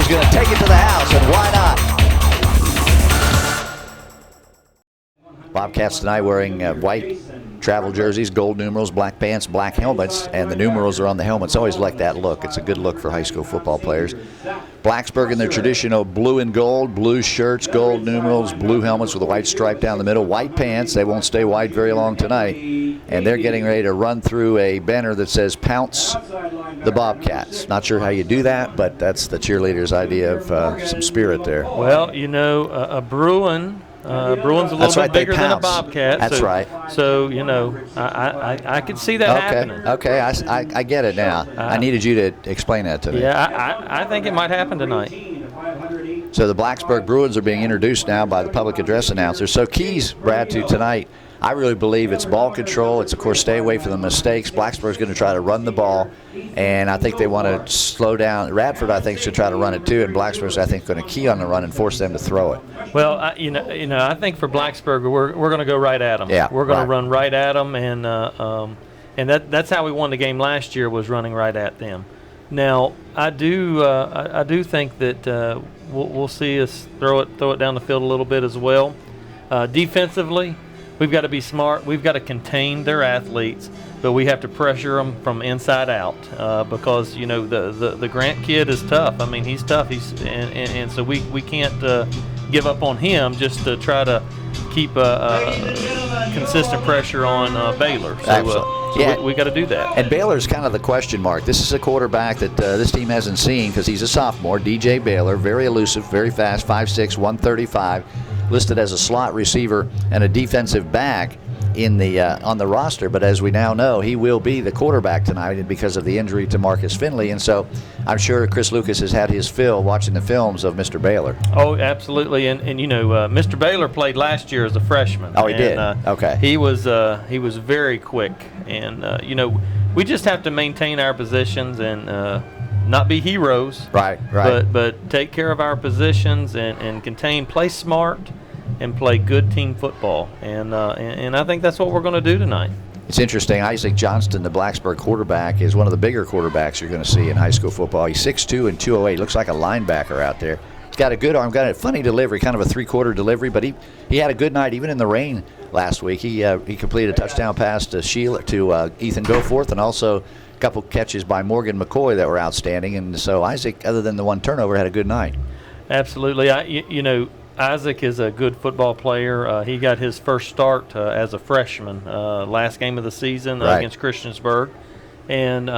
is going to take it to the house, and why not? Bobcats tonight wearing white travel jerseys, gold numerals, black pants, black helmets, and the numerals are on the helmets. Always like that look. It's a good look for high school football players. Blacksburg in their traditional blue and gold, blue shirts, gold numerals, blue helmets with a white stripe down the middle, white pants. They won't stay white very long tonight. And they're getting ready to run through a banner that says "Pounce the Bobcats." Not sure how you do that, but that's the cheerleaders' idea of some spirit there. Well, you know, a Bruins a little bit bigger than a Bobcat. That's right. So, you know, I could see that happening. Okay, I get it now. I needed you to explain that to me. Yeah, I think it might happen tonight. So the Blacksburg Bruins are being introduced now by the public address announcer. So keys, Brad, to tonight, I really believe it's ball control. It's, of course, stay away from the mistakes. Blacksburg's going to try to run the ball, and I think they want to slow down. Radford, I think, should try to run it too, and Blacksburg's, I think, going to key on the run and force them to throw it. Well, I think for Blacksburg, we're going to go right at them. Yeah, we're going to run right at them, and that's how we won the game last year, was running right at them. Now, I do think that we'll see us throw it down the field a little bit as well. Defensively, we've got to be smart. We've got to contain their athletes, but we have to pressure them from inside out because, you know, the Grant kid is tough. I mean, he's tough. And so we can't give up on him just to try to keep consistent pressure on Baylor. So we got to do that. And Baylor's kind of the question mark. This is a quarterback that this team hasn't seen because he's a sophomore. DJ Baylor, very elusive, very fast, 5'6", 135. Listed as a slot receiver and a defensive back in the on the roster, but as we now know, he will be the quarterback tonight because of the injury to Marcus Finley, and so I'm sure Chris Lucas has had his fill watching the films of Mr. Baylor. Oh, absolutely, and you know, Mr. Baylor played last year as a freshman. Oh, he did. Okay. He was very quick, and you know, we just have to maintain our positions and not be heroes. Right. But take care of our positions and contain, play smart, and play good team football, and I think that's what we're going to do tonight. It's interesting. Isaac Johnston, the Blacksburg quarterback, is one of the bigger quarterbacks you're going to see in high school football. He's 6'2" and 208. Looks like a linebacker out there. He's got a good arm, got a funny delivery, kind of a three-quarter delivery, but he had a good night even in the rain last week. He completed a touchdown pass to Ethan Goforth, and also a couple catches by Morgan McCoy that were outstanding. And so Isaac, other than the one turnover, had a good night. Absolutely. You know, Isaac is a good football player. He got his first start as a freshman last game of the season against Christiansburg, and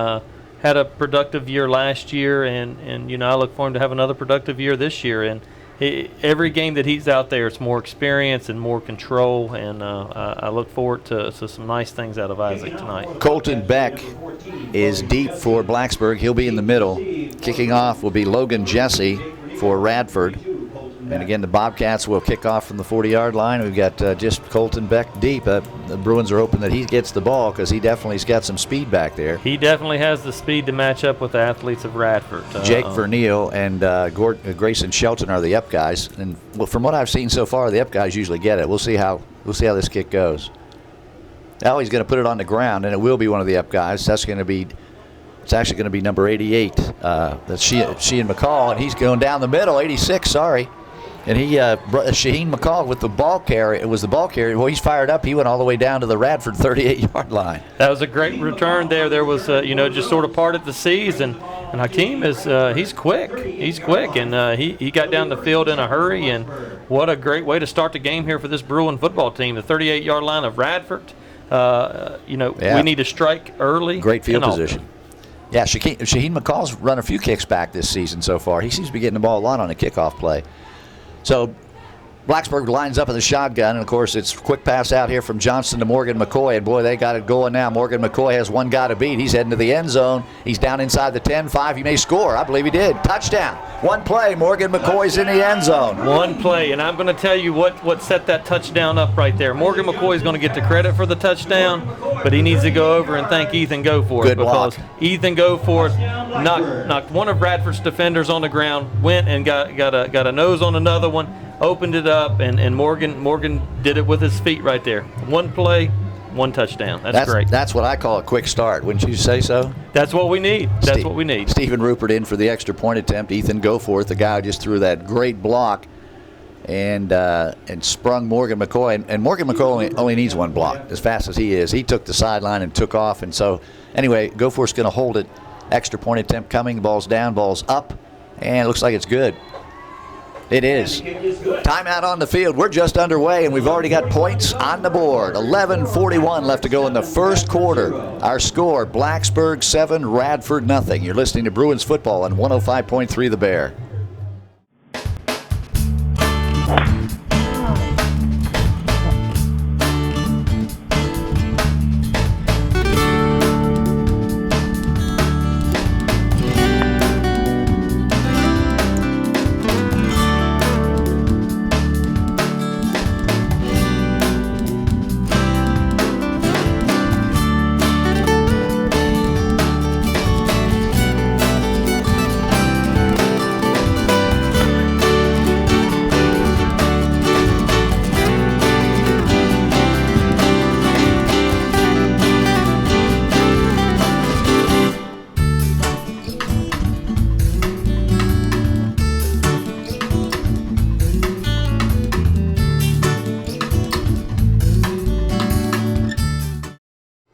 had a productive year last year. And you know, I look for him to have another productive year this year. And every game that he's out there, it's more experience and more control. And I look forward to some nice things out of Isaac tonight. Colton Beck is deep for Blacksburg. He'll be in the middle. Kicking off will be Logan Jesse for Radford. And again, the Bobcats will kick off from the 40-yard line. We've got just Colton Beck deep. The Bruins are hoping that he gets the ball because he definitely's got some speed back there. He definitely has the speed to match up with the athletes of Radford. Jake Verneal and Grayson Shelton are the up guys. And from what I've seen so far, the up guys usually get it. We'll see how this kick goes. Now he's going to put it on the ground, and it will be one of the up guys. It's actually going to be number 88. That's Sheehan McCall, and he's going down the middle. 86, sorry. And Shaheen McCall with the ball carry. It was the ball carry. Well, he's fired up. He went all the way down to the Radford 38-yard line. That was a great return there. There was, just sort of parted the seas. And Hakeem he's quick. He's quick. And he got down the field in a hurry. And what a great way to start the game here for this Bruin football team. The 38-yard line of Radford. We need to strike early. Great field position. Yeah, Shaheen McCall's run a few kicks back this season so far. He seems to be getting the ball a lot on a kickoff play. So Blacksburg lines up in the shotgun, and of course it's quick pass out here from Johnston to Morgan McCoy, and boy, they got it going now. Morgan McCoy has one guy to beat. He's heading to the end zone. He's down inside the 10-5. He may score. I believe he did. Touchdown. One play. Morgan McCoy's in the end zone. One play, and I'm going to tell you what set that touchdown up right there. Morgan McCoy is going to get the credit for the touchdown, but he needs to go over and thank Ethan Goforth. Good block. Because Ethan Goforth knocked one of Radford's defenders on the ground, went and got a nose on another one, opened it up, and Morgan did it with his feet right there. One play, one touchdown. That's great. That's what I call a quick start. Wouldn't you say so? That's what we need. That's what we need. Stephen Rupert in for the extra point attempt. Ethan Goforth, the guy who just threw that great block and sprung Morgan McCoy. And Morgan McCoy only needs one block. As fast as he is, he took the sideline and took off. And so, anyway, Goforth's going to hold it. Extra point attempt coming. Ball's down, ball's up, and it looks like it's good. It is. Timeout on the field. We're just underway, and we've already got points on the board. 11:41 left to go in the first quarter. Our score, Blacksburg 7, Radford nothing. You're listening to Bruins football on 105.3 The Bear.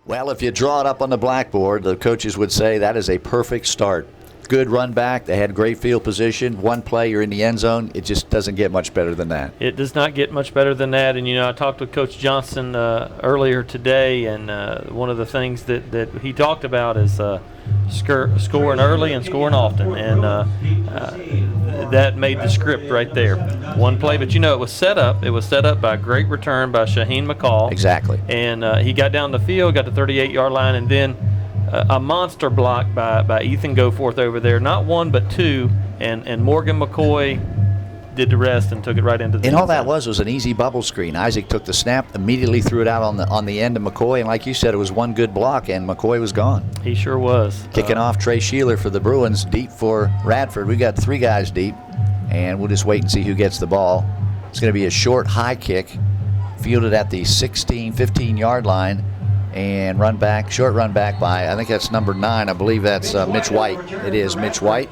Well, if you draw it up on the blackboard, the coaches would say that is a perfect start. Good run back. They had great field position. One play, you're in the end zone. It just doesn't get much better than that. It does not get much better than that. And, I talked with Coach Johnson earlier today, and one of the things that he talked about is scoring early and scoring often. And that made the script right there. One play, but, it was set up. It was set up by a great return by Shaheen McCall. Exactly. And he got down the field, got the 38-yard line, and then a monster block by Ethan Goforth over there. Not one, but two. And Morgan McCoy did the rest and took it right into the And all that zone. was an easy bubble screen. Isaac took the snap, immediately threw it out on the end of McCoy, and like you said, it was one good block, and McCoy was gone. He sure was. Kicking off Trey Sheeler for the Bruins, deep for Radford. We got three guys deep, and we'll just wait and see who gets the ball. It's going to be a short, high kick, fielded at the 16, 15-yard line, and short run back by, I think that's number 9. I believe that's Mitch White. It is Mitch White.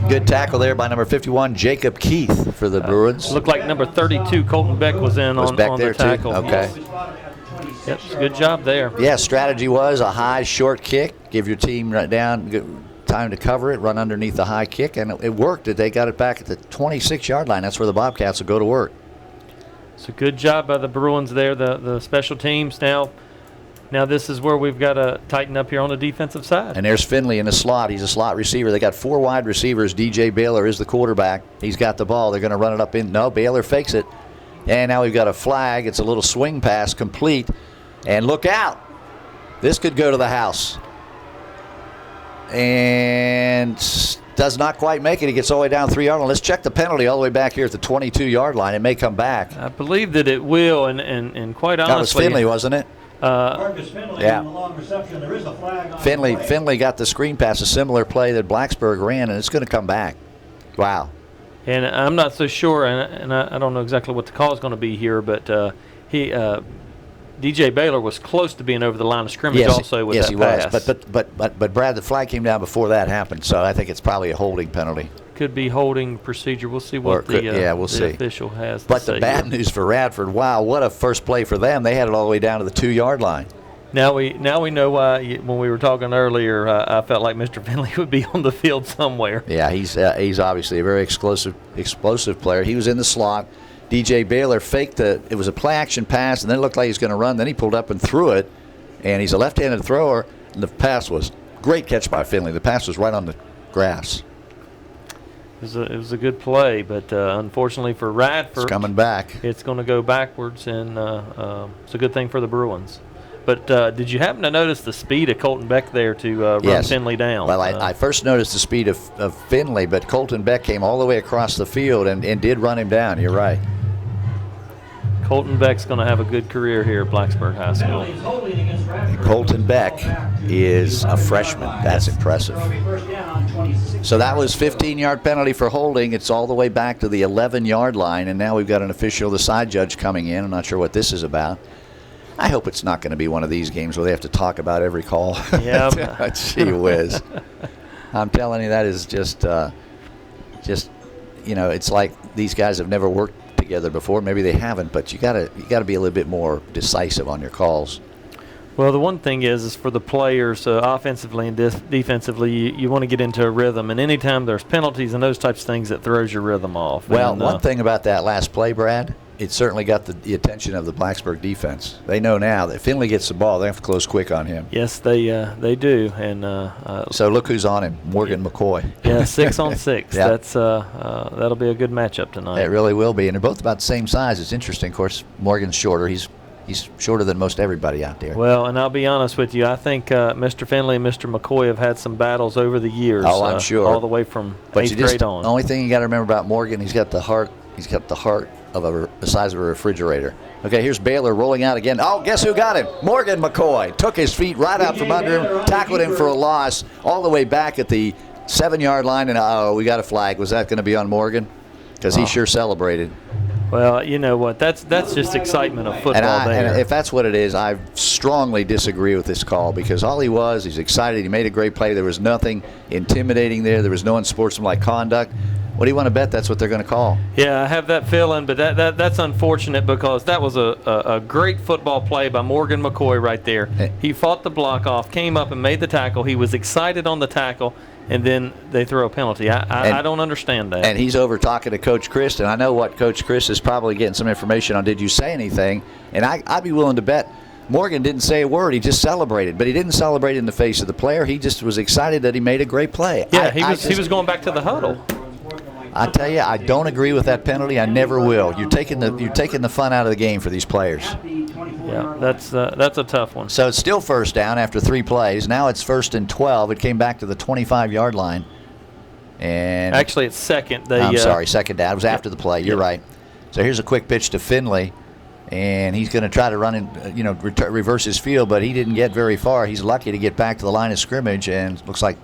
Good tackle there by number 51, Jacob Keith for the Bruins. Looked like number 32, Colton Beck, was in on there the tackle. too? Okay. Yep, good job there. Yeah, strategy was a high, short kick. Give your team right down, time to cover it, run underneath the high kick, and it worked. They got it back at the 26-yard line. That's where the Bobcats will go to work. So good job by the Bruins there, the special teams. Now this is where we've got to tighten up here on the defensive side. And there's Finley in the slot. He's a slot receiver. They got 4 wide receivers. DJ Baylor is the quarterback. He's got the ball. They're going to run it up in. No, Baylor fakes it. And now we've got a flag. It's a little swing pass complete. And look out. This could go to the house. And does not quite make it. He gets all the way down 3-yard line. Let's check the penalty all the way back here at the 22-yard line. It may come back. I believe that it will, and quite honestly. That was Finley, wasn't it? Marcus Finley yeah. on the long reception. There is a flag on Finley got the screen pass, a similar play that Blacksburg ran, and it's going to come back. Wow. And I'm not so sure, and I don't know exactly what the call is going to be here, but DJ Baylor was close to being over the line of scrimmage also with that pass. Yes, he was. But Brad, the flag came down before that happened, so I think it's probably a holding penalty. Could be holding procedure. We'll see what the official has to say. But the bad news for Radford, wow, what a first play for them. They had it all the way down to the 2-yard line. Now we know why, when we were talking earlier, I felt like Mr. Finley would be on the field somewhere. Yeah, he's obviously a very explosive player. He was in the slot. DJ Baylor faked it was a play-action pass, and then it looked like he was going to run. Then he pulled up and threw it, and he's a left-handed thrower, and the pass was great catch by Finley. The pass was right on the grass. It was a good play, but unfortunately for Radford, it's coming back. It's going to go backwards, and it's a good thing for the Bruins. But did you happen to notice the speed of Colton Beck there to run Finley down? Well, I first noticed the speed of Finley, but Colton Beck came all the way across the field and did run him down. You're right. Colton Beck's going to have a good career here at Blacksburg High School. And Colton Beck is a freshman. That's impressive. So that was 15-yard penalty for holding. It's all the way back to the 11-yard line, and now we've got an official, the side judge, coming in. I'm not sure what this is about. I hope it's not going to be one of these games where they have to talk about every call. Yeah. Gee whiz. I'm telling you, that is just, it's like these guys have never worked together before. Maybe they haven't, but you gotta be a little bit more decisive on your calls. Well, the one thing is for the players, offensively and defensively, you want to get into a rhythm. And anytime there's penalties and those types of things, it throws your rhythm off. Well, and, one thing about that last play, Brad, it certainly got the attention of the Blacksburg defense. They know now that if Finley gets the ball, they have to close quick on him. Yes, they do. And so look who's on him, Morgan McCoy. Yeah, 6 on 6. Yep. That's that'll be a good matchup tonight. It really will be, and they're both about the same size. It's interesting. Of course, Morgan's shorter. He's shorter than most everybody out there. Well, and I'll be honest with you, I think Mr. Finley and Mr. McCoy have had some battles over the years. Oh, I'm sure. All the way from 8th grade on. The only thing you got to remember about Morgan, he's got the heart of the size of a refrigerator. Okay, here's Baylor rolling out again. Oh, guess who got him? Morgan McCoy took his feet right out from under him, tackled him for a loss all the way back at the 7-yard line, and we got a flag. Was that going to be on Morgan? Because he sure celebrated. Well, you know what? That's just excitement of football there. And if that's what it is, I strongly disagree with this call because all he's excited. He made a great play. There was nothing intimidating there. There was no unsportsmanlike conduct. What do you want to bet that's what they're going to call? Yeah, I have that feeling, but that's unfortunate because that was a great football play by Morgan McCoy right there. He fought the block off, came up and made the tackle. He was excited on the tackle, and then they throw a penalty. I don't understand that. And he's over talking to Coach Chris, and I know what Coach Chris is probably getting some information on. Did you say anything? And I'd be willing to bet Morgan didn't say a word. He just celebrated, but he didn't celebrate in the face of the player. He just was excited that he made a great play. Yeah, he was going back to the huddle. I tell you, I don't agree with that penalty. I never will. You're taking the fun out of the game for these players. Yeah, that's a tough one. So it's still first down after 3 plays. Now it's 1st and 12. It came back to the 25-yard line. And actually, it's second. I'm sorry, second down. It was after the play. You're right. So here's a quick pitch to Finley, and he's going to try to run and reverse his field, but he didn't get very far. He's lucky to get back to the line of scrimmage, and looks like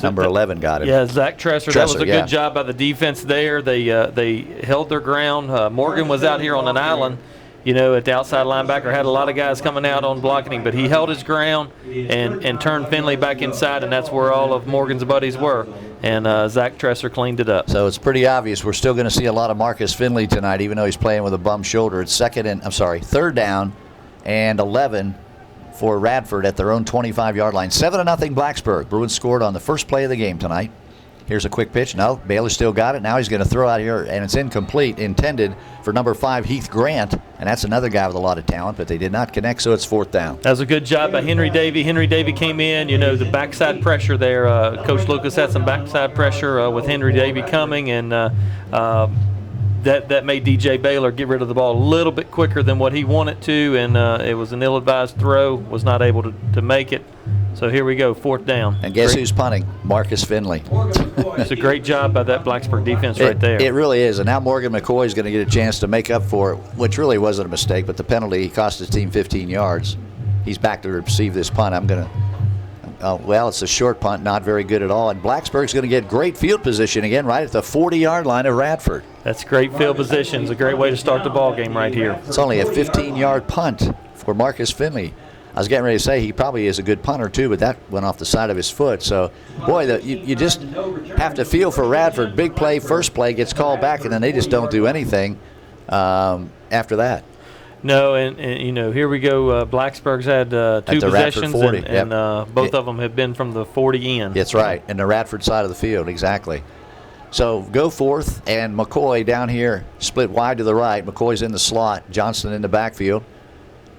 number 11 got it. Yeah, Zach Tresser. That was a good job by the defense there. They held their ground. Morgan was out here on an island, at the outside linebacker. Had a lot of guys coming out on blocking him, but he held his ground and turned Finley back inside, and that's where all of Morgan's buddies were. And Zach Tresser cleaned it up. So it's pretty obvious we're still going to see a lot of Marcus Finley tonight, even though he's playing with a bum shoulder. It's 3rd down and 11 for Radford at their own 25-yard line. 7-0 Blacksburg. Bruins scored on the first play of the game tonight. Here's a quick pitch. No, Baylor still got it. Now he's going to throw out here, and it's incomplete, intended for number 5, Heath Grant, and that's another guy with a lot of talent, but they did not connect, so it's 4th down. That was a good job by Henry Davey. Henry Davey came in, the backside pressure there. Coach Lucas had some backside pressure with Henry Davey coming, and that made DJ Baylor get rid of the ball a little bit quicker than what he wanted to, and it was an ill-advised throw, was not able to make it. So here we go, 4th down. And guess who's punting? Marcus Finley. It's a great job by that Blacksburg defense right there. It really is. And now Morgan McCoy is going to get a chance to make up for it, which really wasn't a mistake, but the penalty cost his team 15 yards. He's back to receive this punt. It's a short punt, not very good at all. And Blacksburg's going to get great field position again right at the 40-yard line of Radford. That's great field position. It's a great way to start the ball game right here. It's only a 15-yard punt for Marcus Finley. I was getting ready to say he probably is a good punter too, but that went off the side of his foot. So, boy, you just have to feel for Radford. Big play, first play gets called back, and then they just don't do anything after that. No, and here we go. Blacksburg's had 2 possessions, 40, and both of them have been from the 40 in. That's right, and the Radford side of the field, exactly. So go 4th, and McCoy down here split wide to the right. McCoy's in the slot. Johnson in the backfield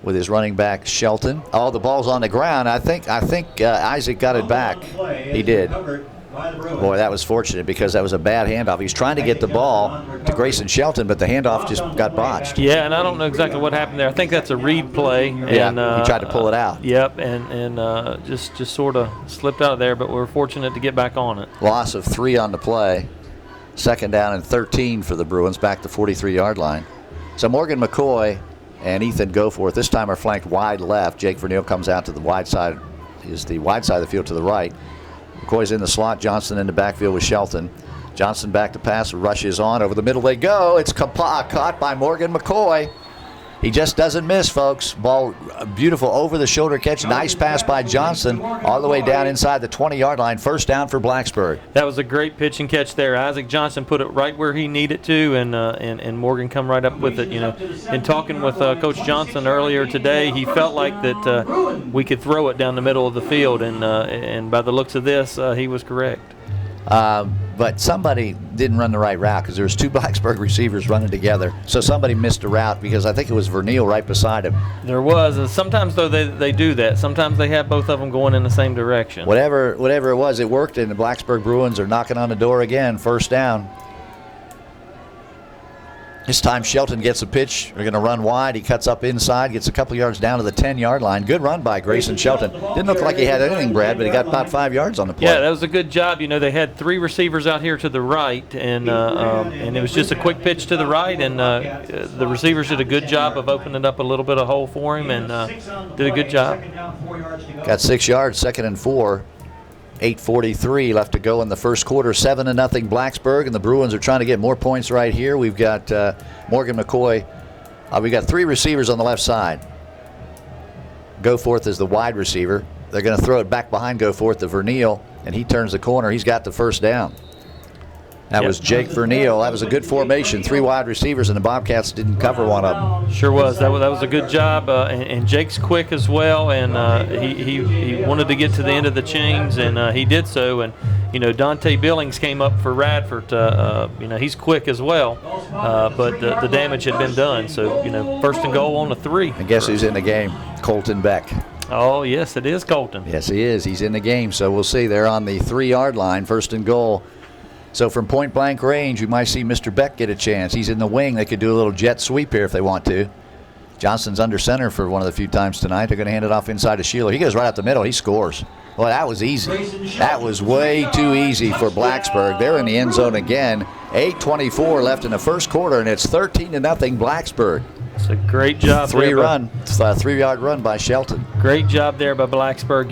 with his running back Shelton. Oh, the ball's on the ground. I think Isaac got it back. He did. Boy, that was fortunate because that was a bad handoff. He was trying to get the ball to Grayson Shelton, but the handoff just got botched. Yeah, and I don't know exactly what happened there. I think that's a read play. Yeah, and, he tried to pull it out. Yep, and just sort of slipped out of there, but we're fortunate to get back on it. Loss of 3 on the play. 2nd down and 13 for the Bruins, back to 43-yard line. So Morgan McCoy and Ethan Goforth this time are flanked wide left. Jake Verneal comes out to the wide side, is the wide side of the field to the right. McCoy's in the slot. Johnson in the backfield with Shelton. Johnson back to pass, rushes on. Over the middle they go. It's caught by Morgan McCoy. He just doesn't miss, folks. Ball, beautiful over-the-shoulder catch. Nice pass by Johnson all the way down inside the 20-yard line. First down for Blacksburg. That was a great pitch and catch there. Isaac Johnson put it right where he needed to, and Morgan come right up with it. In talking with Coach Johnson earlier today, he felt like that we could throw it down the middle of the field, and by the looks of this, he was correct. But somebody didn't run the right route because there was two Blacksburg receivers running together. So somebody missed a route because I think it was Verneal right beside him. There was. And sometimes, though, they do that. Sometimes they have both of them going in the same direction. Whatever it was, it worked, and the Blacksburg Bruins are knocking on the door again. First down. This time Shelton gets a pitch. They're going to run wide. He cuts up inside, gets a couple yards down to the 10-yard line. Good run by Grayson Shelton. Didn't look like he had anything, Brad, but he got about 5 yards on the play. Yeah, that was a good job. They had three receivers out here to the right, and it was just a quick pitch to the right, and the receivers did a good job of opening up a little bit of hole for him, and did a good job. Got 6 yards, 2nd and 4. 8:43 left to go in the first quarter. 7-0 Blacksburg, and the Bruins are trying to get more points right here. We've got Morgan McCoy. We've got three receivers on the left side. Goforth is the wide receiver. They're going to throw it back behind Goforth to Verneal, and he turns the corner. He's got the first down. That was Jake Verneal. That was a good formation. Three wide receivers, and the Bobcats didn't cover one of them. Sure was. That was a good job, and Jake's quick as well, and he wanted to get to the end of the chains, and he did so. And Dante Billings came up for Radford. He's quick as well, but the damage had been done. So first and goal on the 3. And guess who's in the game? Colton Beck. Oh yes, it is Colton. Yes, he is. He's in the game. So we'll see. They're on the 3-yard line. First and goal. So from point-blank range, we might see Mr. Beck get a chance. He's in the wing. They could do a little jet sweep here if they want to. Johnson's under center for one of the few times tonight. They're going to hand it off inside to Sheeler. He goes right up the middle. He scores. Well, that was easy. That was way too easy for Blacksburg. They're in the end zone again. 8:24 left in the first quarter, and it's 13-0 Blacksburg. It's a great job. It's a 3-yard run by Shelton. Great job there by Blacksburg.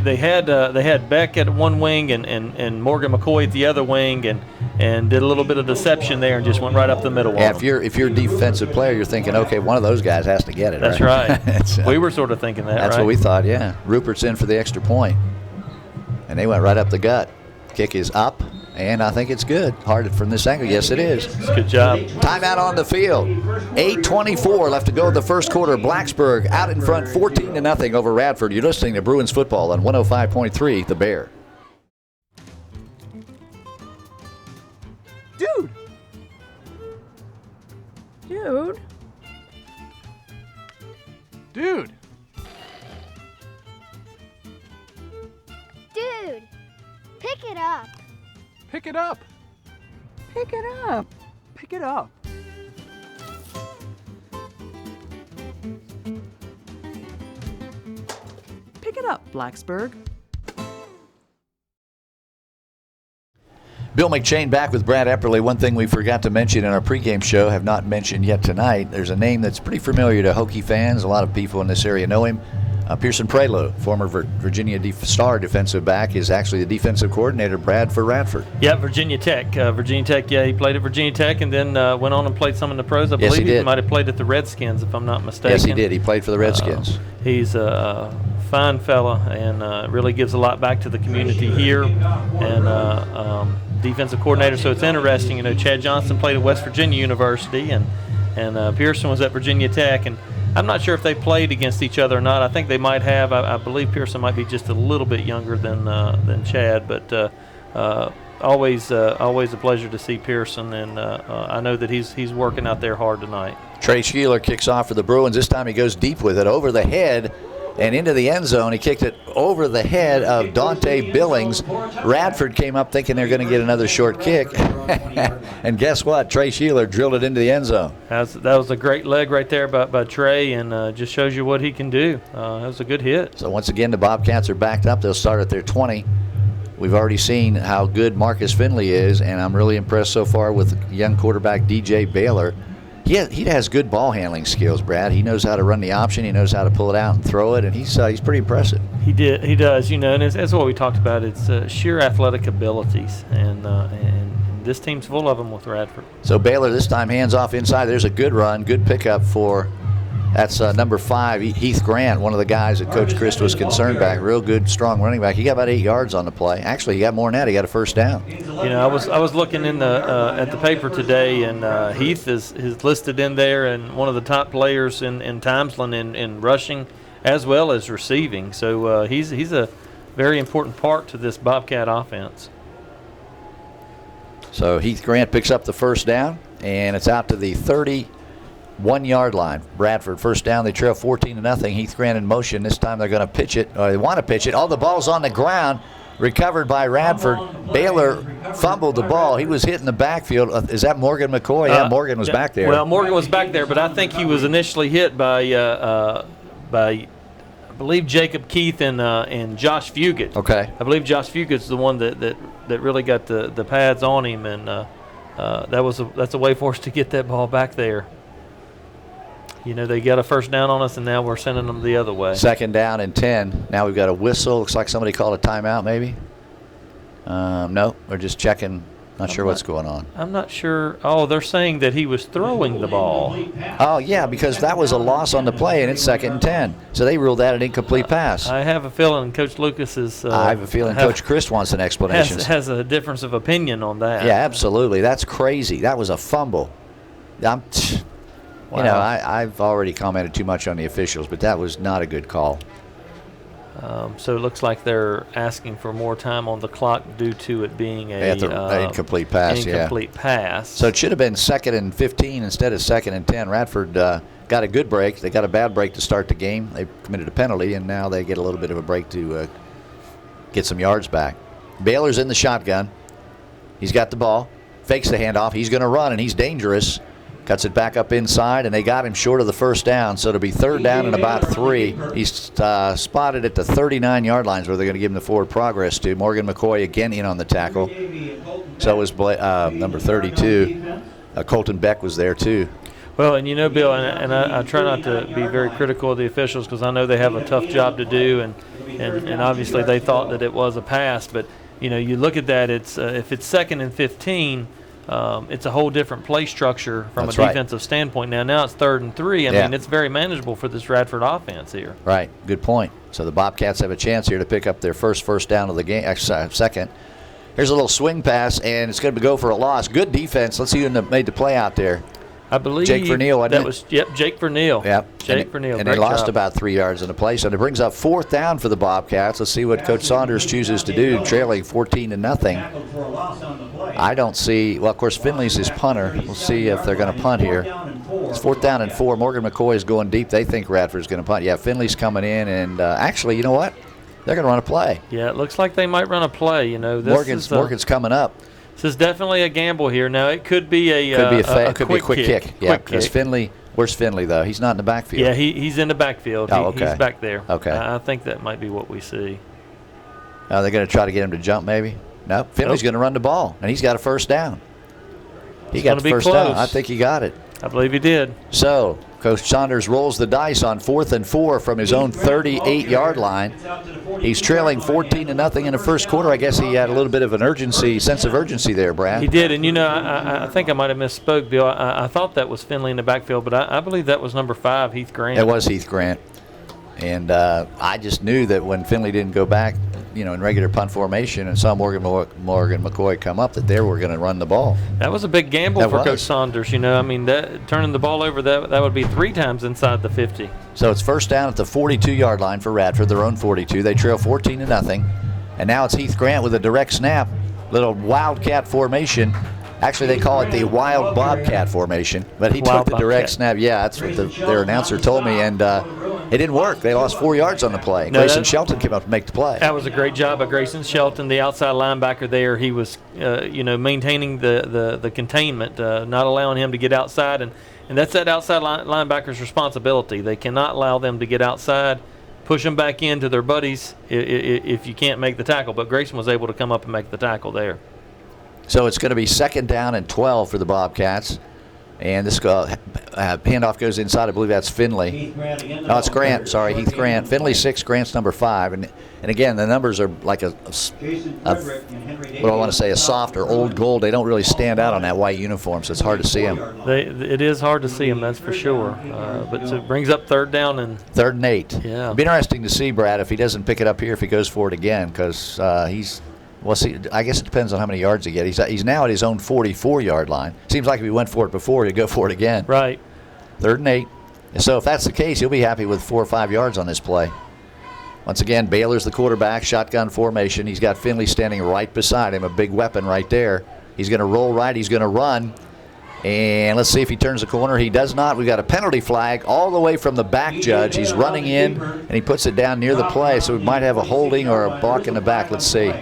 They had Beck at one wing and Morgan McCoy at the other wing, and did a little bit of deception there and just went right up the middle. Yeah, if you're a defensive player, you're thinking, okay, one of those guys has to get it. That's right. We were sort of thinking that. That's right? what we thought. Yeah, Rupert's in for the extra point, and they went right up the gut. Kick is up. And I think it's good. Hard from this angle. Yes, it is. It's a good job. Timeout on the field. 8:24 left to go in the first quarter. Blacksburg out in front 14-0 over Radford. You're listening to Bruins football on 105.3 The Bear. Dude. Dude. Dude. Dude, pick it up. Pick it up. Pick it up. Pick it up. Pick it up, Blacksburg. Bill McShane back with Brad Epperly. One thing we forgot to mention in our pregame show, have not mentioned yet tonight, there's a name that's pretty familiar to Hokie fans. A lot of people in this area know him. Pearson Prelo, former Virginia star defensive back, is actually the defensive coordinator, Brad, for Radford. Yeah, Virginia Tech. He played at Virginia Tech and then went on and played some in the pros. I Yes, believe he did. He might have played at the Redskins, if I'm not mistaken. Yes, he did. He played for the Redskins. He's a fine fella and really gives a lot back to the community here. And defensive coordinator, so it's interesting. Chad Johnson played at West Virginia University, and Pearson was at Virginia Tech. And I'm not sure if they played against each other or not. I think they might have. I believe Pearson might be just a little bit younger than Chad, but always a pleasure to see Pearson, and I know that he's working out there hard tonight. Trey Sheeler kicks off for the Bruins. This time he goes deep with it over the head and into the end zone. He kicked it over the head of Dante Billings. Radford came up thinking they're going to get another short kick. And guess what? Trey Sheeler drilled it into the end zone. That was a great leg right there by Trey, and just shows you what he can do. That was a good hit. So once again, the Bobcats are backed up. They'll start at their 20. We've already seen how good Marcus Finley is, and I'm really impressed so far with young quarterback DJ Baylor. He has good ball handling skills, Brad. He knows how to run the option. He knows how to pull it out and throw it, and he's pretty impressive. He does, and that's what we talked about. It's sheer athletic abilities, and this team's full of them with Radford. So Baylor this time hands off inside. There's a good run, good pickup for That's number 5, Heath Grant, one of the guys that Coach Christ was concerned back. Real good, strong running back. He got about 8 yards on the play. Actually, he got more than that. He got a first down. You know, I was looking in the at the paper today, and Heath is listed in there, and one of the top players in Timesland in rushing as well as receiving. So he's a very important part to this Bobcat offense. So Heath Grant picks up the first down, and it's out to the 31-yard line. Bradford first down. They trail 14-0. Heath Grant in motion. This time they're going to pitch it, or they want to pitch it. Oh, the ball's on the ground. Recovered by Radford. Baylor fumbled the ball. He was hit in the backfield. Is that Morgan McCoy? Yeah, Morgan was back there. Well, Morgan was back there, but I think he was initially hit by I believe Jacob Keith and Josh Fugit. Okay. I believe Josh Fugit's the one that really got the pads on him, and that's a way for us to get that ball back there. You know, they got a first down on us, and now we're sending them the other way. Second down and 10. Now we've got a whistle. Looks like somebody called a timeout, maybe. No, we're just checking. Not sure what's going on. I'm not sure. Oh, they're saying that he was throwing the ball. Oh, yeah, because that was a loss on the play, and it's 2nd and 10. So they ruled that an incomplete pass. I have a feeling Coach Lucas is. I have a feeling Coach Christ wants an explanation. Has a difference of opinion on that. Yeah, absolutely. That's crazy. That was a fumble. Wow. You know, I've already commented too much on the officials, but that was not a good call. So it looks like they're asking for more time on the clock due to it being an incomplete pass. Incomplete pass. So it should have been 2nd and 15 instead of 2nd and 10. Radford got a good break. They got a bad break to start the game. They committed a penalty, and now they get a little bit of a break to get some yards back. Baylor's in the shotgun. He's got the ball. Fakes the handoff. He's going to run, and he's dangerous. Cuts it back up inside, and they got him short of the first down, so it'll be 3rd down and about 3. He's spotted at the 39-yard lines where they're going to give him the forward progress to. Morgan McCoy again in on the tackle. So was number 32. Colton Beck was there, too. Well, and you know, Bill, and I try not to be very critical of the officials because I know they have a tough job to do, and obviously they thought that it was a pass. But, you know, you look at that, it's if it's 2nd and 15, it's a whole different play structure from That's a defensive standpoint. Now it's 3rd and 3. I Yeah. mean, it's very manageable for this Radford offense here. Right, good point. So the Bobcats have a chance here to pick up their first down of the game. Second. Here's a little swing pass, and it's going to go for a loss. Good defense. Let's see who made the play out there. I believe Jake Verneal, wasn't that it? was Jake Verneal. Yep. Jake Verneal. And they lost about 3 yards in the play, so it brings up 4th down for the Bobcats. Let's see what Coach Saunders chooses to do, trailing 14-0. I don't see. Well, of course, Finley's his punter. We'll see if they're going to punt here. It's 4th down and 4. Morgan McCoy is going deep. They think Radford's going to punt. Yeah, Finley's coming in, and actually, you know what? They're going to run a play. Yeah, it looks like they might run a play. You know, Morgan's coming up. This is definitely a gamble here. Now it could be a quick kick. Yeah, because Finley. Where's Finley though? He's not in the backfield. Yeah, he's in the backfield. Oh, okay. He's back there. Okay. I think that might be what we see. Are they going to try to get him to jump? Maybe. No. Finley's going to run the ball, and he's got a first down. He got the first down. I think he got it. I believe he did. So Coach Saunders rolls the dice on 4th and 4 from his own 38-yard line. He's trailing 14-0 in the first quarter. I guess he had a little bit of an sense of urgency there, Brad. He did, and you know, I think I might have misspoke, Bill. I thought that was Finley in the backfield, but I believe that was number 5, Heath Grant. It was Heath Grant. And I just knew that when Finley didn't go back, you know, in regular punt formation and saw Morgan McCoy come up, that they were going to run the ball. That was a big gamble for Coach Saunders. You know, I mean, turning the ball over, that would be 3 times inside the 50. So it's first down at the 42-yard line for Radford, their own 42. They trail 14-0. And now it's Heath Grant with a direct snap, little wildcat formation. Actually, they call it the Wild Bobcat formation, but he took the direct snap. Yeah, that's what their announcer told me, and it didn't work. They lost 4 yards on the play. Grayson Shelton came up to make the play. That was a great job by Grayson Shelton, the outside linebacker there. He was, maintaining the containment, not allowing him to get outside, and that's that outside linebacker's responsibility. They cannot allow them to get outside, push them back into their buddies if you can't make the tackle. But Grayson was able to come up and make the tackle there. So it's going to be 2nd down and 12 for the Bobcats. And this handoff goes inside. I believe that's Finley. Heath Grant again. No, it's Grant. Sorry, Heath Grant. Finley's 6, Grant's number 5. And again, the numbers are like Jason Frederick and Henry what do I want to say, a soft or old gold. They don't really stand out on that white uniform, so it's hard to see them. It is hard to see them, that's for sure. But it brings up 3rd down and 3rd and 8. Yeah. It'd be interesting to see, Brad, if he doesn't pick it up here, if he goes for it again, because he's. Well, see, I guess it depends on how many yards he gets. He's now at his own 44-yard line. Seems like if he went for it before, he'd go for it again. Right. 3rd and 8. And so if that's the case, he'll be happy with 4 or 5 yards on this play. Once again, Baylor's the quarterback, shotgun formation. He's got Finley standing right beside him, a big weapon right there. He's going to roll right. He's going to run. And let's see if he turns the corner. He does not. We've got a penalty flag all the way from the back judge. He's running in, and he puts it down near the play, so we might have a holding or a block in the back. Let's see.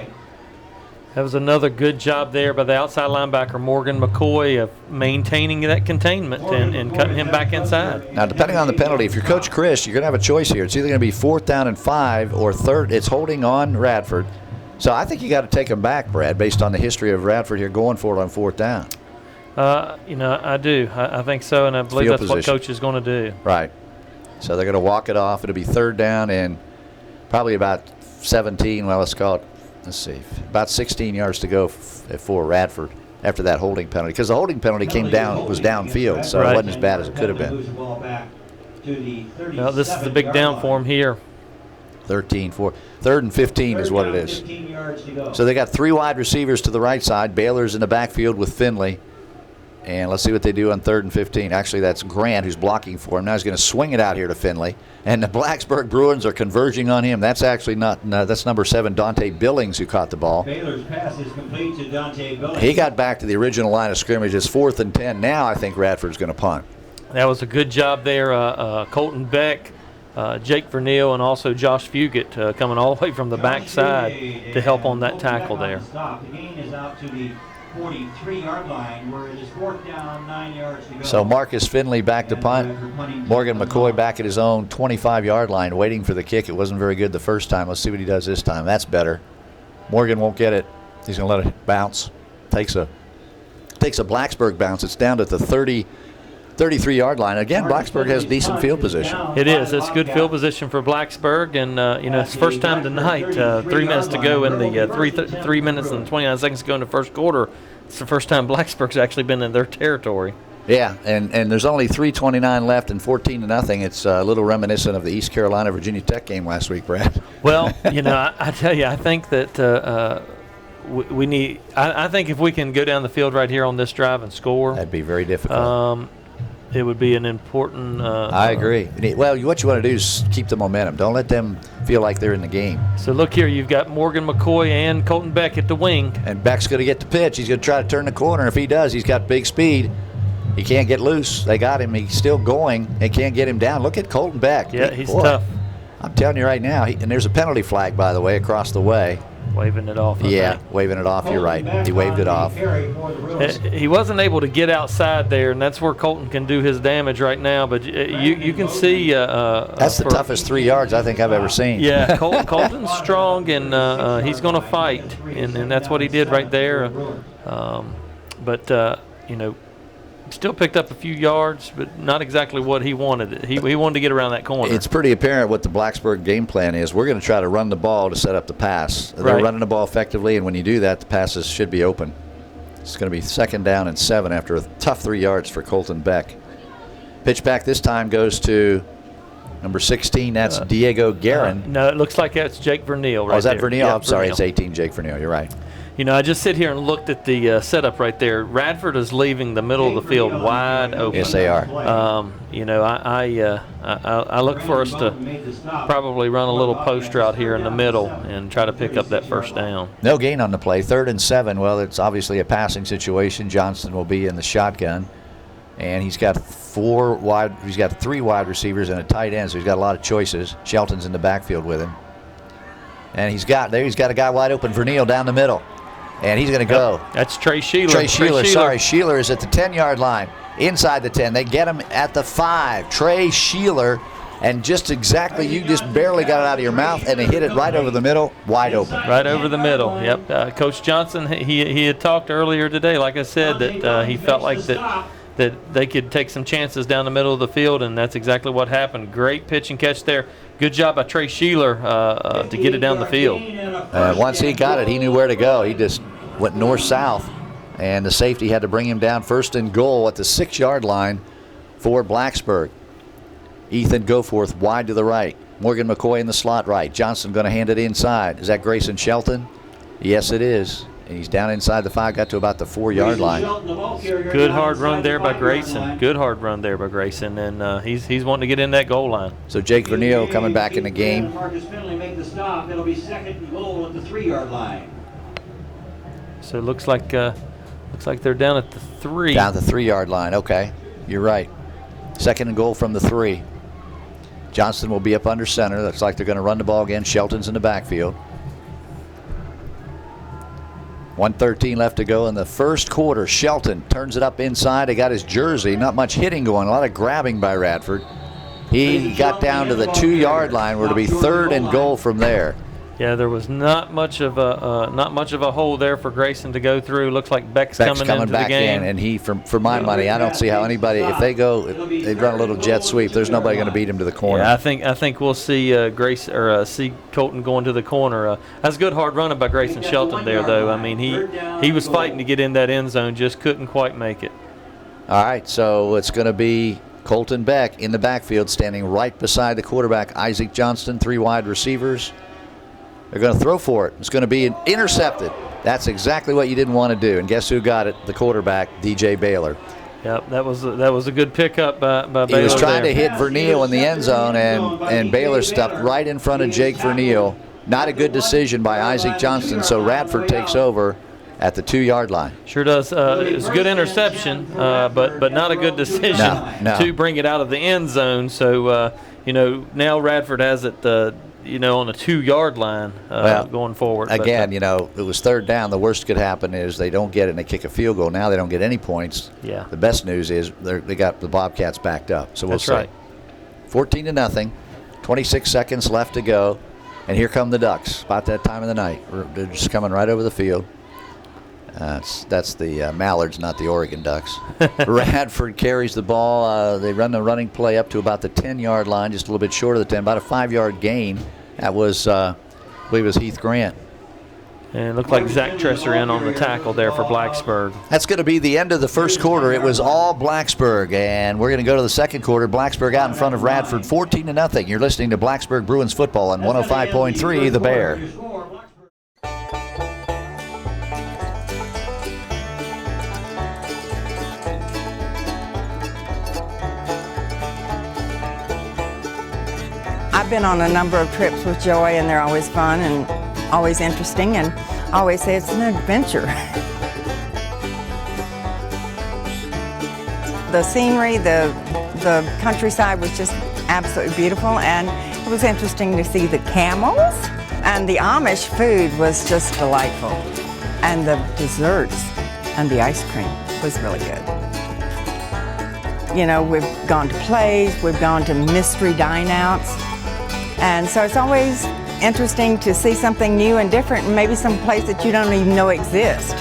That was another good job there by the outside linebacker, Morgan McCoy, of maintaining that containment and cutting him back inside. Now, depending on the penalty, if you're Coach Chris, you're going to have a choice here. It's either going to be 4th down and 5 or 3rd. It's holding on Radford. So I think you got to take him back, Brad, based on the history of Radford here going for it on 4th down. I do. I think so, and I believe Field that's position. what Coach is going to do. Right. So they're going to walk it off. It'll be 3rd down and probably about 17. Well, let's call it. Let's see, about 16 yards to go for Radford after that holding penalty, because the holding penalty was downfield, so it wasn't as bad as it could have been. Now this is the big down for him here. 13-4. 3rd and 15 is what it is. So they got 3 wide receivers to the right side. Baylor's in the backfield with Finley. And let's see what they do on 3rd and 15. Actually, that's Grant who's blocking for him. Now he's going to swing it out here to Finley. And the Blacksburg Bruins are converging on him. That's actually that's number 7, Dante Billings, who caught the ball. Baylor's pass is complete to Dante Billings. He got back to the original line of scrimmage. It's 4th and 10. Now I think Radford's going to punt. That was a good job there. Colton Beck, Jake Vernil, and also Josh Fugit coming all the way from the backside to help on that tackle there. The gain is out to the 43-yard line, where it is 4th down, 9 yards to go. So Marcus Finley back to punt. Morgan McCoy back at his own 25-yard line waiting for the kick. It wasn't very good the first time. Let's see what he does this time. That's better. Morgan won't get it. He's going to let it bounce. Takes a Blacksburg bounce. It's down to the 33-yard line. Again, Blacksburg has decent field position. It is. It's good field position for Blacksburg, and it's first time tonight. 3 minutes to go in the 3 minutes and 29 seconds to go in the first quarter. It's the first time Blacksburg's actually been in their territory. Yeah, and there's only 3:29 left and 14-0. It's a little reminiscent of the East Carolina Virginia Tech game last week, Brad. Well, I tell you, I think that we need. I think if we can go down the field right here on this drive and score, That'd be very difficult. It would be an important. I agree. Well, what you want to do is keep the momentum. Don't let them feel like they're in the game. So look here, you've got Morgan McCoy and Colton Beck at the wing. And Beck's going to get the pitch. He's going to try to turn the corner. If he does, he's got big speed. He can't get loose. They got him. He's still going. They can't get him down. Look at Colton Beck. Yeah, he's tough. I'm telling you right now. And there's a penalty flag, by the way, across the way. Waving it off. Yeah, waving it off. You're right. He waved it off. He wasn't able to get outside there, and that's where Colton can do his damage right now. But you can see. That's the toughest 3 yards I think I've ever seen. Yeah, Colton's strong, and he's going to fight, and that's what he did right there. But still picked up a few yards, but not exactly what he wanted. He wanted to get around that corner. It's pretty apparent what the Blacksburg game plan is. We're going to try to run the ball to set up the pass. They're running the ball effectively, and when you do that, the passes should be open. It's going to be 2nd down and 7 after a tough 3 yards for Colton Beck. Pitch back this time goes to number 16. That's Diego Guerin. No, it looks like that's Jake Vernil right there. Oh, is that Vernil? Yeah, I'm sorry, Vernil. it's 18 Jake Vernil. You're right. I just sit here and looked at the setup right there. Radford is leaving the middle of the field wide open. Yes, they are. I look for us to probably run a little post route here in the middle and try to pick up that first down. No gain on the play. 3rd and 7. Well, it's obviously a passing situation. Johnson will be in the shotgun, and he's got 3 wide receivers and a tight end, so he's got a lot of choices. Shelton's in the backfield with him, and he's got a guy wide open, Vernil, down the middle. And he's going to go. That's Trey Sheeler. Sorry, Sheeler is at the 10-yard line, inside the 10. They get him at the 5. Trey Sheeler, and just exactly, you just barely got it out of your mouth, and they hit it right over the middle, wide open. Right over the middle, yep. Coach Johnson, he had talked earlier today, like I said, that he felt like that that they could take some chances down the middle of the field, and that's exactly what happened. Great pitch and catch there. Good job by Trey Sheeler to get it down the field. Once he got it, he knew where to go. He just went north-south, and the safety had to bring him down first and goal at the 6-yard line for Blacksburg. Ethan Goforth wide to the right. Morgan McCoy in the slot right. Johnson going to hand it inside. Is that Grayson Shelton? Yes, it is. And he's down inside the 5, got to about the 4-yard line. Good hard run there by Grayson. Good hard run there by Grayson, and he's wanting to get in that goal line. So Jake Vernio coming back in the game. Marcus Finley make the stop. It'll be second and goal at the 3-yard line. So it looks like they're down at the 3. Down at the 3-yard line. Okay, you're right. Second and goal from the 3. Johnston will be up under center. Looks like they're going to run the ball again. Shelton's in the backfield. 1:13 left to go in the first quarter. Shelton turns it up inside. He got his jersey. Not much hitting going. A lot of grabbing by Radford. He got down to the 2-yard line where it'll be third and goal from there. Yeah, there was not much of a hole there for Grayson to go through. Looks like Beck's coming into back the game. in, and he, for my money, I don't see how anybody, if they run a little jet sweep, there's nobody going to beat him to the corner. Yeah, I think we'll see see Colton going to the corner. That's good hard running by Grayson Shelton there, though. I mean, he was fighting to get in that end zone, just couldn't quite make it. All right, so it's going to be Colton Beck in the backfield, standing right beside the quarterback, Isaac Johnston, 3 wide receivers. They're going to throw for it. It's going to be intercepted. That's exactly what you didn't want to do. And guess who got it? The quarterback, DJ Baylor. Yep, that was a good pickup by Baylor. He was trying to hit Vernio in the end zone, and Baylor stepped right in front of Jake Vernio. Not a good decision by Isaac Johnston, so Radford takes over at the 2-yard line. Sure does. It's a good interception, but not a good decision to bring it out of the end zone. So, now Radford has it on the 2-yard line going forward. Again, it was third down. The worst could happen is they don't get it and they kick a field goal. Now they don't get any points. Yeah. The best news is they got the Bobcats backed up. So we'll see. Right. 14-0. 26 seconds left to go. And here come the Ducks. About that time of the night. They're just coming right over the field. That's the Mallards, not the Oregon Ducks. Radford carries the ball. They run the running play up to about the 10-yard line, just a little bit short of the 10, about a 5-yard gain. That was, I believe it was Heath Grant. And it looked like Zach Tresser in on the tackle there for Blacksburg. That's going to be the end of the first quarter. It was all Blacksburg, and we're going to go to the second quarter. Blacksburg out in front of Radford, 14-0. You're listening to Blacksburg Bruins football on 105.3 The Bear. I've been on a number of trips with Joey, and they're always fun and always interesting, and I always say it's an adventure. The scenery, the countryside was just absolutely beautiful, and it was interesting to see the camels, and the Amish food was just delightful, and the desserts and the ice cream was really good. We've gone to plays, we've gone to mystery dine-outs, and so it's always interesting to see something new and different, and maybe some place that you don't even know exists.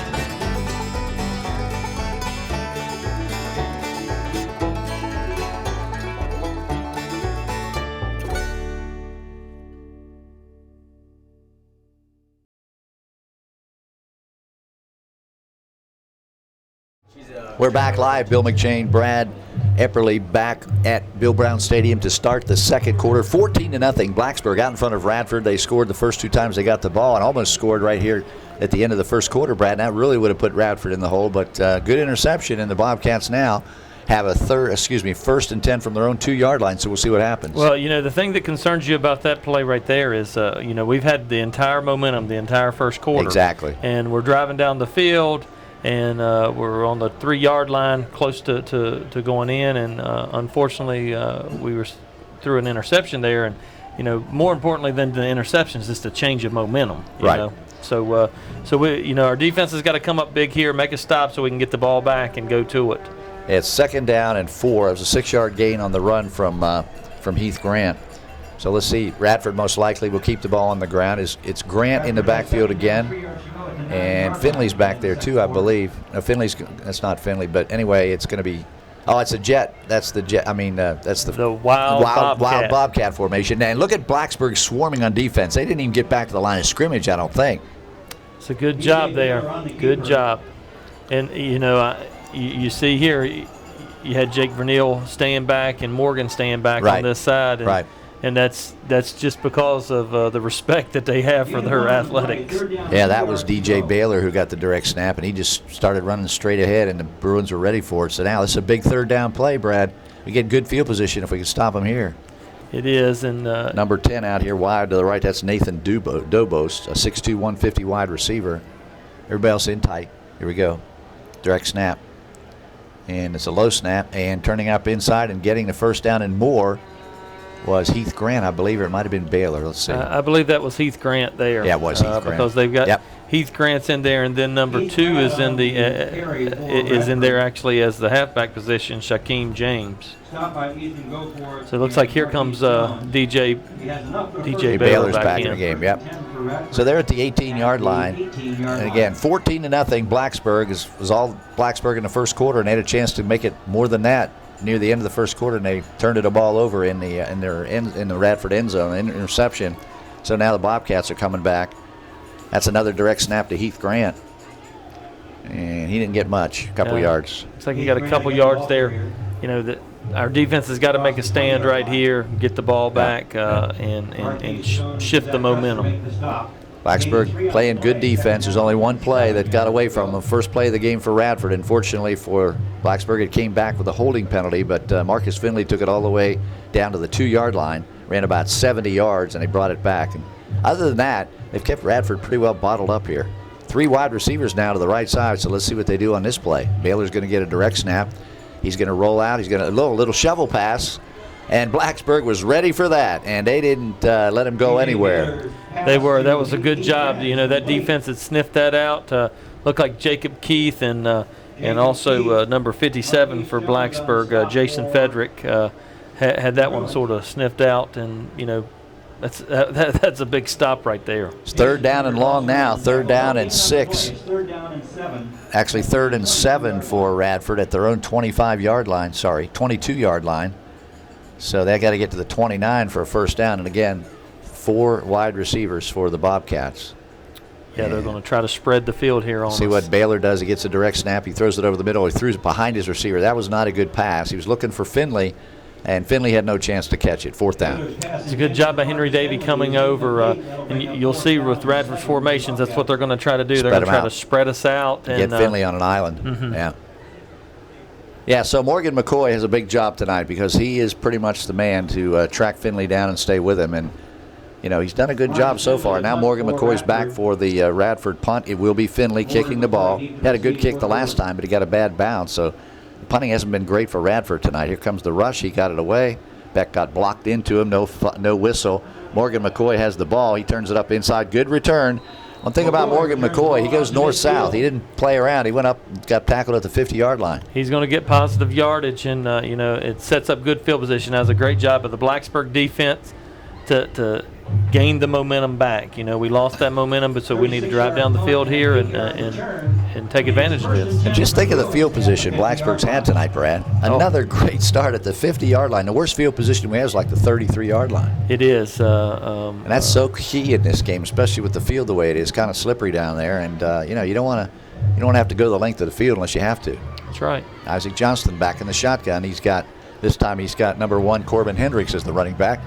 We're back live. Bill McShane, Brad Epperly back at Bill Brown Stadium to start the second quarter. 14-0. Blacksburg out in front of Radford. They scored the first 2 times they got the ball and almost scored right here at the end of the first quarter, Brad. That really would have put Radford in the hole, but good interception, and the Bobcats now have a first and 10 from their own 2-yard line, so we'll see what happens. Well, the thing that concerns you about that play right there is, we've had the entire momentum, the entire first quarter. Exactly. And we're driving down the field, and we're on the 3-yard line, close to going in, and unfortunately we were through an interception there, and more importantly than the interceptions is the change of momentum. You know? So we, our defense has got to come up big here, make a stop so we can get the ball back and go to it. It's 2nd down and 4. It was a 6-yard gain on the run from Heath Grant. So let's see. Radford most likely will keep the ball on the ground. It's Grant in the backfield again. And Finley's back there too, I believe. No, that's not Finley, but anyway, it's going to be Oh, it's a jet. That's the jet. I mean, that's The wild Bobcat. Bobcat formation. And look at Blacksburg swarming on defense. They didn't even get back to the line of scrimmage, I don't think. It's a good job there. Good job. And, you see here, you had Jake Vernil staying back and Morgan staying back Right. on this side. And, Right. And that's just because of the respect that they have for their athletics. Yeah, that was DJ Baylor who got the direct snap, and he just started running straight ahead, and the Bruins were ready for it. So now this is a big third down play, Brad. We get good field position if we can stop them here. It is. And Number 10 out here wide to the right, that's Nathan Dobos, a 6'2", 150 wide receiver. Everybody else in tight. Here we go. Direct snap. And it's a low snap, and turning up inside and getting the first down and more was Heath Grant, I believe, or it might have been Baylor. Let's see. I believe that was Heath Grant there. Yeah, it was Heath Grant. Because they've got Yep. Heath Grant's in there, and then number 2 is in the is in there actually as the halfback position, Shaquem James. So it looks like here comes DJ Baylor's back back in the game. Yep. So they're at the 18-yard line, and again, 14-0. Blacksburg was all Blacksburg in the first quarter, and they had a chance to make it more than that near the end of the first quarter, and they turned the ball over in the Radford end zone, an interception. So now the Bobcats are coming back. That's another direct snap to Heath Grant, and he didn't get much, a couple yards. Looks like he got a couple yards there. Our defense has got to make a stand right here, get the ball back, and shift the momentum. Blacksburg playing good defense. There's only one play that got away from them. First play of the game for Radford. Unfortunately for Blacksburg, it came back with a holding penalty, but Marcus Finley took it all the way down to the 2-yard line, ran about 70 yards, and they brought it back. And other than that, they've kept Radford pretty well bottled up here. 3 wide receivers now to the right side, so let's see what they do on this play. Baylor's going to get a direct snap. He's going to roll out. He's going to a little shovel pass. And Blacksburg was ready for that, and they didn't let him go anywhere. They were. That was a good job. That defense had sniffed that out. Looked like Jacob Keith and also number 57 for Blacksburg, Jason Fedrick, had that one sort of sniffed out, and that's a big stop right there. It's 3rd down and long now. 3rd down and 6. Actually, 3rd and 7 for Radford at their own 25-yard line. 22-yard line. So they got to get to the 29 for a first down. And again, 4 wide receivers for the Bobcats. Yeah, they're going to try to spread the field here on us. See what Baylor does. He gets a direct snap. He throws it over the middle. He threw it behind his receiver. That was not a good pass. He was looking for Finley, and Finley had no chance to catch it. 4th down. It's a good job by Henry Davey coming over. And you'll see with Radford's formations, that's what they're going to try to do. They're going to try to spread us out. And get Finley on an island. Mm-hmm. Yeah. Yeah, so Morgan McCoy has a big job tonight because he is pretty much the man to track Finley down and stay with him. And, he's done a good job so far. Now Morgan McCoy's back for the Radford punt. It will be Finley kicking the ball. He had a good kick the last time, but he got a bad bounce. So the punting hasn't been great for Radford tonight. Here comes the rush. He got it away. Beck got blocked into him. No whistle. Morgan McCoy has the ball. He turns it up inside. Good return. One thing about Morgan McCoy, he goes north-south. He didn't play around. He went up, got tackled at the 50-yard line. He's going to get positive yardage, and, it sets up good field position. Does a great job of the Blacksburg defense to gain the momentum back. We lost that momentum, but so we need to drive down the field here and take advantage of this. And just think of the field position Blacksburg's had tonight, Brad. Another great start at the 50-yard line. The worst field position we have is like the 33-yard line. It is. And that's so key in this game, especially with the field the way it is, kind of slippery down there. And you don't want to have to go the length of the field unless you have to. That's right. Isaac Johnston back in the shotgun. This time he's got number 1 Corbin Hendricks as the running back.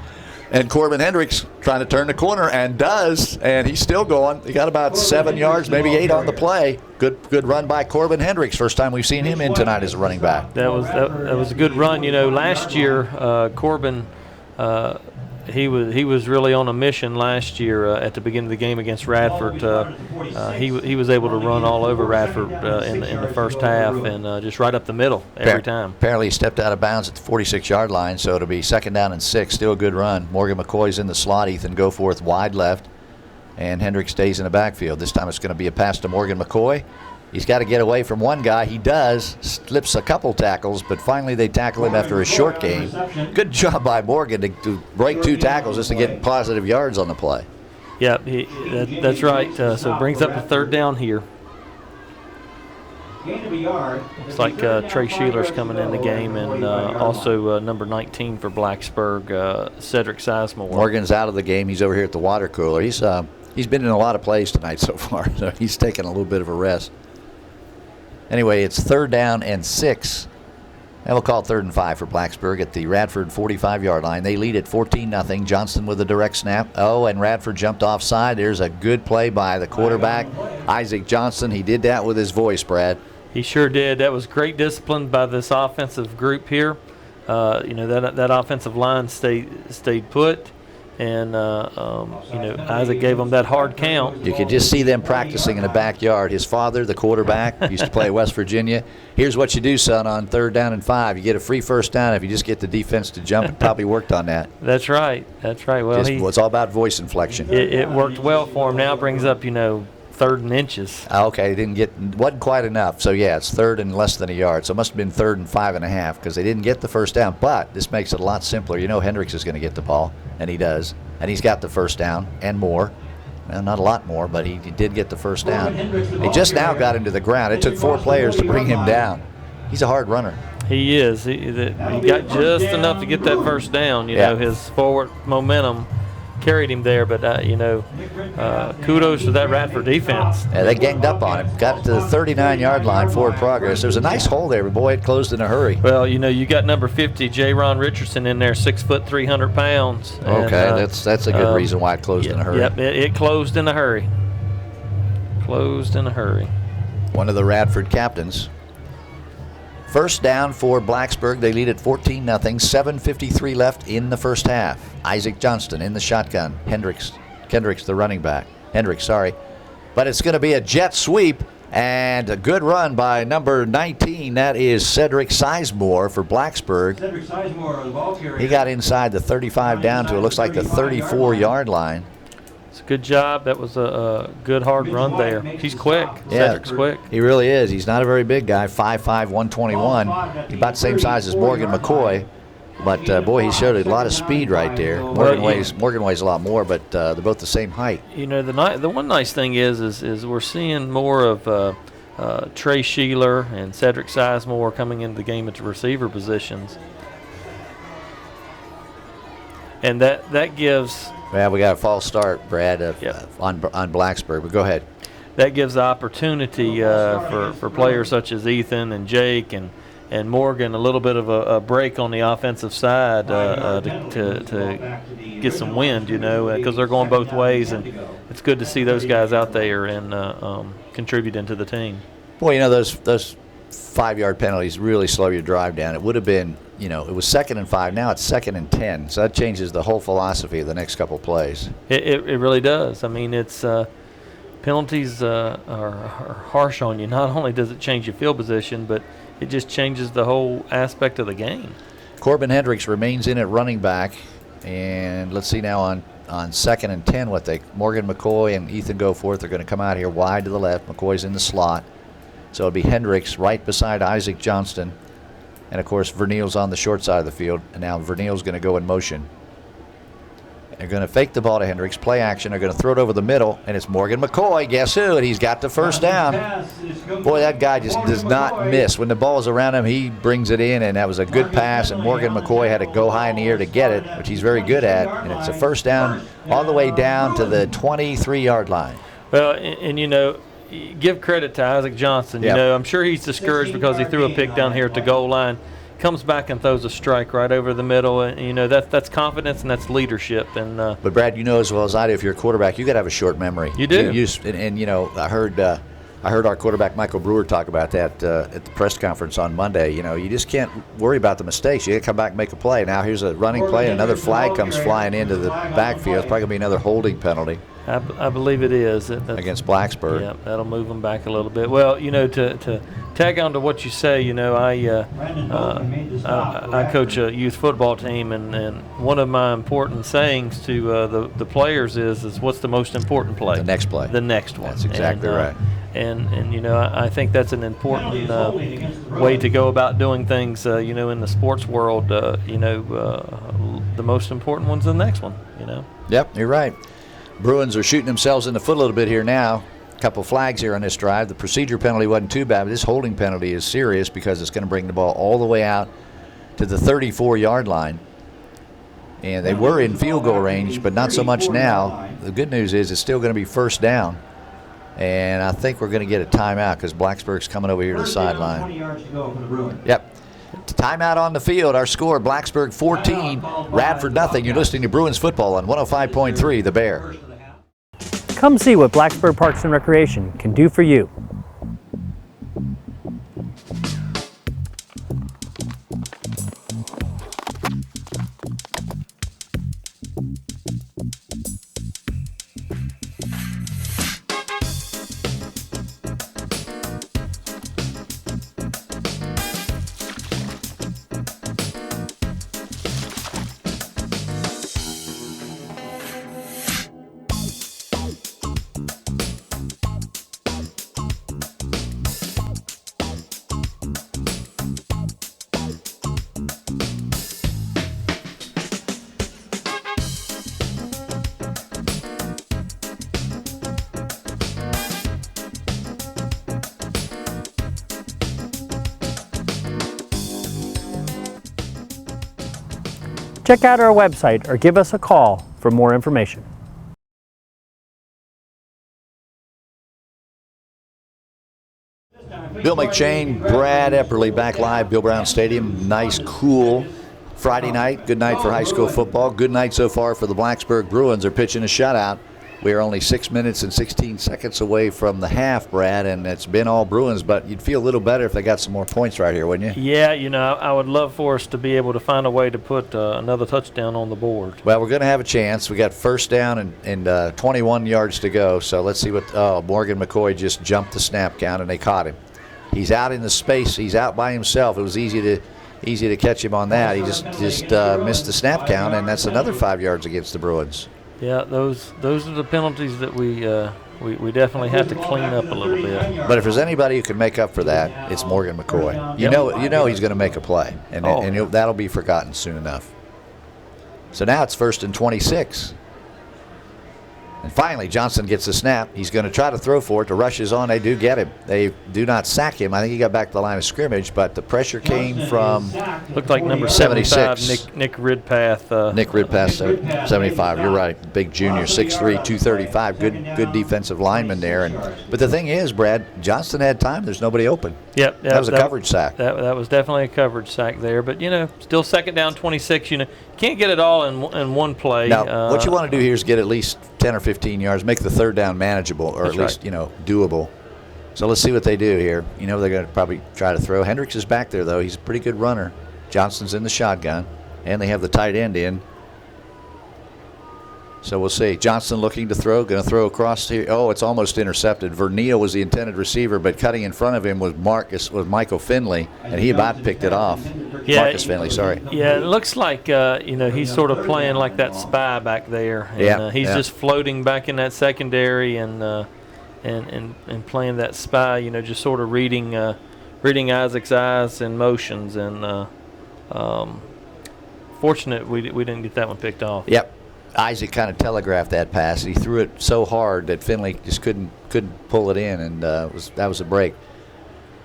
And Corbin Hendricks trying to turn the corner and does, and he's still going. He got about 7 yards, maybe 8 on the play. Good run by Corbin Hendricks. First time we've seen him in tonight as a running back. That was a good run. Last year Corbin he was really on a mission last year at the beginning of the game against Radford. He was able to run all over Radford in the first half and just right up the middle every time. Apparently he stepped out of bounds at the 46-yard line, so it'll be 2nd down and 6. Still a good run. Morgan McCoy's in the slot. Ethan Goforth wide left, and Hendricks stays in the backfield. This time it's going to be a pass to Morgan McCoy. He's got to get away from one guy. He does. Slips a couple tackles, but finally they tackle him after a short game. Good job by Morgan to break 2 tackles just to get positive yards on the play. Yep, that's right. So it brings up a 3rd down here. Gain of a yard. Looks like Trey Sheeler's coming in the game, and also number 19 for Blacksburg, Cedric Sizemore. Morgan's out of the game. He's over here at the water cooler. He's been in a lot of plays tonight so far, so he's taking a little bit of a rest. Anyway, it's 3rd down and 6. And we'll call it 3rd and 5 for Blacksburg at the Radford 45-yard line. They lead at 14-0. Johnston with a direct snap. Oh, and Radford jumped offside. There's a good play by the quarterback, Isaac Johnston. He did that with his voice, Brad. He sure did. That was great discipline by this offensive group here. That offensive line stayed put. And, Isaac gave them that hard count. You could just see them practicing in the backyard. His father, the quarterback, used to play at West Virginia. Here's what you do, son, on 3rd down and 5. You get a free first down if you just get the defense to jump. It probably worked on that. That's right. Well, it's all about voice inflection. It worked well for him. Now it brings up, 3rd and inches. Okay, wasn't quite enough. So, yeah, it's 3rd and less than a yard. So it must have been 3rd and 5.5 because they didn't get the first down. But this makes it a lot simpler. Hendricks is going to get the ball, and he does. And he's got the first down and more. Well, not a lot more, but he did get the first down. He just now got into the ground. It took 4 players to bring him down. He's a hard runner. He is. He got just enough to get that first down. His forward momentum carried him there, but kudos to that Radford defense. Yeah, they ganged up on him. Got to the 39-yard line, forward progress. There was a nice hole there, but boy, it closed in a hurry. Well, you got number 50, J. Ron Richardson, in there, 6 foot, 300 pounds. Okay, that's a good reason why it closed in a hurry. Yep, it closed in a hurry. One of the Radford captains. First down for Blacksburg. They lead at 14-0. 7:53 left in the first half. Isaac Johnston in the shotgun. Kendricks, the running back. But it's going to be a jet sweep and a good run by number 19. That is Cedric Sizemore for Blacksburg. Cedric Sizemore, the ball carrier. He got inside the 35 down to, it looks like, the 34-yard line. It's a good job. That was a good hard run there. He's quick. Cedric's quick. He really is. He's not a very big guy, 5'5", 121. He's about the same size as Morgan McCoy. But, boy, he showed a lot of speed right there. Morgan weighs a lot more, but they're both the same height. The one nice thing is we're seeing more of Trey Sheeler and Cedric Sizemore coming into the game at the receiver positions. And that gives... Well, we got a false start, Brad, on Blacksburg, but go ahead. That gives the opportunity for players such as Ethan and Jake and Morgan a little bit of a break on the offensive side to get some wind, because they're going both ways, and it's good to see those guys out there and contributing to the team. Boy, those 5-yard penalties really slow your drive down. It would have been, it was 2nd and 5. Now it's 2nd and 10. So that changes the whole philosophy of the next couple plays. It really does. I mean, it's penalties are harsh on you. Not only does it change your field position, but it just changes the whole aspect of the game. Corbin Hendricks remains in at running back. And let's see now on 2nd and 10 Morgan McCoy and Ethan Goforth are going to come out here wide to the left. McCoy's in the slot. So it'll be Hendricks right beside Isaac Johnston. And, of course, Verneal's on the short side of the field. And now Verneal's going to go in motion. They're going to fake the ball to Hendricks. Play action. They're going to throw it over the middle. And it's Morgan McCoy. Guess who? And he's got the first down. Boy, that guy just does not miss. When the ball is around him, he brings it in. And that was a good pass. And Morgan McCoy had to go high in the air to get it, which he's very good at. And it's a first down all the way down to the 23-yard line. Well, and give credit to Isaac Johnston. Yep. I'm sure he's discouraged because he threw a pick down here at the goal line. Comes back and throws a strike right over the middle, and that's confidence and that's leadership. And but Brad, as well as I do, if you're a quarterback, you got to have a short memory. You do. I heard our quarterback Michael Brewer talk about that at the press conference on Monday. You just can't worry about the mistakes. You got to come back and make a play. Now here's a running play, and another flag comes flying into the backfield. It's probably gonna be another holding penalty. I believe it is. Against Blacksburg. Yeah, that'll move them back a little bit. Well, to tag on to what you say, I coach a youth football team, and one of my important sayings to the players is what's the most important play? The next play. The next one. That's exactly right. And I think that's an important way to go about doing things, in the sports world. The most important one's the next one, Yep, you're right. Bruins are shooting themselves in the foot a little bit here now. couple flags here on this drive. The procedure penalty wasn't too bad, but this holding penalty is serious because it's going to bring the ball all the way out to the 34-yard line. And they were in field goal range, but not so much now. The good news is it's still going to be first down. And I think we're going to get a timeout because Blacksburg's coming over here to the sideline. 20 yards to go for the Bruins. Yep. Timeout on the field. Our score, Blacksburg 14, Radford nothing. You're listening to Bruins football on 105.3 The Bear. Come see what Blacksburg Parks and Recreation can do for you. Check out our website or give us a call for more information. Bill McShane, Brad Epperly back live, Bill Brown Stadium. Nice, cool Friday night. Good night for high school football. Good night so far for the Blacksburg Bruins. They're pitching a shutout. We are only 6 minutes and 16 seconds away from the half, Brad, and it's been all Bruins, but you'd feel a little better if they got some more points right here, wouldn't you? Yeah, I would love for us to be able to find a way to put another touchdown on the board. Well, we're going to have a chance. We got first down and 21 yards to go, so let's see what Morgan McCoy just jumped the snap count, and they caught him. He's out in the space. He's out by himself. It was easy to catch him on that. He just missed the snap count, and that's another 5 yards against the Bruins. Yeah, those are the penalties that we definitely have to clean up a little bit. But if there's anybody who can make up for that, it's Morgan McCoy. You know he's going to make a play, and that'll be forgotten soon enough. So now it's 1st and 26. And finally, Johnson gets the snap. He's going to try to throw for it. The rush is on. They do get him. They do not sack him. I think he got back to the line of scrimmage, but the pressure came from looked like number 75, Nick Ridpath. Nick Ridpath, 75. You're right. Big junior, 6'3", 235. Good defensive lineman there. But the thing is, Brad, Johnson had time. There's nobody open. Yep. That was a coverage sack. That was definitely a coverage sack there. But, still 2nd down, 26. You can't get it all in one play. Now, what you want to do here is get at least 10 or 15 yards, make the 3rd down manageable, or at least, doable. So let's see what they do here. They're going to probably try to throw. Hendricks is back there, though. He's a pretty good runner. Johnson's in the shotgun, and they have the tight end in. So we'll see. Johnson looking to throw, going to throw across here. Oh, it's almost intercepted. Vernillo was the intended receiver, but cutting in front of him was Michael Finley, and he about picked it off. Yeah, Marcus Finley, sorry. Yeah, it looks like he's sort of playing like that spy back there, and he's just floating back in that secondary and playing that spy. Just sort of reading Isaac's eyes and motions, and fortunate we didn't get that one picked off. Yep. Isaac kind of telegraphed that pass. He threw it so hard that Finley just couldn't pull it in, and that was a break.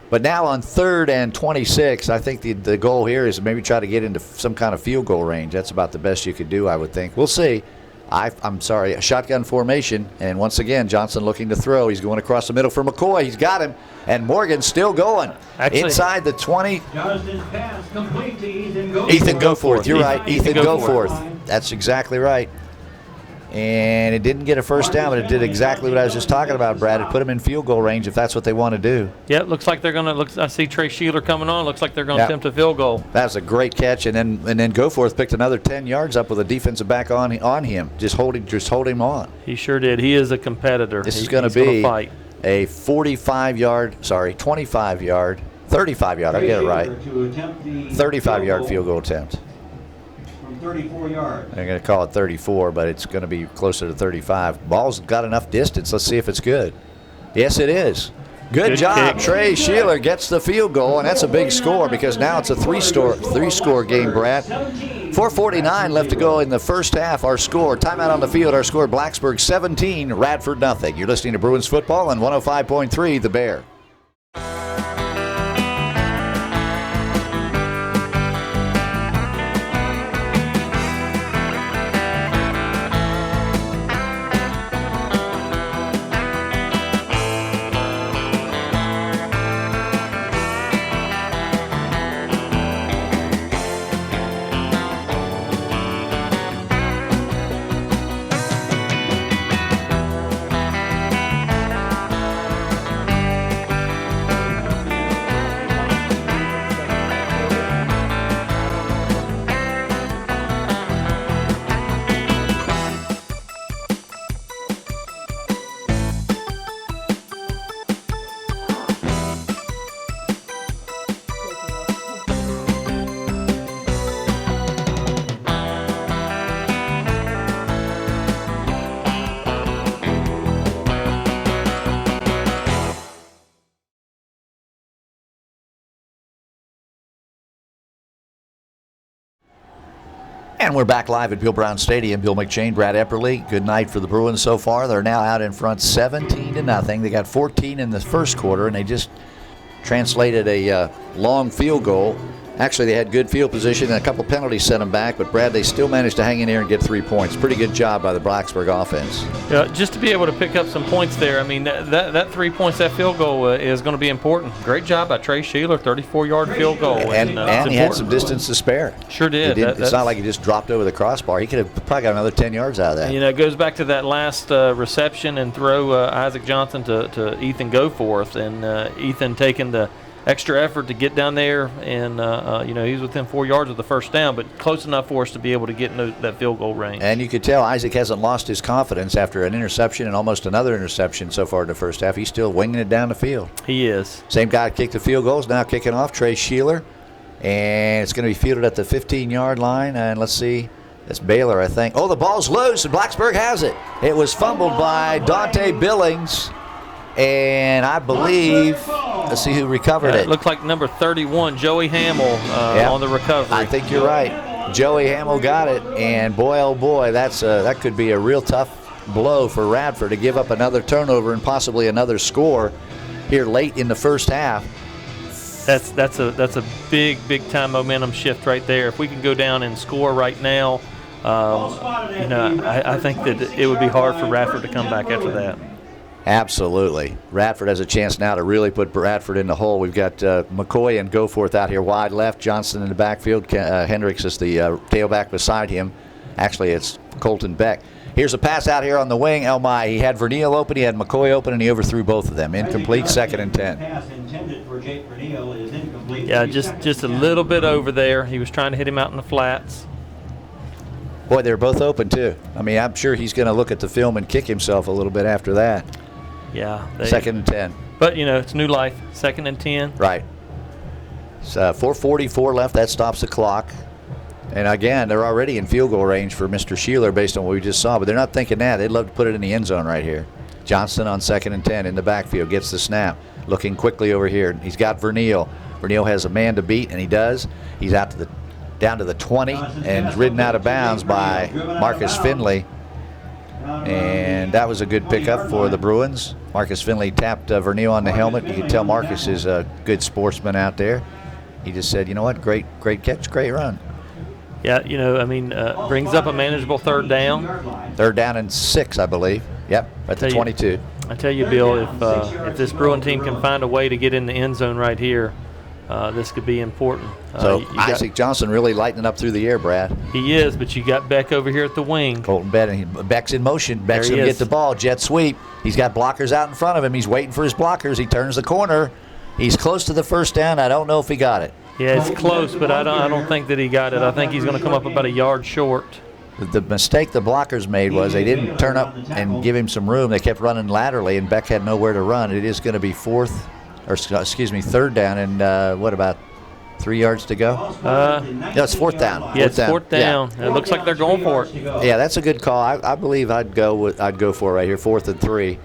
But now on 3rd and 26, I think the goal here is maybe try to get into some kind of field goal range. That's about the best you could do, I would think. We'll see. I'm sorry, a shotgun formation, and once again, Johnson looking to throw. He's going across the middle for McCoy. He's got him, and Morgan's still going. Inside the 20. Johnston's pass complete to Ethan Goforth. You're right, Ethan Goforth. That's exactly right. And it didn't get a first down, but it did exactly what I was just talking about, Brad. It put them in field goal range if that's what they want to do. Yeah, it looks like they're going to look. I see Trey Sheeler coming on. Looks like they're going to attempt a field goal. That was a great catch, and then Goforth picked another 10 yards up with a defensive back on him, just hold him on. He sure did. He is a competitor. This is going to be a 35-yard, 35-yard. I'll get it right. 35-yard field goal attempt. 34 yards. They're going to call it 34, but it's going to be closer to 35. Ball's got enough distance. Let's see if it's good. Yes, it is. Good job. kick. Trey Sheeler gets the field goal, and that's a big score because now it's a three-score game, Brad. 4:49 left to go in the first half. Our score, timeout on the field, our score, Blacksburg 17, Radford nothing. You're listening to Bruins football on 105.3 The Bear. And we're back live at Bill Brown Stadium. Bill McShane, Brad Epperly. Good night for the Bruins so far. They're now out in front 17-0. They got 14 in the first quarter, and they just translated a long field goal. Actually, they had good field position, and a couple penalties sent them back. But, Brad, they still managed to hang in there and get 3 points. Pretty good job by the Blacksburg offense. Just to be able to pick up some points there, I mean, that 3 points, that field goal is going to be important. Great job by Trey Sheeler, 34-yard field goal. And he had some distance to spare. Sure did. It's not like he just dropped over the crossbar. He could have probably got another 10 yards out of that. You know, it goes back to that last reception and throw Isaac Johnson to Ethan Goforth, and Ethan taking the extra effort to get down there, and he was within 4 yards of the first down, but close enough for us to be able to get in that field goal range. And you could tell Isaac hasn't lost his confidence after an interception and almost another interception so far in the first half. He's still winging it down the field. He is. Same guy kicked the field goals, now kicking off, Trey Sheeler, and it's going to be fielded at the 15-yard line. And let's see, it's Baylor, I think. Oh, the ball's loose, and Blacksburg has it. It was fumbled by Dante Billings. And I believe, let's see who recovered it. It looked like number 31, Joey Hamill, on the recovery. I think you're right. Joey Hamill got it, and boy, oh boy, that could be a real tough blow for Radford to give up another turnover and possibly another score here late in the first half. That's a big time momentum shift right there. If we can go down and score right now, I think that it would be hard for Radford to come back after that. Absolutely. Radford has a chance now to really put Bradford in the hole. We've got McCoy and Goforth out here wide left, Johnson in the backfield. Hendricks is the tailback beside him. Actually, it's Colton Beck. Here's a pass out here on the wing. Oh my, he had Verneal open, he had McCoy open, and he overthrew both of them. Incomplete, 2nd and 10. Yeah, just a little bit over there. He was trying to hit him out in the flats. Boy, they're both open too. I mean, I'm sure he's going to look at the film and kick himself a little bit after that. Yeah. 2nd and 10. But, it's new life. 2nd and 10. Right. So 4:44 left. That stops the clock. And, again, they're already in field goal range for Mr. Sheeler based on what we just saw. But they're not thinking that. They'd love to put it in the end zone right here. Johnson on 2nd and 10 in the backfield. Gets the snap. Looking quickly over here. He's got Verneal. Verneal has a man to beat, and he does. He's out to down to the 20 and is ridden out of bounds by Marcus Finley. And that was a good pickup for the Bruins. Marcus Finley tapped Verneal on the helmet. You can tell Marcus is a good sportsman out there. He just said, you know what, great catch, great run. Yeah, brings up a manageable 3rd down. 3rd down and 6, I believe. Yep, at the 22. I tell you, Bill, if this Bruin team can find a way to get in the end zone right here, this could be important. So Isaac Johnson really lighting up through the air, Brad. He is, but you got Beck over here at the wing. Colton Beck's in motion. Beck's going to get the ball. Jet sweep. He's got blockers out in front of him. He's waiting for his blockers. He turns the corner. He's close to the first down. I don't know if he got it. Yeah, it's close, but I don't think that he got it. I think he's going to come up about a yard short. The mistake the blockers made was they didn't turn up and give him some room. They kept running laterally, and Beck had nowhere to run. It is going to be 3rd down, and what about 3 yards to go? No, it's 4th down. Yeah, it's 4th down. Yeah. It looks like they're going for it. Yeah, that's a good call. I believe I'd go for it right here, 4th and 3.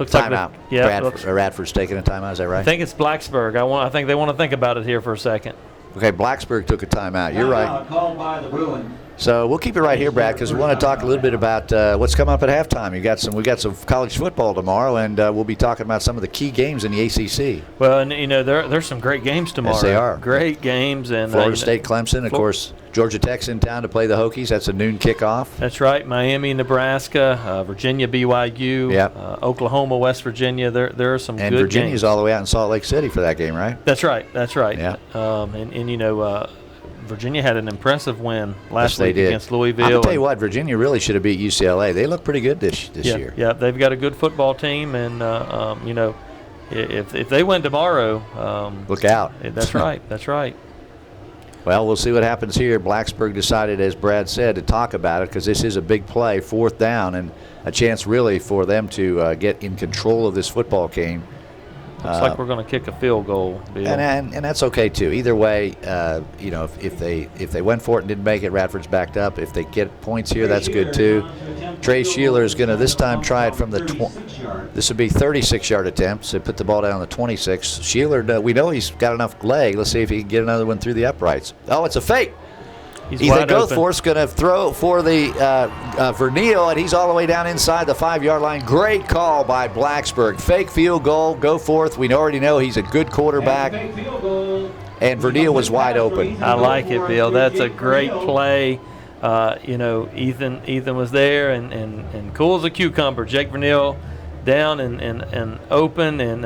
Looks like Timeout. Radford's taking a timeout. Is that right? I think it's Blacksburg. I think they want to think about it here for a second. Okay, Blacksburg took a timeout. You're right. Timeout called by the Bruins. So we'll keep it right here, Brad, because we want to talk a little bit about what's coming up at halftime. We got some college football tomorrow, and we'll be talking about some of the key games in the ACC. Well, and there's some great games tomorrow. Yes, they are. Great games, and Florida State, Clemson, of course. Georgia Tech's in town to play the Hokies. That's a noon kickoff. That's right. Miami, Nebraska, Virginia, BYU, Yep. Oklahoma, West Virginia. There are some And good Virginia's games. all the way out in Salt Lake City for that game, right? That's right. Yeah. Virginia had an impressive win last Yes, they week did. against Louisville. I'll tell you what, Virginia really should have beat UCLA. They look pretty good this year. Yeah, they've got a good football team, and if they win tomorrow, Look out. That's right. That's right. Well, we'll see what happens here. Blacksburg decided, as Brad said, to talk about it because this is a big play, 4th down, and a chance really for them to get in control of this football game. Looks like we're going to kick a field goal, Bill. And that's okay too. Either way, if they went for it and didn't make it, Radford's backed up. If they get points here, that's good too. Trey Sheeler is going to this time try it from the this would be 36-yard attempt. So put the ball down on the 26. Sheeler, we know he's got enough leg. Let's see if he can get another one through the uprights. Oh, it's a fake. He's Ethan wide open. Goforth's going to throw for the Verneal, and he's all the way down inside the 5-yard line. Great call by Blacksburg. Fake field goal, Goforth. We already know he's a good quarterback. And Verneal was wide open. I like it, Bill. That's a great play. Ethan was there and cool as a cucumber. Jake Verneal down and open and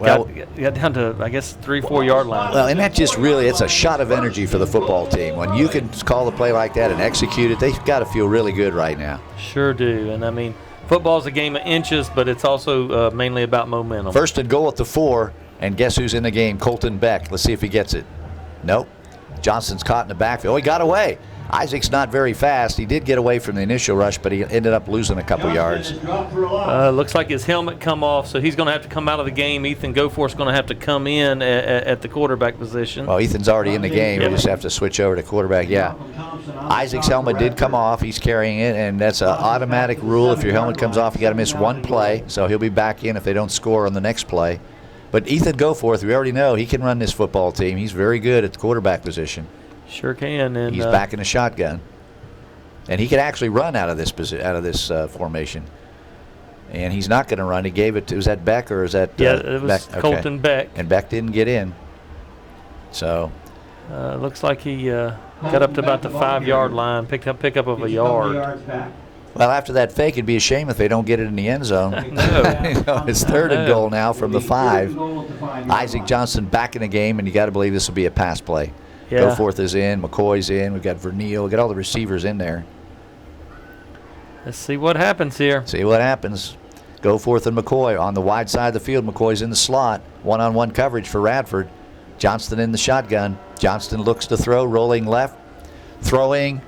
got down to, I guess, 3-4 yard line. Well, and that just really, it's a shot of energy for the football team. When you can call a play like that and execute it, they've got to feel really good right now. Sure do. And, I mean, football's a game of inches, but it's also mainly about momentum. 1st and goal at the 4, and guess who's in the game? Colton Beck. Let's see if he gets it. Nope. Johnson's caught in the backfield. Oh, he got away. Isaac's not very fast. He did get away from the initial rush, but he ended up losing a couple yards. Looks like his helmet come off, so he's going to have to come out of the game. Ethan Goforth's going to have to come in at the quarterback position. Well, Ethan's already in the game. Yeah. We just have to switch over to quarterback. Yeah. Isaac's helmet did come off. He's carrying it, and that's an automatic rule. If your helmet comes off, you got to miss one play, so he'll be back in if they don't score on the next play. But Ethan Goforth, we already know he can run this football team. He's very good at the quarterback position. Sure can. And he's back in a shotgun, and he could actually run out of this formation. And he's not going to run. He gave it to, was that Beck or is that it was Beck? Colton Beck. And Beck didn't get in. So looks like he got up to about the 5-yard line, pick up of a yard. Well, after that fake, it'd be a shame if they don't get it in the end zone. No. It's 3rd and goal now from the 5. Isaac Johnson back in the game, and you got to believe this will be a pass play. Yeah. Goforth is in, McCoy's in, we've got Verneal, we've got all the receivers in there. Let's see what happens here. See what happens. Goforth and McCoy on the wide side of the field. McCoy's in the slot. One-on-one coverage for Radford. Johnston in the shotgun. Johnston looks to throw, rolling left. Throwing.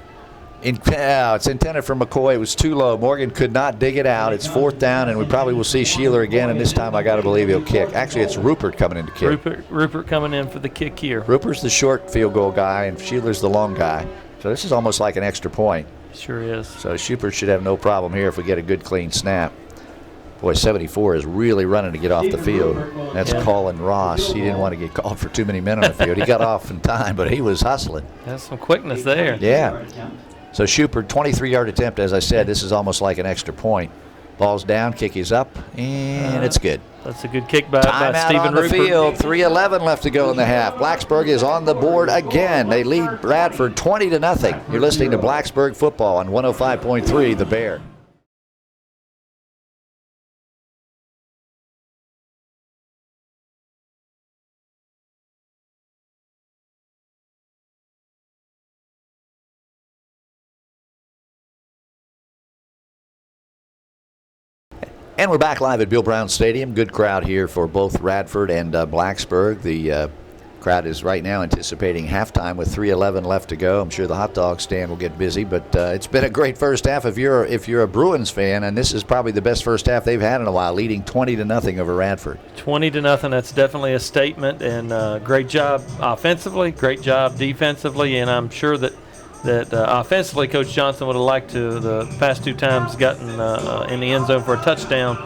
It's intended for McCoy. It was too low. Morgan could not dig it out. It's 4th down, and we probably will see Sheeler again, and this time I got to believe he'll kick. Actually, it's Rupert coming in to kick. Rupert coming in for the kick here. Rupert's the short field goal guy, and Sheeler's the long guy. So this is almost like an extra point. Sure is. So Schubert should have no problem here if we get a good, clean snap. Boy, 74 is really running to get off the field. That's Colin Ross. He didn't want to get called for too many men on the field. He got off in time, but he was hustling. That's some quickness there. Yeah. So Schubert, 23-yard attempt. As I said, this is almost like an extra point. Ball's down, kick is up, and it's good. That's a good kick by Timeout Stephen on the Rupert. field. 3:11 left to go in the half. Blacksburg is on the board again. They lead Radford 20-0. You're listening to Blacksburg football on 105.3 The Bear. And we're back live at Bill Brown Stadium. Good crowd here for both Radford and Blacksburg. The crowd is right now anticipating halftime with 3:11 left to go. I'm sure the hot dog stand will get busy, but it's been a great first half if you're a Bruins fan, and this is probably the best first half they've had in a while, leading 20-0 over Radford. 20-0. That's definitely a statement, and great job offensively, great job defensively, and I'm sure that offensively, Coach Johnson would have liked to the past 2 times gotten in the end zone for a touchdown.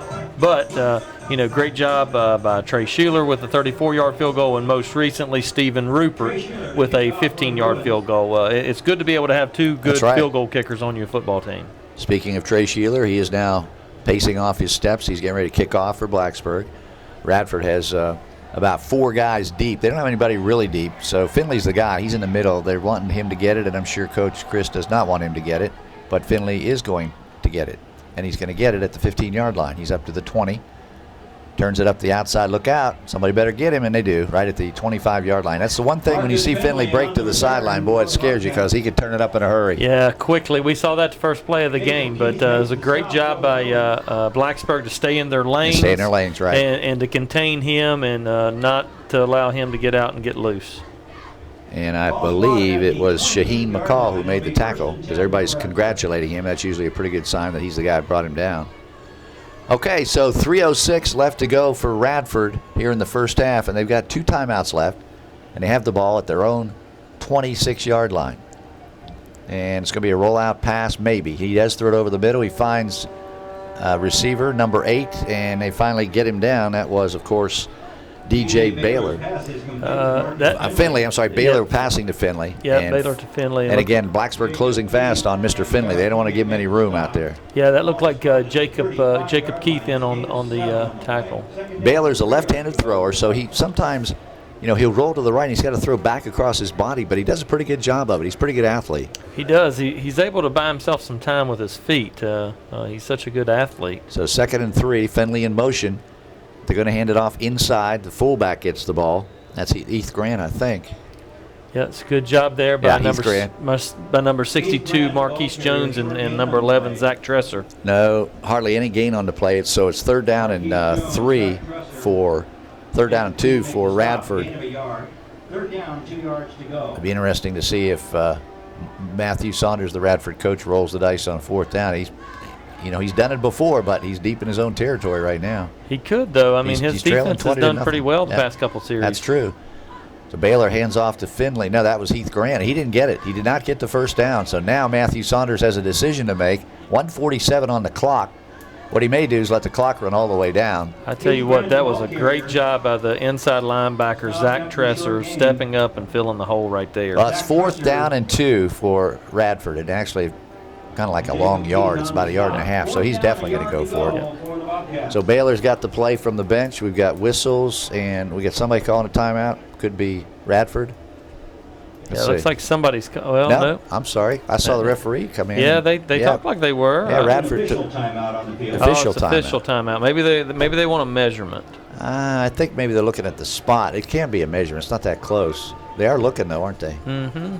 But, great job by Trey Sheeler with a 34-yard field goal, and most recently Stephen Rupert with a 15-yard field goal. It's good to be able to have two good field goal kickers on your football team. Speaking of Trey Sheeler, he is now pacing off his steps. He's getting ready to kick off for Blacksburg. Radford has about 4 guys deep. They don't have anybody really deep, so Finley's the guy. He's in the middle. They're wanting him to get it, and I'm sure Coach Chris does not want him to get it, but Finley is going to get it, and he's going to get it at the 15-yard line. He's up to the 20. Turns it up the outside. Look out. Somebody better get him, and they do, right at the 25-yard line. That's the one thing when you see Finley break to the sideline, boy, it scares you because he could turn it up in a hurry. Yeah, quickly. We saw that the first play of the game, but it was a great job by Blacksburg to stay in their lanes. Stay in their lanes, right. And to contain him and not to allow him to get out and get loose. And I believe it was Shaheen McCall who made the tackle because everybody's congratulating him. That's usually a pretty good sign that he's the guy who brought him down. Okay, so 3:06 left to go for Radford here in the first half, and they've got 2 timeouts left, and they have the ball at their own 26-yard line. And it's going to be a rollout pass, maybe. He does throw it over the middle. He finds receiver number 8, and they finally get him down. That was, of course, DJ Baylor. Finley, I'm sorry, Baylor passing to Finley. Yeah, Baylor to Finley. And again, Blacksburg closing fast on Mr. Finley. They don't want to give him any room out there. Yeah, that looked like Jacob Keith in on the tackle. Baylor's a left-handed thrower, so he sometimes, he'll roll to the right and he's got to throw back across his body, but he does a pretty good job of it. He's a pretty good athlete. He does. He's able to buy himself some time with his feet. He's such a good athlete. So 2nd and 3, Finley in motion. They're going to hand it off inside. The fullback gets the ball. That's Heath Grant, I think. Yeah, it's a good job there by by number 62, Marquise Jones, and number 11, Zach Tresser. No, hardly any gain on the play. So it's 3rd down and 3rd down and 2 for Radford. 3rd down, 2 yards to go. It'd be interesting to see if Matthew Saunders, the Radford coach, rolls the dice on 4th down. He's done it before, but he's deep in his own territory right now. He could, though. I mean, his defense has done pretty well the past couple series. That's true. So Baylor hands off to Finley. No, that was Heath Grant. He didn't get it. He did not get the 1st down. So now Matthew Saunders has a decision to make. 1:47 on the clock. What he may do is let the clock run all the way down. I tell you what, that was a great job by the inside linebacker, Zach Tresser, stepping up and filling the hole right there. Well, it's 4th down and 2 for Radford. And actually, kind of like a long yard. It's about 1.5 yards, so he's definitely going to go for it. So Baylor's got the play from the bench. We've got whistles, and we got somebody calling a timeout. Could be Radford. It looks like somebody's. No, I'm sorry. I saw the referee come in. Yeah, they talked like they were. Yeah, Radford took official timeout. Official timeout. Maybe they want a measurement. I think maybe they're looking at the spot. It can be a measurement. It's not that close. They are looking though, aren't they? Mm-hmm.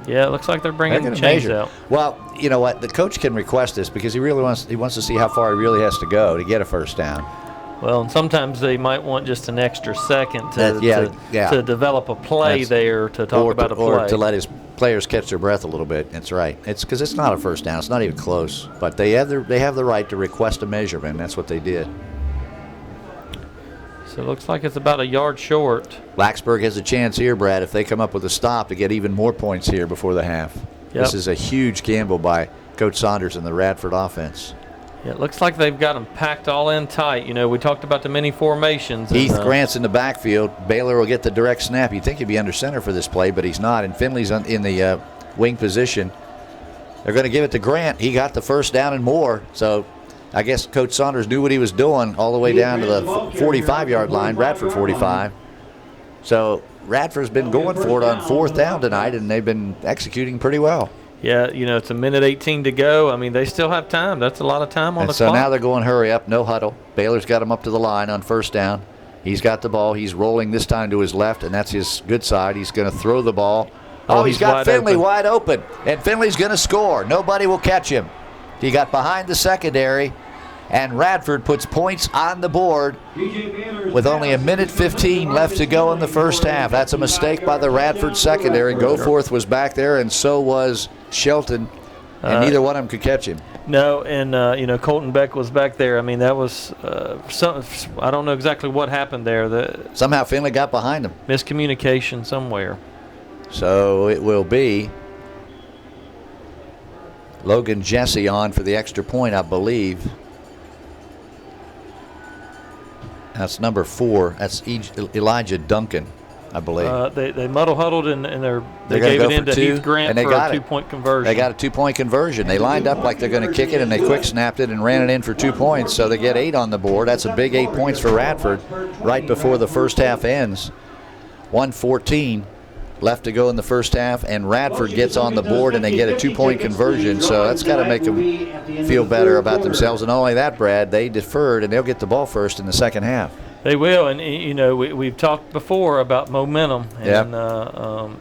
Yeah, it looks like they're bringing the chains out. Well, you know what? The coach can request this because he wants to see how far he really has to go to get a 1st down. Well, and sometimes they might want just an extra second to develop a play there to talk about a play. Or to let his players catch their breath a little bit. That's right. It's because it's not a 1st down. It's not even close. But they have the right to request a measurement, and that's what they did. So it looks like it's about 1 yard short. Blacksburg has a chance here, Brad, if they come up with a stop to get even more points here before the half. Yep. This is a huge gamble by Coach Saunders and the Radford offense. Yeah, it looks like they've got them packed all in tight. We talked about the many formations. Heath Grant's in the backfield. Baylor will get the direct snap. You'd think he'd be under center for this play, but he's not. And Finley's in the wing position. They're going to give it to Grant. He got the 1st down and more. So I guess Coach Saunders knew what he was doing all the way down to the 45-yard line, Radford 45. So Radford's been going for it on 4th down tonight, and they've been executing pretty well. Yeah, it's 1:18 to go. I mean, they still have time. That's a lot of time on the clock. So now they're going hurry up, no huddle. Baylor's got him up to the line on 1st down. He's got the ball. He's rolling this time to his left, and that's his good side. He's going to throw the ball. Oh, he's got Finley wide open, and Finley's going to score. Nobody will catch him. He got behind the secondary, and Radford puts points on the board with only 1:15 left to go in the first half. That's a mistake by the Radford secondary. Goforth was back there, and so was Shelton, and neither one of them could catch him. No, and Colton Beck was back there. I mean, that was I don't know exactly what happened there. Somehow Finley got behind him. Miscommunication somewhere. So it will be Logan Jesse on for the extra point, I believe. That's number 4. That's Elijah Duncan, I believe. They muddle huddled and they gonna gave go it into for 2, Heath Grant and they for got a it. 2-point conversion. They got a 2-point conversion. They lined up like they're going to kick it, and they quick snapped it and ran it in for 2 points. So they get 8 on the board. That's a big 8 points for Radford right before the first half ends. 1:14 left to go in the first half, and Radford gets on the board, and they get a 2-point conversion. So that's got to make them feel better about themselves. And not only that, Brad, they deferred, and they'll get the ball first in the second half. They will, and you know we've talked before about momentum, and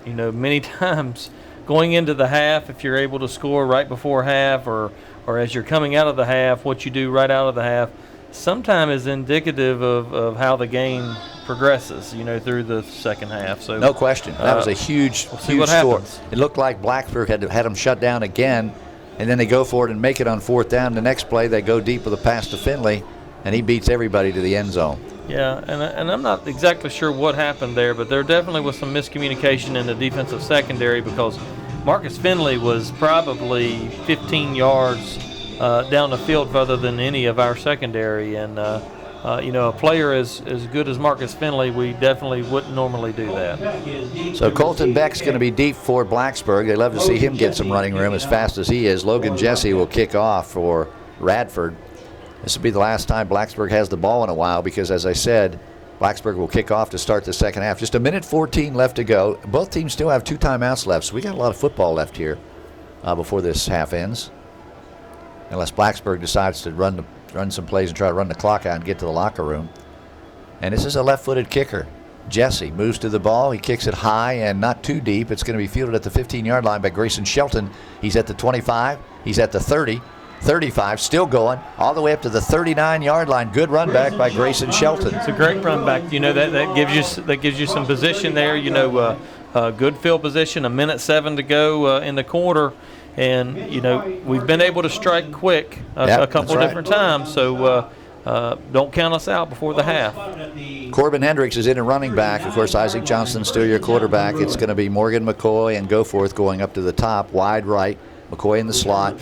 you know many times going into the half, if you're able to score right before half, or as you're coming out of the half, what you do right out of the half, sometimes is indicative of how the game progresses. You know, through the second half. So no question, that was a huge, we'll see huge what score. happens. It looked like Blacksburg had them shut down again, and then they go for it and make it on 4th down. The next play, they go deep with a pass to Finley, and he beats everybody to the end zone. Yeah, and I'm not exactly sure what happened there, but there definitely was some miscommunication in the defensive secondary, because Marcus Finley was probably 15 yards down the field further than any of our secondary, and you know, a player as good as Marcus Finley, we definitely wouldn't normally do that. So Colton Beck's going to be deep for Blacksburg. They love to see him get some running room as fast as he is. Logan Jesse will kick off for Radford. This will be the last time Blacksburg has the ball in a while, because, as I said, Blacksburg will kick off to start the second half. Just 1:14 left to go. Both teams still have 2 timeouts left, so we got a lot of football left here before this half ends, unless Blacksburg decides to run some plays and try to run the clock out and get to the locker room. And this is a left-footed kicker. Jesse moves to the ball. He kicks it high and not too deep. It's going to be fielded at the 15-yard line by Grayson Shelton. He's at the 25. He's at the 30. 35, still going, all the way up to the 39-yard line. Good run back by Grayson Shelton. It's a great run back. You know, that gives you some position there. You know, good field position. 1:07 to go in the quarter, and you know we've been able to strike quick a couple of different times. So don't count us out before the half. Corbin Hendricks is in a running back. Of course, Isaac Johnston's still your quarterback. It's going to be Morgan McCoy and Goforth going up to the top, wide right. McCoy in the slot.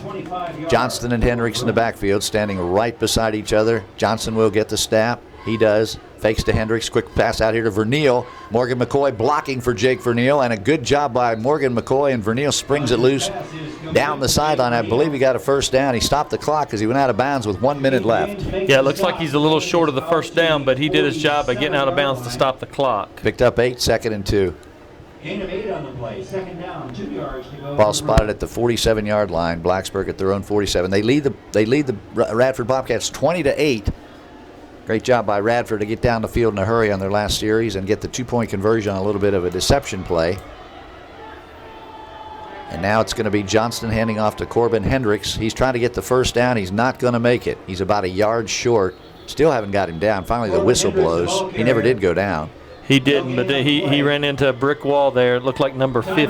Johnston and Hendricks in the backfield, standing right beside each other. Johnson will get the snap. He does. Fakes to Hendricks. Quick pass out here to Verneal. Morgan McCoy blocking for Jake Verneal, and a good job by Morgan McCoy, and Verneal springs it loose down the sideline. I believe he got a first down. He stopped the clock because he went out of bounds with 1 minute left. Yeah, it looks like he's a little short of the first down, but he did his job by getting out of bounds to stop the clock. Picked up 8, 2nd and 2. Gain of 8 on the play. 2nd down, 2 yards to go. Ball spotted at the 47-yard line. Blacksburg at their own 47. They lead the Radford Bobcats 20-8. Great job by Radford to get down the field in a hurry on their last series and get the 2-point conversion on a little bit of a deception play. And now it's going to be Johnston handing off to Corbin Hendricks. He's trying to get the first down. He's not going to make it. He's about a yard short. Still haven't got him down. Finally, the whistle blows. He never did go down. He didn't, but he ran into a brick wall there. It looked like number 50,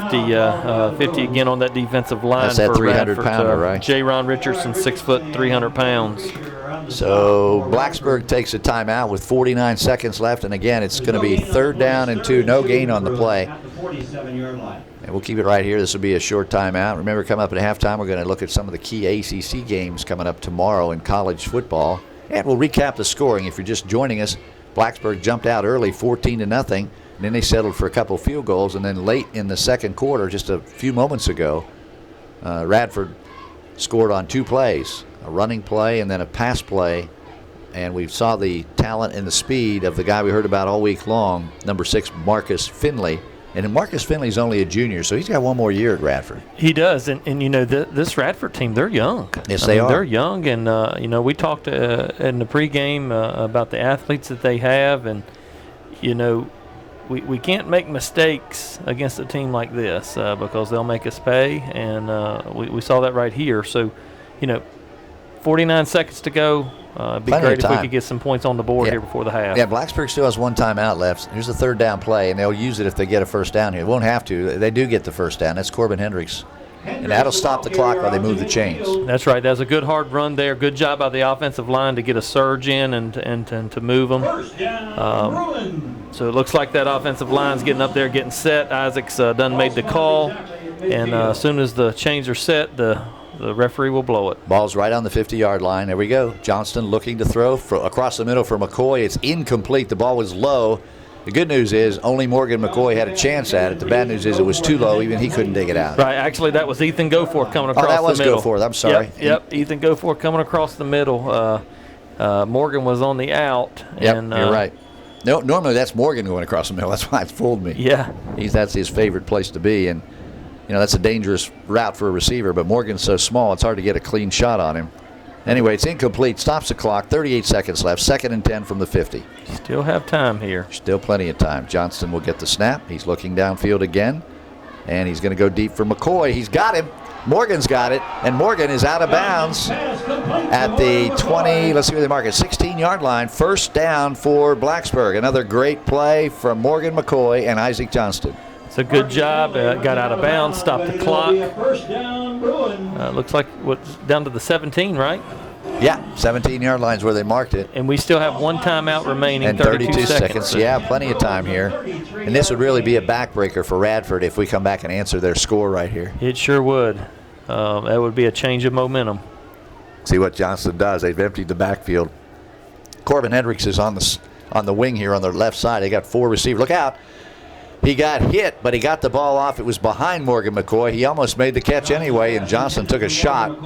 50 again on that defensive line. That's that for 300-pounder, right? J. Ron Richardson, 6 foot, 300 pounds. So Blacksburg takes a timeout with 49 seconds left, and again, it's going to be 3rd down and 2, no gain on the play. And we'll keep it right here. This will be a short timeout. Remember, coming up at halftime, we're going to look at some of the key ACC games coming up tomorrow in college football, and we'll recap the scoring. If you're just joining us, Blacksburg jumped out early, 14-0, and then they settled for a couple field goals, and then late in the second quarter, just a few moments ago, Radford scored on 2 plays, a running play and then a pass play, and we saw the talent and the speed of the guy we heard about all week long, number 6, Marcus Finley. And Marcus Finley's only a junior, so he's got 1 more year at Radford. He does, and you know, this Radford team, they're young. Yes, they are. They're young, and you know, we talked in the pregame about the athletes that they have, and you know, we can't make mistakes against a team like this because they'll make us pay, and we saw that right here. So, you know, 49 seconds to go. It'd be great if we could get some points on the board here before the half. Yeah, Blacksburg still has 1 timeout left. Here's a 3rd down play, and they'll use it if they get a first down here. They won't have to. They do get the first down. That's Corbin Hendricks. And that'll stop the clock while they move the chains. That's right. That's a good hard run there. Good job by the offensive line to get a surge in and to move them. So it looks like that offensive line's getting up there, getting set. Isaac's done made the call. And as soon as the chains are set, the the referee will blow it. Ball's right on the 50-yard line. There we go. Johnston looking to throw across the middle for McCoy. It's incomplete. The ball was low. The good news is only Morgan McCoy had a chance at it. The bad news is it was too low. Even he couldn't dig it out. Right. Actually, that was Ethan Goforth coming across the middle. Oh, that was Goforth. I'm sorry. Yep. Ethan Goforth coming across the middle. Morgan was on the out. Yep, and, you're right. No, normally that's Morgan going across the middle. That's why it fooled me. Yeah. That's his favorite place to be, and that's a dangerous route for a receiver. But Morgan's so small, it's hard to get a clean shot on him. Anyway, it's incomplete. Stops the clock. 38 seconds left. 2nd and 10 from the 50. Still have time here. Still plenty of time. Johnston will get the snap. He's looking downfield again, and he's going to go deep for McCoy. He's got him. Morgan's got it, and Morgan is out of bounds at the 20, let's see where they mark it, 16-yard line. First down for Blacksburg. Another great play from Morgan McCoy and Isaac Johnston. It's a good job. Got out of bounds, stopped the clock. Looks like what's down to the 17, right? Yeah, 17-yard line's where they marked it. And we still have one timeout remaining, and 32 seconds. Yeah, plenty of time here. And this would really be a backbreaker for Radford if we come back and answer their score right here. It sure would. That would be a change of momentum. See what Johnston does. They've emptied the backfield. Corbin Hendricks is on the wing here on the left side. They got 4 receivers. Look out. He got hit, but he got the ball off. It was behind Morgan McCoy. He almost made the catch anyway, and Johnston took a shot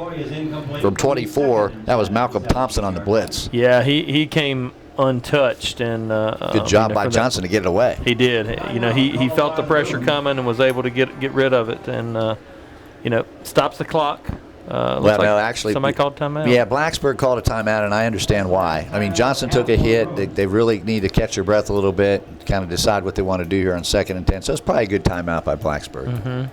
from 24. That was Malcolm Thompson on the blitz. Yeah, he came untouched. And good job by Johnston to get it away. He did. He felt the pressure coming and was able to get rid of it. And, stops the clock. Actually, somebody called timeout. Yeah, Blacksburg called a timeout, and I understand why. I mean, Johnston took a hit. They really need to catch their breath a little bit, kind of decide what they want to do here on 2nd and 10. So it's probably a good timeout by Blacksburg.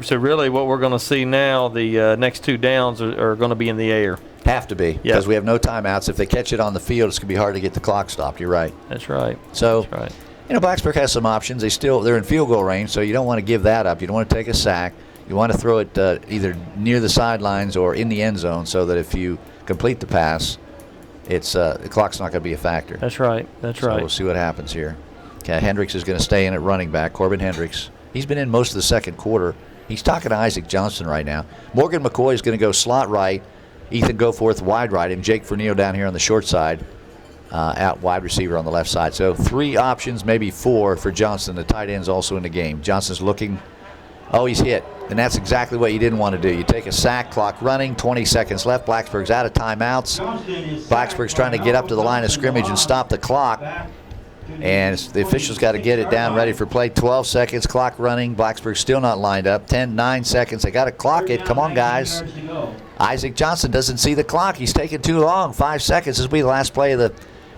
So really what we're going to see now, the next 2 downs are going to be in the air. Have to be, because we have no timeouts. If they catch it on the field, it's going to be hard to get the clock stopped. You're right. That's right. So, That's right. Blacksburg has some options. They're in field goal range, so you don't want to give that up. You don't want to take a sack. You want to throw it either near the sidelines or in the end zone, so that if you complete the pass, the clock's not going to be a factor. That's right. That's right. So we'll see what happens here. Okay, Hendricks is going to stay in at running back. Corbin Hendricks. He's been in most of the second quarter. He's talking to Isaac Johnston right now. Morgan McCoy is going to go slot right. Ethan Goforth wide right, and Jake Fernillo down here on the short side, out wide receiver on the left side. So 3 options, maybe 4 for Johnston. The tight end's also in the game. Johnston's looking. Oh, he's hit. And that's exactly what you didn't want to do. You take a sack, clock running, 20 seconds left. Blacksburg's out of timeouts. Blacksburg's trying to get up to the line of scrimmage and stop the clock. And the officials got to get it down, ready for play. 12 seconds, clock running. Blacksburg's still not lined up. 9 seconds. They got to clock it. Come on, guys. Isaac Johnston doesn't see the clock. He's taking too long. 5 seconds. This will be the last play of the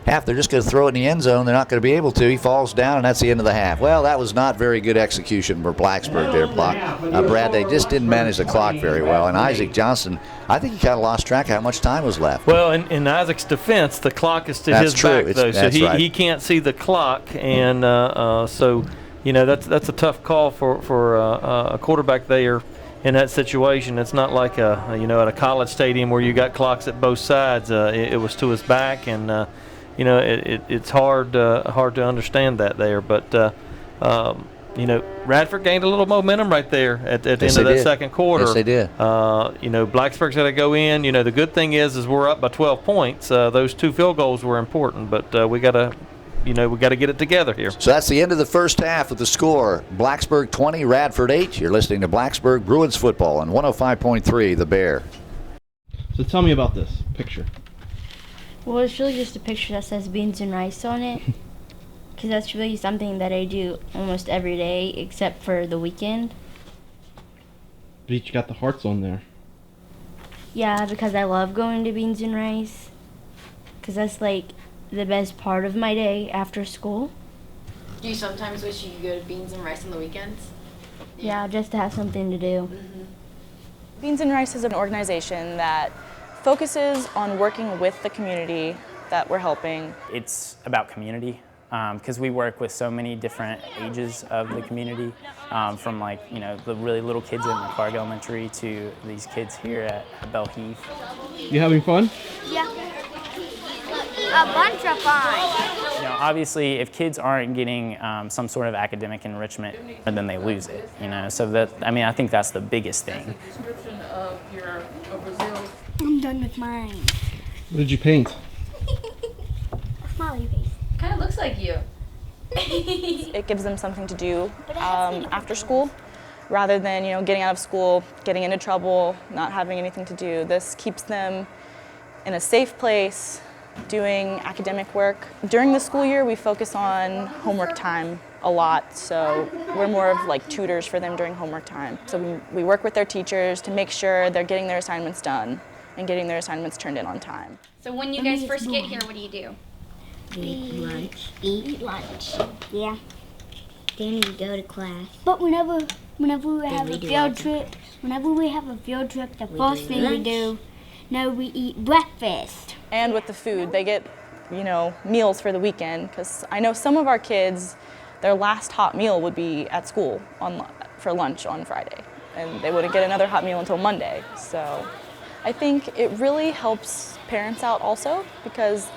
half. They're just going to throw it in the end zone. They're not going to be able to. He falls down, and that's the end of the half. Well, that was not very good execution for Blacksburg there, Brad. They just didn't manage the clock very well. And Isaac Johnston, I think he kind of lost track of how much time was left. Well, in Isaac's defense, the clock is to his back, though, so he can't see the clock. And so, that's a tough call for a quarterback there in that situation. It's not like at a college stadium where you got clocks at both sides. It was to his back, and it's hard to understand that there. But Radford gained a little momentum right there at the end of that second quarter. Yes, they did. Blacksburg's got to go in. The good thing is we're up by 12 points. Those 2 field goals were important, but we got to get it together here. So that's the end of the first half with the score. Blacksburg 20, Radford 8. You're listening to Blacksburg Bruins football on 105.3 The Bear. So tell me about this picture. Well, it's really just a picture that says beans and rice on it. Because that's really something that I do almost every day except for the weekend. But you got the hearts on there. Yeah, because I love going to beans and rice. Because that's like the best part of my day after school. Do you sometimes wish you could go to beans and rice on the weekends? Yeah, just to have something to do. Mm-hmm. Beans and Rice is an organization that focuses on working with the community that we're helping. It's about community because we work with so many different ages of the community, from the really little kids in Clark Elementary to these kids here at Bell Heath. You having fun? Yeah. A bunch of fun. obviously, if kids aren't getting some sort of academic enrichment, then they lose it. So that, I think that's the biggest thing. I'm done with mine. What did you paint? A smiley face. Kind of looks like you. It gives them something to do after school, rather than getting out of school, getting into trouble, not having anything to do. This keeps them in a safe place, doing academic work. During the school year, we focus on homework time a lot, so we're more of like tutors for them during homework time. So we work with their teachers to make sure they're getting their assignments done and getting their assignments turned in on time. So when you guys first get here, what do? Eat lunch. Eat lunch. Yeah. Then we go to class. But whenever we have we a do field lunch. trip, the We first do thing lunch. we do, we eat breakfast. And with the food, they get, meals for the weekend, because I know some of our kids, their last hot meal would be at school for lunch on Friday, and they wouldn't get another hot meal until Monday. So I think it really helps parents out also, because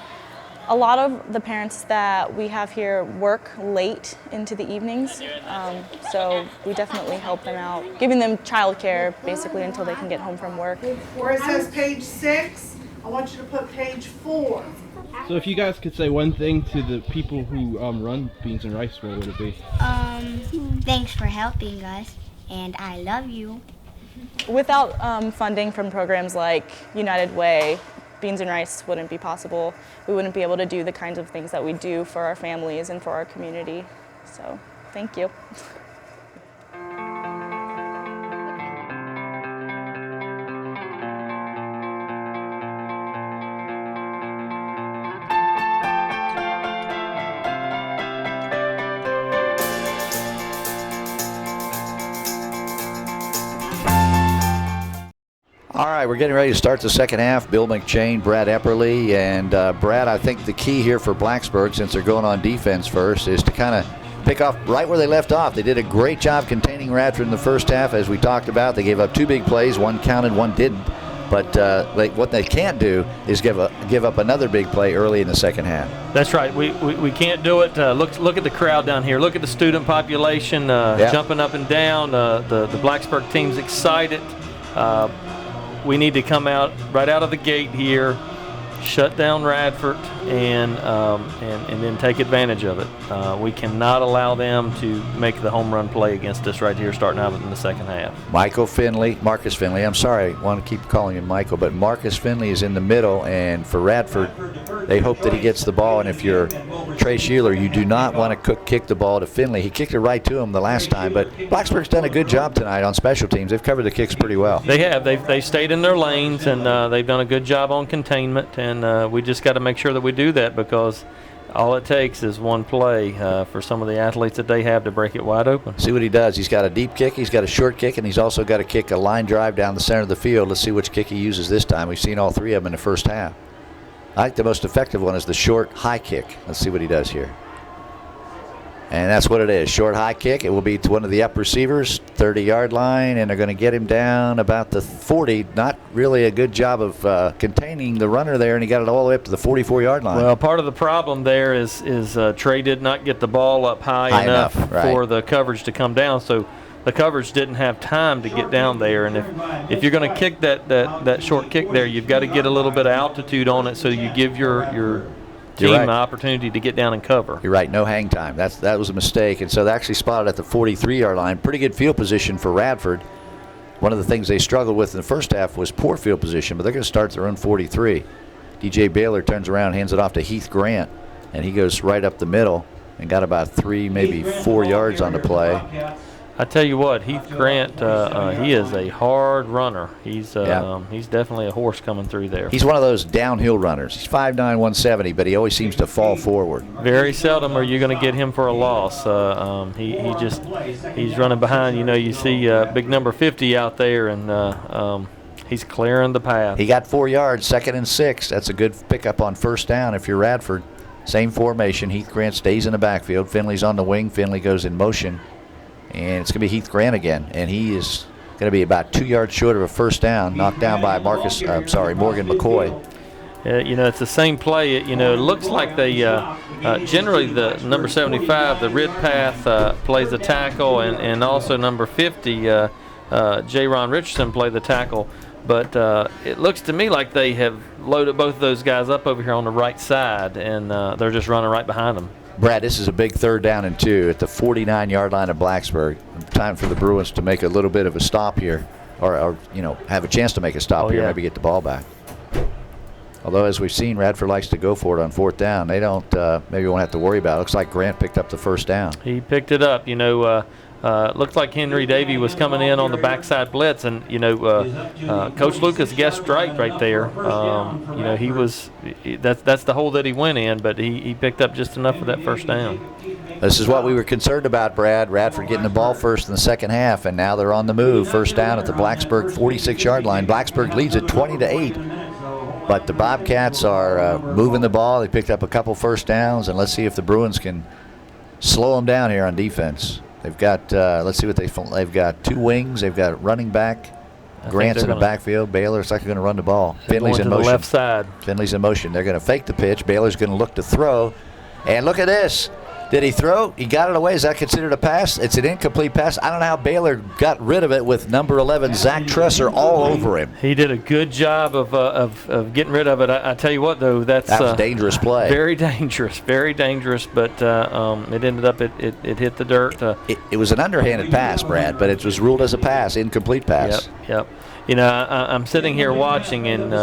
a lot of the parents that we have here work late into the evenings, so we definitely help them out, giving them childcare basically until they can get home from work. Where it says page 6, I want you to put page 4. So if you guys could say one thing to the people who run Beans and Rice, what would it be? Thanks for helping us, and I love you. Without funding from programs like United Way, Beans and Rice wouldn't be possible. We wouldn't be able to do the kinds of things that we do for our families and for our community. So, thank you. All right, we're getting ready to start the second half. Bill McChain, Brad Epperly, and Brad, I think the key here for Blacksburg, since they're going on defense first, is to kind of pick off right where they left off. They did a great job containing Radford in the first half, as we talked about. They gave up 2 big plays. One counted, one didn't. But what they can't do is give up another big play early in the second half. That's right. We can't do it. Look at the crowd down here. Look at the student population jumping up and down. The Blacksburg team's excited. We need to come out right out of the gate here, shut down Radford, and then take advantage of it. We cannot allow them to make the home run play against us right here starting out in the second half. Marcus Finley, I'm sorry, I want to keep calling him Michael, but Marcus Finley is in the middle, and for Radford, they hope that he gets the ball, and if you're Trey Sheeler, you do not want to kick the ball to Finley. He kicked it right to him the last time, but Blacksburg's done a good job tonight on special teams. They've covered the kicks pretty well. They have. They stayed in their lanes, and they've done a good job on containment, and we just got to make sure that we do that, because all it takes is one play for some of the athletes that they have to break it wide open. See what he does. He's got a deep kick, he's got a short kick, and he's also got to kick a line drive down the center of the field. Let's see which kick he uses this time. We've seen all 3 of them in the first half. I think the most effective one is the short high kick. Let's see what he does here. And that's what it is, short high kick. It will be to one of the up receivers, 30-yard line, and they're going to get him down about the 40. Not really a good job of containing the runner there, and he got it all the way up to the 44-yard line. Well, part of the problem there is Trey did not get the ball up high enough right, for the coverage to come down, so the coverage didn't have time to get down there. And if you're going to kick that short kick there, you've got to get a little bit of altitude on it so you give your team an opportunity to get down and cover. You're right, no hang time. That was a mistake. And so they actually spotted at the 43-yard line. Pretty good field position for Radford. One of the things they struggled with in the first half was poor field position, but they're going to start their own 43. DJ Baylor turns around, hands it off to Heath Grant, and he goes right up the middle and got about 3, maybe 4 yards on the play. I tell you what, Heath Grant, he is a hard runner. He's definitely a horse coming through there. He's one of those downhill runners. He's 5'9", 170, but he always seems to fall forward. Very seldom are you going to get him for a loss. He's running behind. You see big number 50 out there, and he's clearing the path. He got 4 yards, 2nd and 6. That's a good pickup on first down if you're Radford. Same formation. Heath Grant stays in the backfield. Finley's on the wing. Finley goes in motion. And it's going to be Heath Grant again, and he is going to be about 2 yards short of a first down, knocked down by Morgan McCoy. It's the same play. It looks like they generally the number 75, the Rid Path, plays the tackle, and also number 50, J. Ron Richardson, play the tackle. But it looks to me like they have loaded both of those guys up over here on the right side, and they're just running right behind them. Brad, this is a big 3rd down and 2 at the 49-yard line of Blacksburg. Time for the Bruins to make a little bit of a stop here, or have a chance to make a stop here, maybe get the ball back. Although, as we've seen, Radford likes to go for it on 4th down. They don't, maybe won't have to worry about it. Looks like Grant picked up the 1st down. He picked it up. Looked like Henry Davey was coming in on the backside blitz, and Coach Lucas guessed right there. He was that's the hole that he went in, but he picked up just enough for that 1st down. This is what we were concerned about, Brad. Radford getting the ball first in the 2nd half, and now they're on the move. 1st down at the Blacksburg 46-yard line. Blacksburg leads at 20-8. But the Bobcats are moving the ball. They picked up a couple 1st downs, and let's see if the Bruins can slow them down here on defense. They've got, let's see what they've got 2 wings. They've got running back. Grant's in the backfield. Baylor looks like they're going to run the ball. Finley's in motion. The left side. Finley's in motion. They're going to fake the pitch. Baylor's going to look to throw. And look at this. Did he throw? He got it away. Is that considered a pass? It's an incomplete pass. I don't know how Baylor got rid of it with number 11, Zach Tresser, all over him. He did a good job of getting rid of it. I tell you what, though, that was a dangerous play. Very dangerous, but it ended up it hit the dirt. It was an underhanded pass, Brad, but it was ruled as a pass, incomplete pass. Yep. I'm sitting here watching, and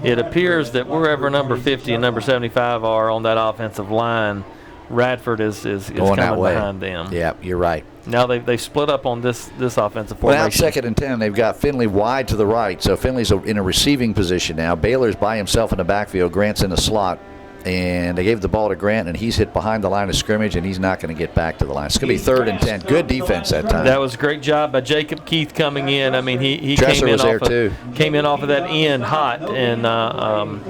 it appears that wherever number 50 and number 75 are on that offensive line, Radford is coming behind them. Yeah, you're right. Now they split up on this offensive formation. Well, now 2nd and 10, they've got Finley wide to the right, so Finley's in a receiving position now. Baylor's by himself in the backfield. Grant's in the slot, and they gave the ball to Grant, and he's hit behind the line of scrimmage, and he's not going to get back to the line. It's going to be 3rd and 10. Good defense that time. That was a great job by Jacob Keith coming in. I mean, he came in off of that end hot, and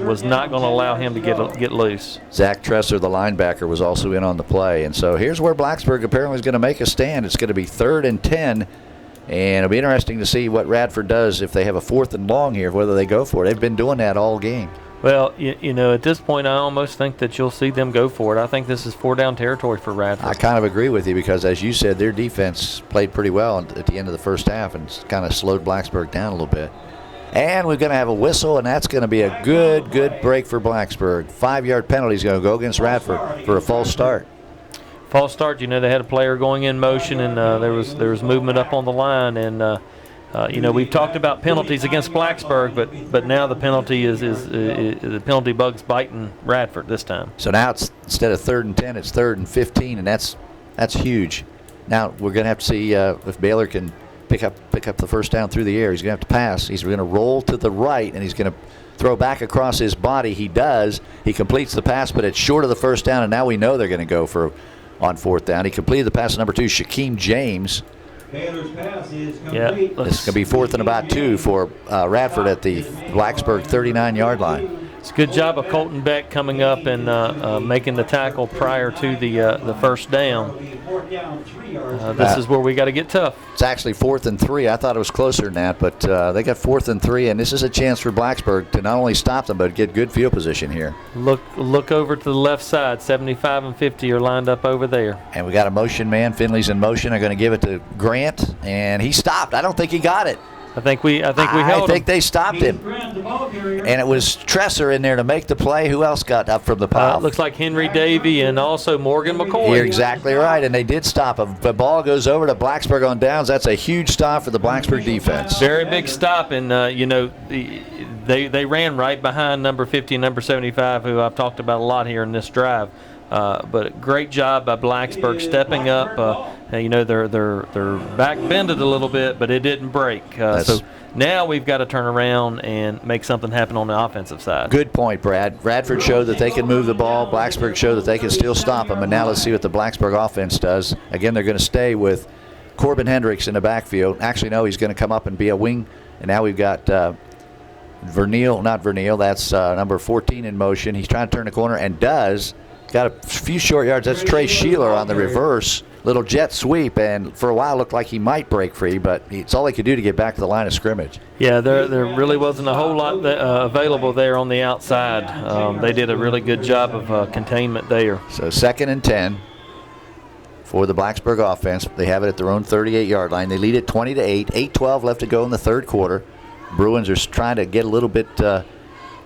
was not going to allow him to get loose. Zach Tresser, the linebacker, was also in on the play. And so here's where Blacksburg apparently is going to make a stand. It's going to be 3rd and 10. And it'll be interesting to see what Radford does if they have a 4th and long here, whether they go for it. They've been doing that all game. Well, at this point, I almost think that you'll see them go for it. I think this is 4-down territory for Radford. I kind of agree with you because, as you said, their defense played pretty well at the end of the 1st half and kind of slowed Blacksburg down a little bit. And we're going to have a whistle, and that's going to be a good break for Blacksburg. 5-yard penalty is going to go against Radford for a false start. False start. They had a player going in motion, and there was movement up on the line, and we've talked about penalties against Blacksburg, but now the penalty is the penalty bug's biting Radford this time. So now it's instead of 3rd and 10, it's 3rd and 15, and that's huge. Now we're going to have to see if Baylor can pick up the 1st down through the air. He's going to have to pass. He's going to roll to the right, and he's going to throw back across his body. He does. He completes the pass, but it's short of the 1st down, and now we know they're going to go for on 4th down. He completed the pass to number 2, Shaquem James. Baylor's pass is complete. This is going to be 4th and about 2 for Radford at the Blacksburg 39-yard line. It's a good job of Colton Beck coming up and making the tackle prior to the 1st down. This is where we got to get tough. It's actually 4th and 3. I thought it was closer than that, but they got 4th and 3, and this is a chance for Blacksburg to not only stop them but get good field position here. Look over to the left side. 75 and 50 are lined up over there. And we got a motion man. Finley's in motion. They're going to give it to Grant, and he stopped. I don't think he got it. I think we held him. I think they stopped him. And it was Tresser in there to make the play. Who else got up from the pile? Looks like Henry Davey and also Morgan McCoy. You're exactly right, and they did stop him. The ball goes over to Blacksburg on downs. That's a huge stop for the Blacksburg defense. Very big stop, and they ran right behind number 50 and number 75, who I've talked about a lot here in this drive. But a great job by Blacksburg stepping up. Their back bended a little bit, but it didn't break. So now we've got to turn around and make something happen on the offensive side. Good point, Brad. Radford showed that they can move the ball. Blacksburg showed that they can still stop them. And now let's see what the Blacksburg offense does. Again, they're going to stay with Corbin Hendricks in the backfield. Actually, no, he's going to come up and be a wing. And now we've got that's number 14 in motion. He's trying to turn the corner and does. got a few short yards. That's Trey Sheeler on the reverse. Little jet sweep, and for a while looked like he might break free, but it's all he could do to get back to the line of scrimmage. Yeah, there really wasn't a whole lot available there on the outside. They did a really good job of containment there. So 2nd and 10 for the Blacksburg offense. They have it at their own 38-yard line. They lead it 20-8. 8:12 left to go in the third quarter. Bruins are trying to get a little bit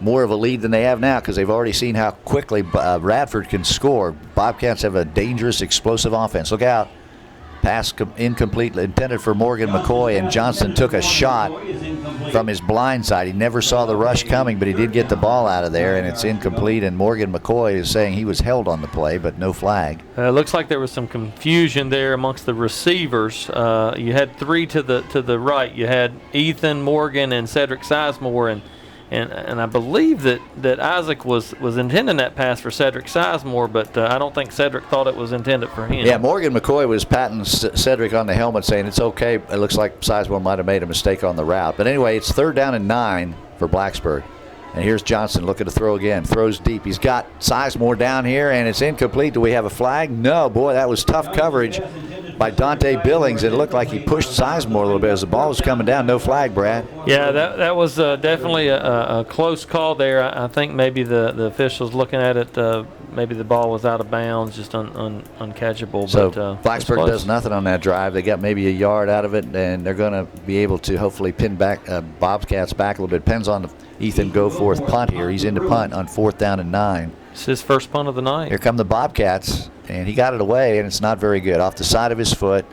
more of a lead than they have now because they've already seen how quickly Radford can score. Bobcats have a dangerous, explosive offense. Look out. Pass incomplete, intended for Morgan McCoy, and Johnson took a shot from his blind side. He never saw the rush coming, but he did get the ball out of there, and it's incomplete, and Morgan McCoy is saying he was held on the play, but no flag. Looks like there was some confusion there amongst the receivers. You had three to the right. You had Ethan, Morgan, and Cedric Sizemore, and I believe that Isaac was intending that pass for Cedric Sizemore, but I don't think Cedric thought it was intended for him. Yeah, Morgan McCoy was patting Cedric on the helmet saying it's okay. It looks like Sizemore might have made a mistake on the route. But anyway, it's 3rd down and 9 for Blacksburg. And here's Johnson looking to throw again. Throws deep. He's got Sizemore down here, and it's incomplete. Do we have a flag? No. Boy, that was tough coverage by Dante Billings. It looked like he pushed Sizemore a little bit as the ball was coming down. No flag, Brad. Yeah, that was definitely a close call there. I think maybe the officials looking at it, maybe the ball was out of bounds, just uncatchable. So but, Blacksburg does nothing on that drive. They got maybe a yard out of it, and they're going to be able to hopefully pin back Bobcats back a little bit. Depends on the Ethan Goforth punt here. He's in to punt on 4th down and 9. It's his first punt of the night. Here come the Bobcats, and he got it away, and it's not very good. Off the side of his foot.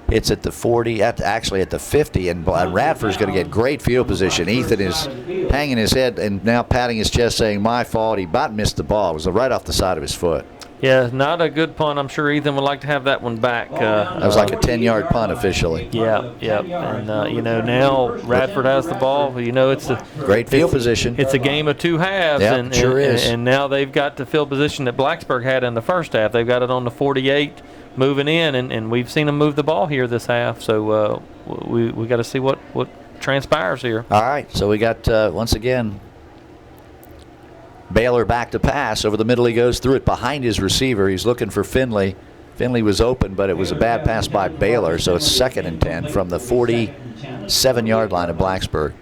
It's at the 40, actually at the 50, and Radford's going to get great field position. Ethan is hanging his head and now patting his chest saying, my fault. He about missed the ball. It was right off the side of his foot. Yeah, not a good punt. I'm sure Ethan would like to have that one back. That was like a 10-yard punt officially. Yeah. And, now Radford has the ball. It's a great field position. It's a game of two halves. Yeah, and, sure is. And now they've got the field position that Blacksburg had in the first half. They've got it on the 48 moving in, and we've seen them move the ball here this half. So we got to see what transpires here. All right, so we got, once again, Baylor back to pass. Over the middle he goes, through it behind his receiver. He's looking for Finley. Finley was open, but it was a bad pass by Baylor, so it's 2nd and 10 from the 47-yard line of Blacksburg.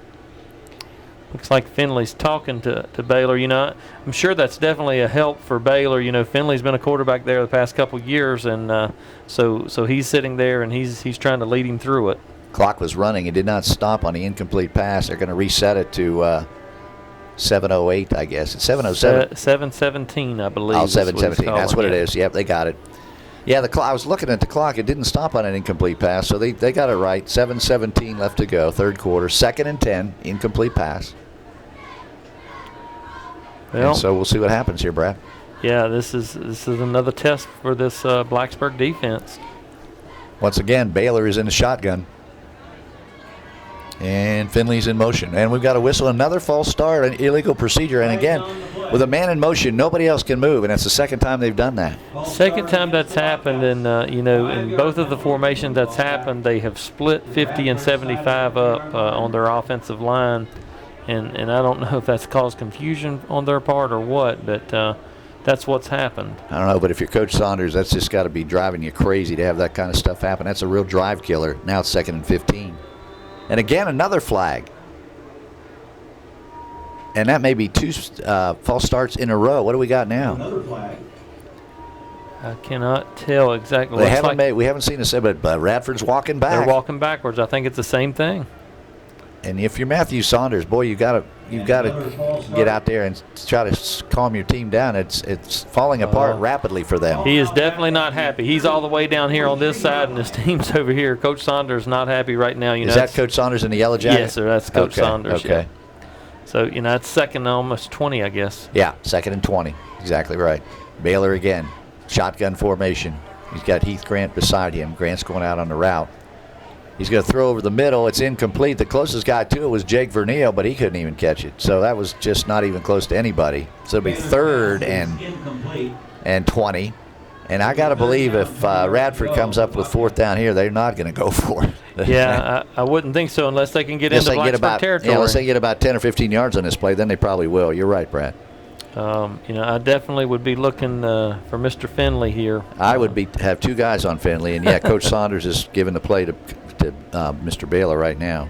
Looks like Finley's talking to Baylor. I'm sure that's definitely a help for Baylor. Finley's been a quarterback there the past couple years, and so he's sitting there and he's trying to lead him through it. Clock was running. It did not stop on the incomplete pass. They're going to reset it to 7:08, I guess. It's 7:07. 7:17, I believe. Oh, 7:17. That's what it is. Yep, they got it. Yeah, I was looking at the clock. It didn't stop on an incomplete pass, so they got it right. 7:17 left to go, third quarter. 2nd and 10, incomplete pass. Well, and so we'll see what happens here, Brad. Yeah, this is another test for this Blacksburg defense. Once again, Baylor is in the shotgun. And Finley's in motion. And we've got a whistle, another false start, an illegal procedure. And again, with a man in motion, nobody else can move. And that's the second time they've done that. Second time that's happened. And, in both of the formations that's happened, they have split 50 and 75 up on their offensive line. And I don't know if that's caused confusion on their part or what, but that's what's happened. I don't know, but if you're Coach Saunders, that's just got to be driving you crazy to have that kind of stuff happen. That's a real drive killer. Now it's 2nd and 15. And again, another flag. And that may be 2 false starts in a row. What do we got now? Another flag. I cannot tell exactly. We haven't seen this, but Radford's walking back. They're walking backwards. I think it's the same thing. And if you're Matthew Saunders, boy, you've got to get out there and try to calm your team down. It's falling apart rapidly for them. He is definitely not happy. He's all the way down here on this side, and his team's over here. Coach Saunders not happy right now. Is that Coach Saunders in the yellow jacket? Yes, sir. That's Coach Saunders. Okay. Yeah. So it's 2nd and almost 20, I guess. Yeah, 2nd and 20. Exactly right. Baylor again, shotgun formation. He's got Heath Grant beside him. Grant's going out on the route. He's going to throw over the middle. It's incomplete. The closest guy to it was Jake Vernil, but he couldn't even catch it. So that was just not even close to anybody. So it'll be 3rd and 20. And I got to believe if Radford comes up with 4th down here, they're not going to go for it. Yeah, I wouldn't think so unless they can get into Blacksburg territory. Yeah, unless they get about 10 or 15 yards on this play, then they probably will. You're right, Brad. I definitely would be looking for Mr. Finley here. I would have 2 guys on Finley, and yeah, Coach Saunders is giving the play to Mr. Baylor right now.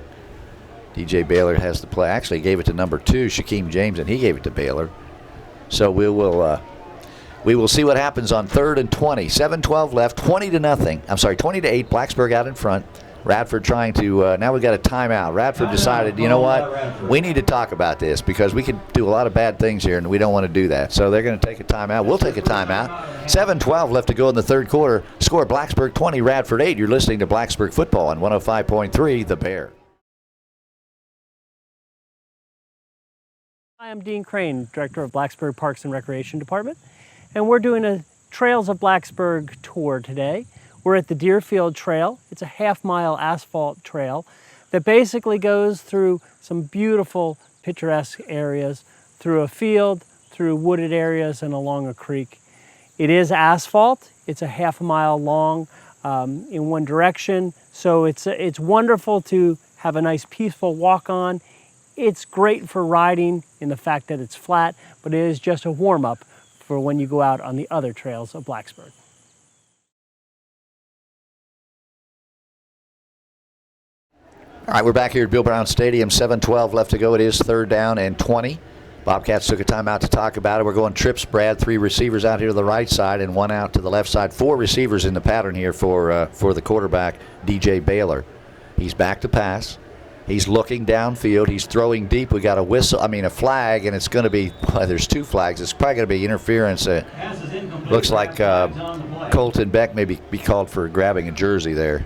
DJ Baylor has the play. Actually, he gave it to number 2, Shaquem James, and he gave it to Baylor. So we will see what happens on 3rd and 20. 7-12 left, 20-0. I'm sorry, 20-8. Blacksburg out in front. Radford trying to, now we've got a timeout. Radford decided, you know what, we need to talk about this because we could do a lot of bad things here and we don't want to do that. So they're going to take a timeout. We'll take a timeout. 7-12 left to go in the 3rd quarter. Score Blacksburg 20, Radford 8. You're listening to Blacksburg Football on 105.3 The Bear. Hi, I'm Dean Crane, Director of Blacksburg Parks and Recreation Department, and we're doing a Trails of Blacksburg tour today. We're at the Deerfield Trail. It's a half-mile asphalt trail that basically goes through some beautiful picturesque areas, through a field, through wooded areas, and along a creek. It is asphalt. It's a half-mile long in one direction, so it's wonderful to have a nice peaceful walk on. It's great for riding in the fact that it's flat, but it is just a warm-up for when you go out on the other trails of Blacksburg. All right, we're back here at Bill Brown Stadium. 7-12 left to go. It is 3rd down and 20. Bobcats took a timeout to talk about it. We're going trips, Brad. 3 receivers out here to the right side and 1 out to the left side. 4 receivers in the pattern here for the quarterback, DJ Baylor. He's back to pass. He's looking downfield. He's throwing deep. We got a flag, and it's going to be, well, there's 2 flags. It's probably going to be interference. Looks like Colton Beck may be called for grabbing a jersey there.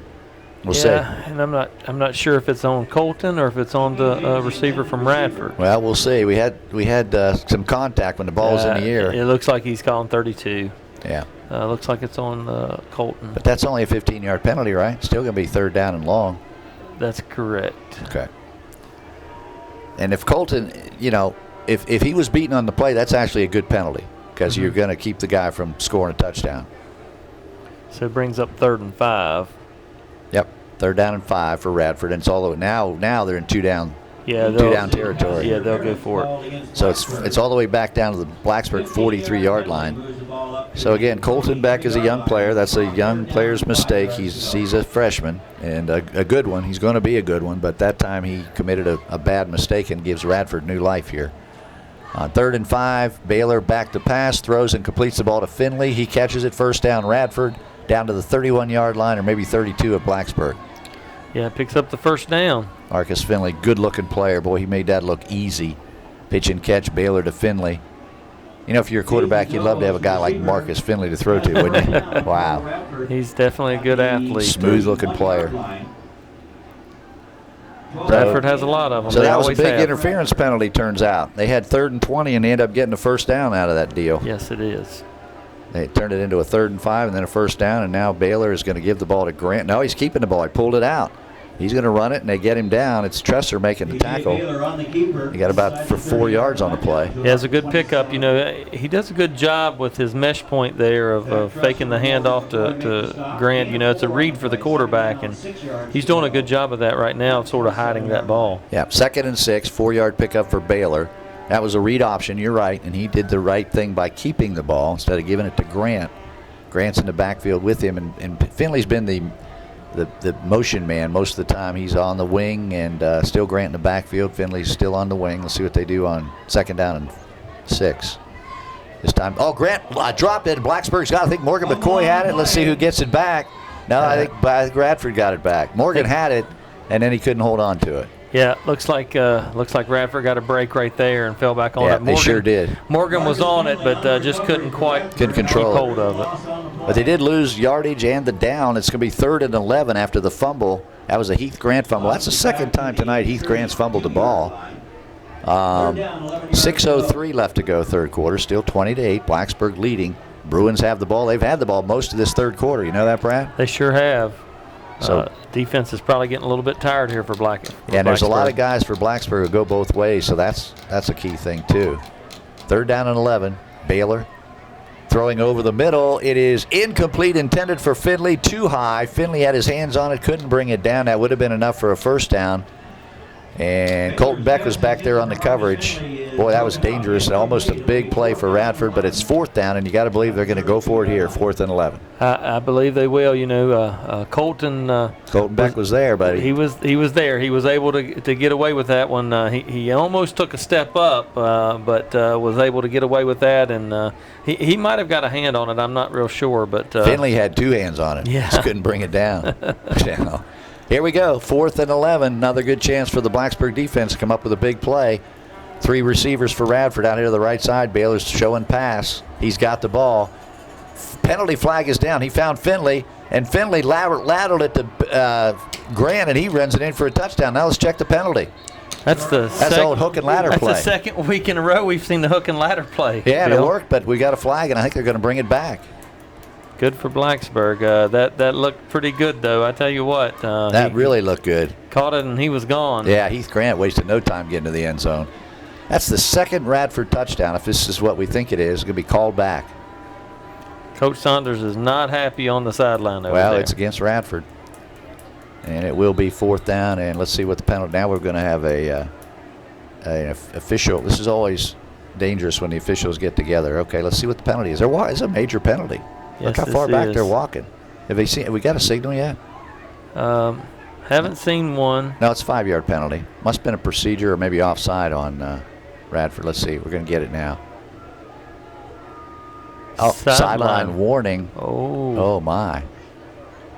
We'll see. And I'm not sure if it's on Colton or if it's on the receiver from Radford. Well, we'll see. We had some contact when the ball was in the air. It looks like he's calling 32. Yeah. Looks like it's on Colton. But that's only a 15-yard penalty, right? Still going to be 3rd down and long. That's correct. Okay. And if Colton, if he was beaten on the play, that's actually a good penalty because you're going to keep the guy from scoring a touchdown. So it brings up 3rd and 5. Yep, 3rd down and 5 for Radford, and it's all the way now they're in 2 down. Yeah, 2 down territory. Yeah, they'll go for it. So it's all the way back down to the Blacksburg 43-yard line. So again, Colton Beck is a young player. That's a young player's mistake. He's a freshman and a good one. He's going to be a good one, but that time he committed a bad mistake and gives Radford new life here. On 3rd and 5, Baylor back to pass, throws and completes the ball to Finley. He catches it, 1st down Radford, down to the 31-yard line or maybe 32 at Blacksburg. Yeah, picks up the 1st down. Marcus Finley, good-looking player. Boy, he made that look easy. Pitch and catch, Baylor to Finley. If you're a quarterback, you'd love to have a guy like Marcus Finley to throw to, wouldn't you? Wow. He's definitely a good athlete. Smooth-looking player. Radford has a lot of them. So that was a big interference penalty, turns out. They had 3rd and 20, and they ended up getting a 1st down out of that deal. Yes, it is. They turned it into a 3rd and 5 and then a 1st down, and now Baylor is going to give the ball to Grant. No, he's keeping the ball. He pulled it out. He's going to run it, and they get him down. It's Tresser making the tackle. He got about 4 yards on the play. He has a good pickup. He does a good job with his mesh point there of faking the handoff to Grant. It's a read for the quarterback, and he's doing a good job of that right now, sort of hiding that ball. Yeah, 2nd and 6, 4-yard pickup for Baylor. That was a read option, you're right, and he did the right thing by keeping the ball instead of giving it to Grant. Grant's in the backfield with him, and Finley's been the motion man most of the time. He's on the wing, and still Grant in the backfield. Finley's still on the wing. Let's see what they do on 2nd down and 6. This time, Grant dropped it. Blacksburg's got it. I think Morgan McCoy had it. Let's see who gets it back. No, I think Radford got it back. Morgan had it, and then he couldn't hold on to it. Yeah, looks like Radford got a break right there and fell back on it. Yeah, they sure did. Morgan was on it, but just couldn't control hold of it. But they did lose yardage and the down. It's going to be 3rd and 11 after the fumble. That was a Heath Grant fumble. That's the 2nd time tonight Heath Grant's fumbled the ball. 6:03 left to go, 3rd quarter. Still 20-8. Blacksburg leading. Bruins have the ball. They've had the ball most of this 3rd quarter. You know that, Brad? They sure have. So defense is probably getting a little bit tired here for Blacksburg. Yeah, and there's a lot of guys for Blacksburg who go both ways, so that's a key thing too. 3rd down and 11. Baylor throwing over the middle. It is incomplete, intended for Finley. Too high. Finley had his hands on it, couldn't bring it down. That would have been enough for a 1st down. And Colton Beck was back there on the coverage. Boy, that was dangerous. Almost a big play for Radford, but it's 4th down, and you got to believe they're going to go for it here, 4th and 11. I believe they will. You know, Colton Beck was there, buddy. He was there. He was able to get away with that one. He almost took a step up, but was able to get away with that, and he might have got a hand on it. I'm not real sure, but Finley had 2 hands on it. Yeah. Just couldn't bring it down. Here we go, 4th and 11. Another good chance for the Blacksburg defense to come up with a big play. 3 receivers for Radford out here to the right side. Baylor's showing pass. He's got the ball. Penalty flag is down. He found Finley, and Finley lateraled it to Grant, and he runs it in for a touchdown. Now let's check the penalty. That's the old hook and ladder play. That's the second week in a row we've seen the hook and ladder play. Yeah, Bill. it worked, but we got a flag, and I think they're going to bring it back. Good for Blacksburg. That looked pretty good, though. I tell you what. That really looked good. Caught it, and he was gone. Yeah, Heath Grant wasted no time getting to the end zone. That's the second Radford touchdown. If this is what we think it is, it's going to be called back. Coach Saunders is not happy on the sideline over there. Well, it's against Radford. And it will be 4th down, and let's see what the penalty. Now we're going to have an official. This is always dangerous when the officials get together. Okay, let's see what the penalty is. It's a major penalty. Yes, look how far back they're walking. Have we got a signal yet? Haven't seen one. No, it's a 5-yard penalty. Must have been a procedure or maybe offside on Radford. Let's see. We're going to get it now. Oh, sideline warning. Oh my.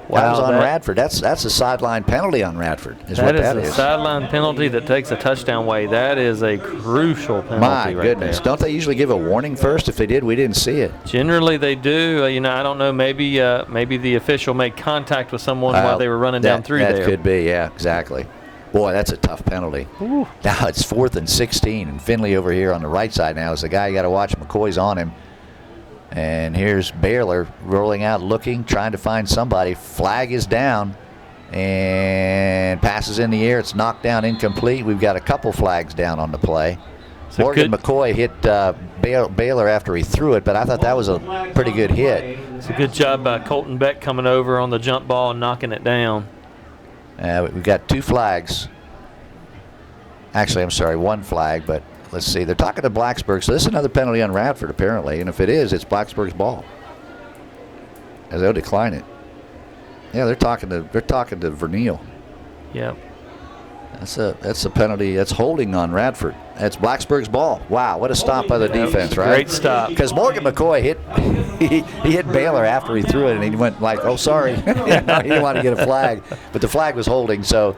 Wow, that was on Radford. That's a sideline penalty on Radford. That is a sideline penalty that takes a touchdown away. That is a crucial penalty. My goodness. Don't they usually give a warning first? If they did, we didn't see it. Generally they do. You know, I don't know. Maybe the official made contact with someone while they were running down through there. That could be. Yeah, exactly. Boy, that's a tough penalty. Ooh. Now it's 4th and 16, and Finley over here on the right side now is the guy you got to watch. McCoy's on him. And here's Baylor rolling out, looking, trying to find somebody. Flag is down, and passes in the air. It's knocked down, incomplete. We've got a couple flags down on the play. Morgan McCoy hit Baylor after he threw it, but I thought that was a pretty good hit. It's a good job by Colton Beck coming over on the jump ball and knocking it down. We've got 2 flags. Actually, I'm sorry, 1 flag, but let's see. They're talking to Blacksburg, so this is another penalty on Radford, apparently. And if it is, it's Blacksburg's ball, as they'll decline it. Yeah, they're talking to Vernil. Yep. That's a penalty. That's holding on Radford. That's Blacksburg's ball. Wow, what a stop by the defense, right? Great stop. Because Morgan McCoy he hit Baylor after he threw it, and he went like, "Oh, sorry," he didn't want to get a flag, but the flag was holding, so.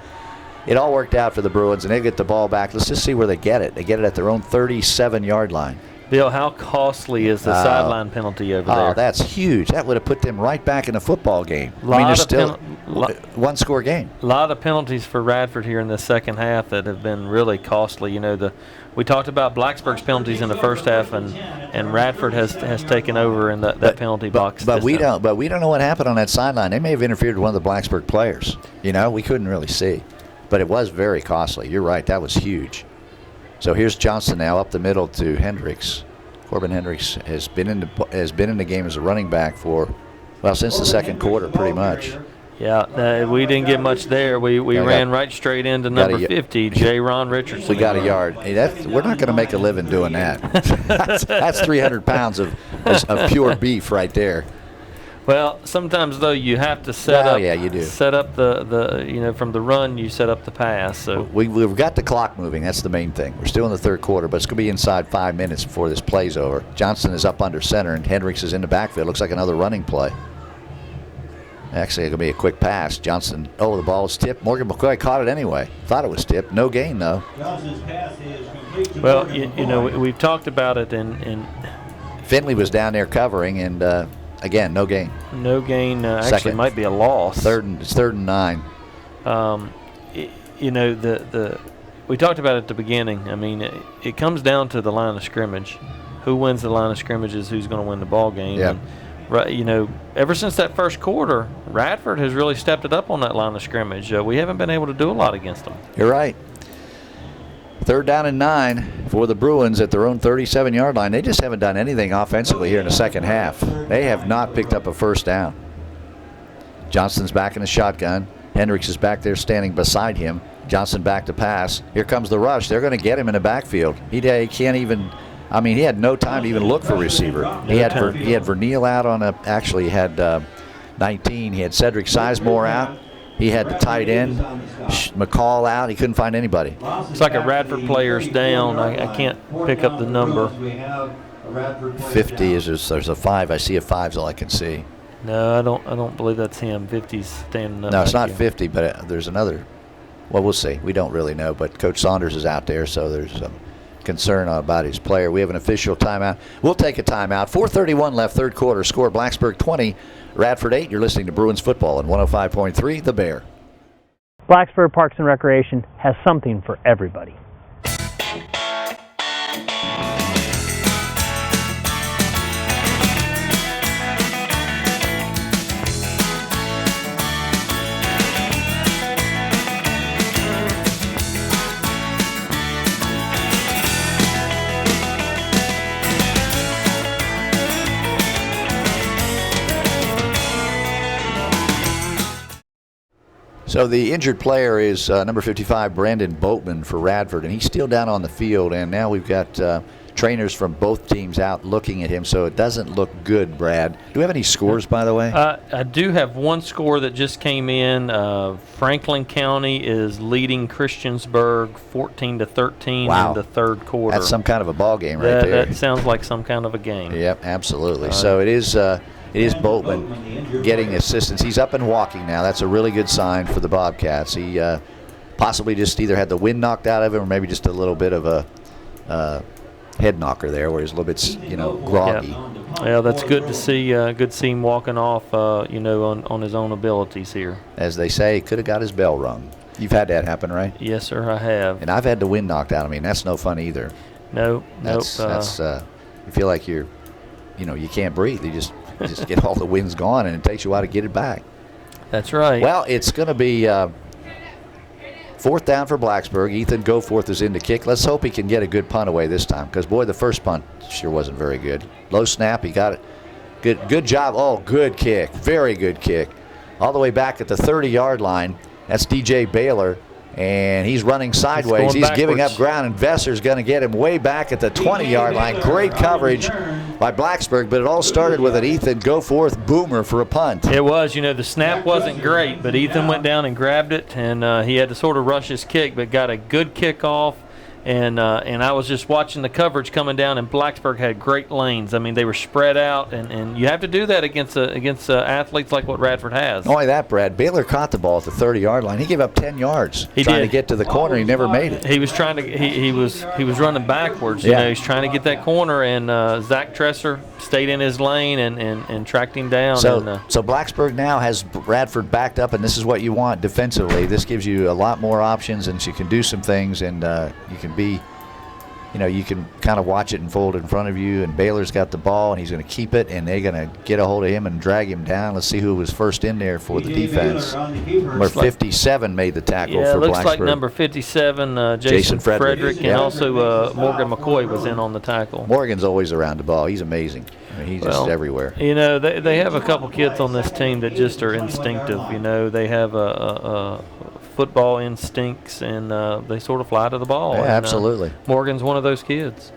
It all worked out for the Bruins, and they get the ball back. Let's just see where they get it. They get it at their own 37-yard line. Bill, how costly is the sideline penalty over there? Oh, that's huge. That would have put them right back in the football game. There's still one-score game. A lot of penalties for Radford here in the second half that have been really costly. You know, we talked about Blacksburg's penalties in the first half, and Radford has taken over in that penalty box. But we don't know what happened on that sideline. They may have interfered with one of the Blacksburg players. You know, we couldn't really see. But it was very costly. You're right. That was huge. So here's Johnson now up the middle to Hendricks. Corbin Hendricks has been in the game as a running back since the second quarter, pretty much. Yeah, we didn't get much there. We ran right straight into number 50, J. Ron Richardson. We got a yard. Hey, we're not going to make a living doing that. that's 300 pounds of pure beef right there. Well, sometimes though you have to set up. Yeah, you do. Set up the from the run you set up the pass. So we've got the clock moving. That's the main thing. We're still in the third quarter, but it's going to be inside 5 minutes before this play's over. Johnson is up under center, and Hendricks is in the backfield. Looks like another running play. Actually, it's going to be a quick pass. Johnson. Oh, the ball is tipped. Morgan McCoy caught it anyway. Thought it was tipped. No gain though. Johnson's pass is complete to well, you know we've talked about it, and Finley was down there covering, and. Again, no gain. No gain. Actually, might be a loss. It's 3rd and 9. You know we talked about it at the beginning. I mean, it comes down to the line of scrimmage. Who wins the line of scrimmage is who's going to win the ball game. Yeah. And, you know, ever since that first quarter, Radford has really stepped it up on that line of scrimmage. We haven't been able to do a lot against them. You're right. 3rd down and 9 for the Bruins at their own 37-yard line. They just haven't done anything offensively here in the second half. They have not picked up a first down. Johnson's back in the shotgun. Hendricks is back there standing beside him. Johnson back to pass. Here comes the rush. They're going to get him in the backfield. He can't even. I mean, he had no time to even look for receiver. He had Verneal out on a. Actually, he had 19. He had Cedric Sizemore out. He had the tight end McCall out. He couldn't find anybody. It's like a Radford player's down. I can't pick up the number. 50 is there's a 5. I see a 5 is all I can see. No, I don't believe that's him. 50's standing up. No, it's not here. 50, but there's another. Well, we'll see. We don't really know, but Coach Saunders is out there, so there's some concern about his player. We have an official timeout. We'll take a timeout. 4:31 left, third quarter. Score Blacksburg 20, Radford 8. You're listening to Bruins football on 105.3 The Bear. Blacksburg Parks and Recreation has something for everybody. So the injured player is number 55, Brandon Boatman for Radford, and he's still down on the field, and now we've got trainers from both teams out looking at him, so it doesn't look good, Brad. Do we have any scores, by the way? I do have one score that just came in. Franklin County is leading Christiansburg 14-13 in the third quarter. That's some kind of a ball game right there. That sounds like some kind of a game. Yep, absolutely. So it is Boatman getting assistance. He's up and walking now. That's a really good sign for the Bobcats. He possibly just either had the wind knocked out of him or maybe just a little bit of a head knocker there where he's a little bit, groggy. Yeah, that's good to see. Good to see him walking off, on his own abilities here. As they say, could have got his bell rung. You've had that happen, right? Yes, sir, I have. And I've had the wind knocked out of me, and that's no fun either. No, that's you feel like you can't breathe. You just get all the winds gone, and it takes you a while to get it back. That's right. Well, it's going to be fourth down for Blacksburg. Ethan Goforth is in to kick. Let's hope he can get a good punt away this time, because, boy, the first punt sure wasn't very good. Low snap, he got it. Good job. Oh, good kick. Very good kick. All the way back at the 30-yard line. That's DJ Baylor, and he's running sideways. He's giving up ground, and Vesser's going to get him way back at the 20-yard line. Great coverage by Blacksburg, but it all started with an Ethan Goforth boomer for a punt. It was. The snap wasn't great, but Ethan went down and grabbed it, and he had to sort of rush his kick, but got a good kickoff. And I was just watching the coverage coming down, and Blacksburg had great lanes. I mean, they were spread out, and you have to do that against athletes like what Radford has. Not only that, Brad, Baylor caught the ball at the 30-yard line. He gave up 10 yards trying to get to the corner. He never made it. He was trying to. He was running backwards. He's trying to get that corner, and Zach Tresser stayed in his lane and tracked him down. So Blacksburg now has Radford backed up, and this is what you want defensively. This gives you a lot more options, and you can do some things, and you can you can kind of watch it unfold in front of you, and Baylor's got the ball, and he's going to keep it, and they're going to get a hold of him and drag him down. Let's see who was first in there for the defense. Number 57 made the tackle for Blacksburg. Yeah, it looks like number 57, Jason Frederick, and also Morgan McCoy was in on the tackle. Morgan's always around the ball. He's amazing. I mean, he's just everywhere. They have a couple kids on this team that just are instinctive. They have a football instincts, and they sort of fly to the ball. Yeah, absolutely. Morgan's one of those kids.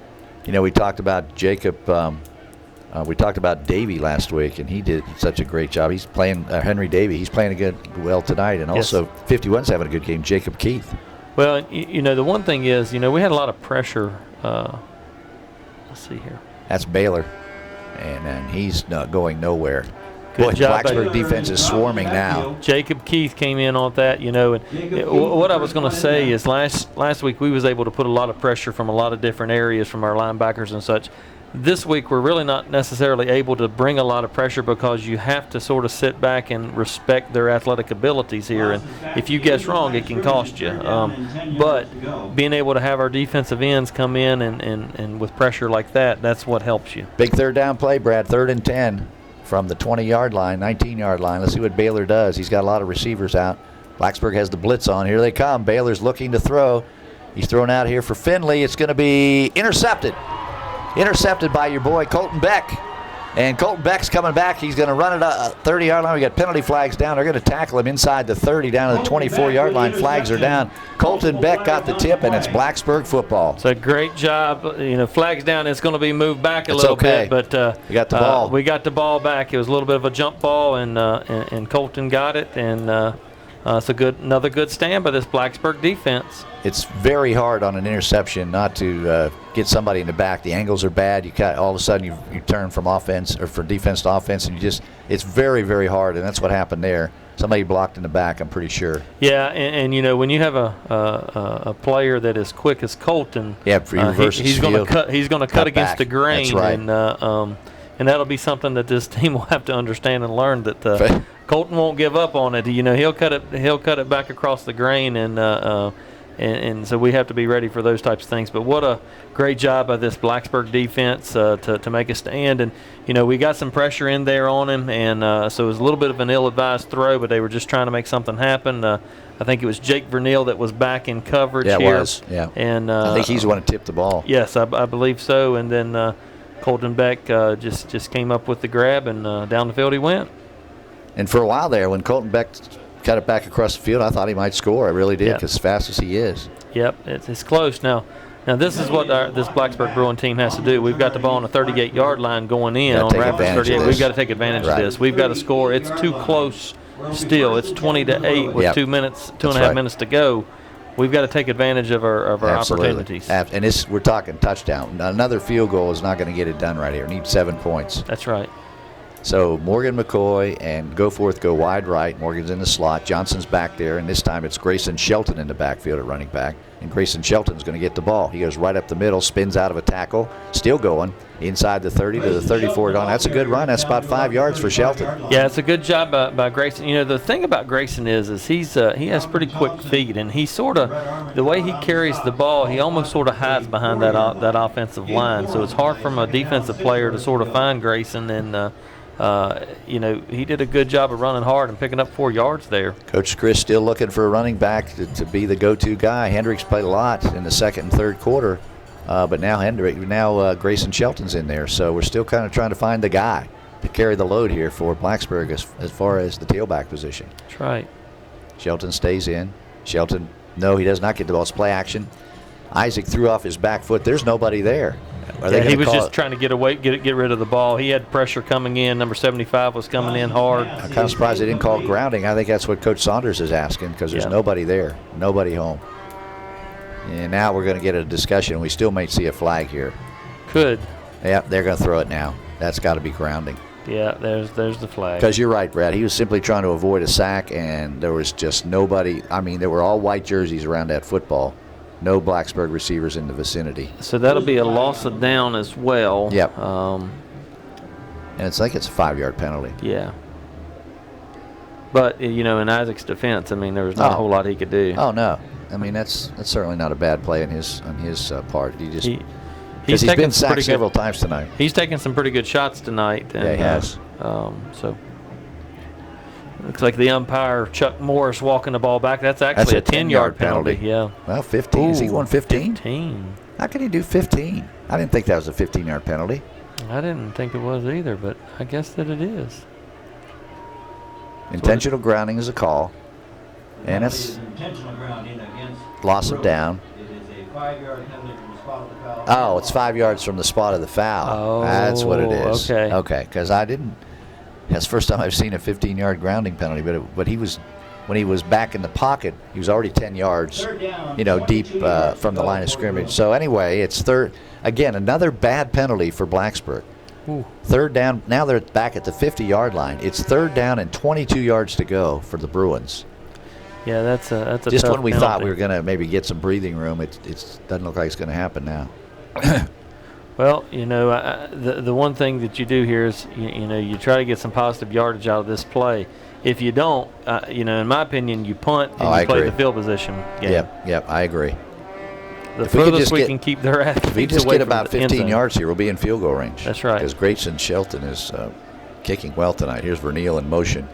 We talked about Jacob. We talked about Davey last week, and he did such a great job. He's playing Henry Davey. He's playing well tonight, and also 51's having a good game. Jacob Keith. Well, the one thing is, we had a lot of pressure. Let's see here. That's Baylor, and he's not going nowhere. Good job. Blacksburg defense is swarming now. Jacob Keith came in on that, and what I was going to say is last week we was able to put a lot of pressure from a lot of different areas from our linebackers and such. This week we're really not necessarily able to bring a lot of pressure because you have to sort of sit back and respect their athletic abilities here, and if you guess wrong, it can cost you. But being able to have our defensive ends come in and with pressure like that, that's what helps you. Big third down play, Brad, 3rd and 10. From the 20-yard line, 19-yard line. Let's see what Baylor does. He's got a lot of receivers out. Blacksburg has the blitz on. Here they come. Baylor's looking to throw. He's thrown out here for Finley. It's going to be intercepted. Intercepted by your boy Colton Beck. And Colton Beck's coming back. He's going to run it up 30-yard line. We got penalty flags down. They're going to tackle him inside the 30 down to the 24-yard line. Flags are down. Colton Beck got the tip, and it's Blacksburg football. It's a great job. Flags down. It's going to be moved back a little bit, but we got the ball. We got the ball back. It was a little bit of a jump ball, and Colton got it, and it's another good stand by this Blacksburg defense. It's very hard on an interception not to get somebody in the back. The angles are bad. All of a sudden you turn from offense or from defense to offense, and it's very, very hard, and that's what happened there. Somebody blocked in the back, I'm pretty sure. Yeah, and when you have a player that is quick as Colton, he's going to cut against the grain. That's right. And that'll be something that this team will have to understand and learn, that Colton won't give up on it. He'll cut it back across the grain, and so we have to be ready for those types of things. But what a great job by this Blacksburg defense to make a stand. And, we got some pressure in there on him, and so it was a little bit of an ill-advised throw, but they were just trying to make something happen. I think it was Jake Vernil that was back in coverage here. Yeah, it was. Yeah. And I think he's the one who tipped the ball. Yes, I believe so. And then Colton Beck just came up with the grab, and down the field he went. And for a while there, when Colton Beck cut it back across the field, I thought he might score. I really did, because as fast as he is. Yep, it's close. Now this is what this Blacksburg Bruin team has to do. We've got the ball on the 38-yard line going in on Radford 38. We've got to take advantage of this. We've got to score. It's too close still. It's 20-8 with 2 minutes, 2.5 minutes to go. We've got to take advantage of our opportunities. And we're talking touchdown. Another field goal is not going to get it done right here. Need 7 points. That's right. So Morgan McCoy and Goforth go wide right. Morgan's in the slot. Johnson's back there, and this time it's Grayson Shelton in the backfield at running back. And Grayson Shelton's going to get the ball. He goes right up the middle, spins out of a tackle, still going inside the 30 to the 34. That's a good run. That's about 5 yards for Shelton. Yeah, it's a good job by Grayson. The thing about Grayson is he has pretty quick feet, and he sort of, the way he carries the ball, he almost sort of hides behind that offensive line. So it's hard from a defensive player to sort of find Grayson, and he did a good job of running hard and picking up 4 yards there. Coach Chris still looking for a running back to be the go-to guy. Hendricks played a lot in the second and third quarter, but now Grayson Shelton's in there. So we're still kind of trying to find the guy to carry the load here for Blacksburg as far as the tailback position. That's right. Shelton stays in. Shelton, no, he does not get the ball. It's play action. Isaac threw off his back foot. There's nobody there. He was just trying to get rid of the ball. He had pressure coming in. Number 75 was coming in hard. I'm kind of surprised they didn't call grounding. I think that's what Coach Saunders is asking, because there's nobody there, nobody home. And now we're going to get a discussion. We still might see a flag here. Could. Yeah, they're going to throw it now. That's got to be grounding. Yeah, there's the flag. Because you're right, Brad. He was simply trying to avoid a sack, and there was just nobody. I mean, there were all white jerseys around that football. No Blacksburg receivers in the vicinity. So that'll be a loss of down as well. Yep. And it's like it's a 5-yard penalty. Yeah. But, in Isaac's defense, I mean, there was not a whole lot he could do. Oh, no. I mean, that's certainly not a bad play on his part. He's been sacked several times tonight. He's taken some pretty good shots tonight. And, yeah, he has. So looks like the umpire, Chuck Morris, walking the ball back. That's actually a 10-yard penalty. Yeah. Well, 15. Is he going 15? 15. How can he do 15? I didn't think that was a 15-yard penalty. I didn't think it was either, but I guess that it is. Intentional grounding is a call. And it's loss of down. It is a 5-yard penalty from the spot of the foul. Oh, it's 5 yards from the spot of the foul. Oh, that's what it is. Okay. Okay, because I didn't. That's the first time I've seen a 15-yard grounding penalty. But when he was back in the pocket, he was already 10 yards, deep from the line of scrimmage. So anyway, it's third. Again, another bad penalty for Blacksburg. Ooh. Third down. Now they're back at the 50-yard line. It's third down and 22 yards to go for the Bruins. Yeah, that's a just tough when we penalty. thought we were going to maybe get some breathing room, it doesn't look like it's going to happen now. Well, the one thing that you do here is, you try to get some positive yardage out of this play. If you don't, in my opinion, you punt and you play the field position game. Yep, I agree. The furthest we can keep their athletes away from the end zone. If we just get about 15 yards here, we'll be in field goal range. That's right. Because Grayson Shelton is kicking well tonight. Here's Vernil in motion.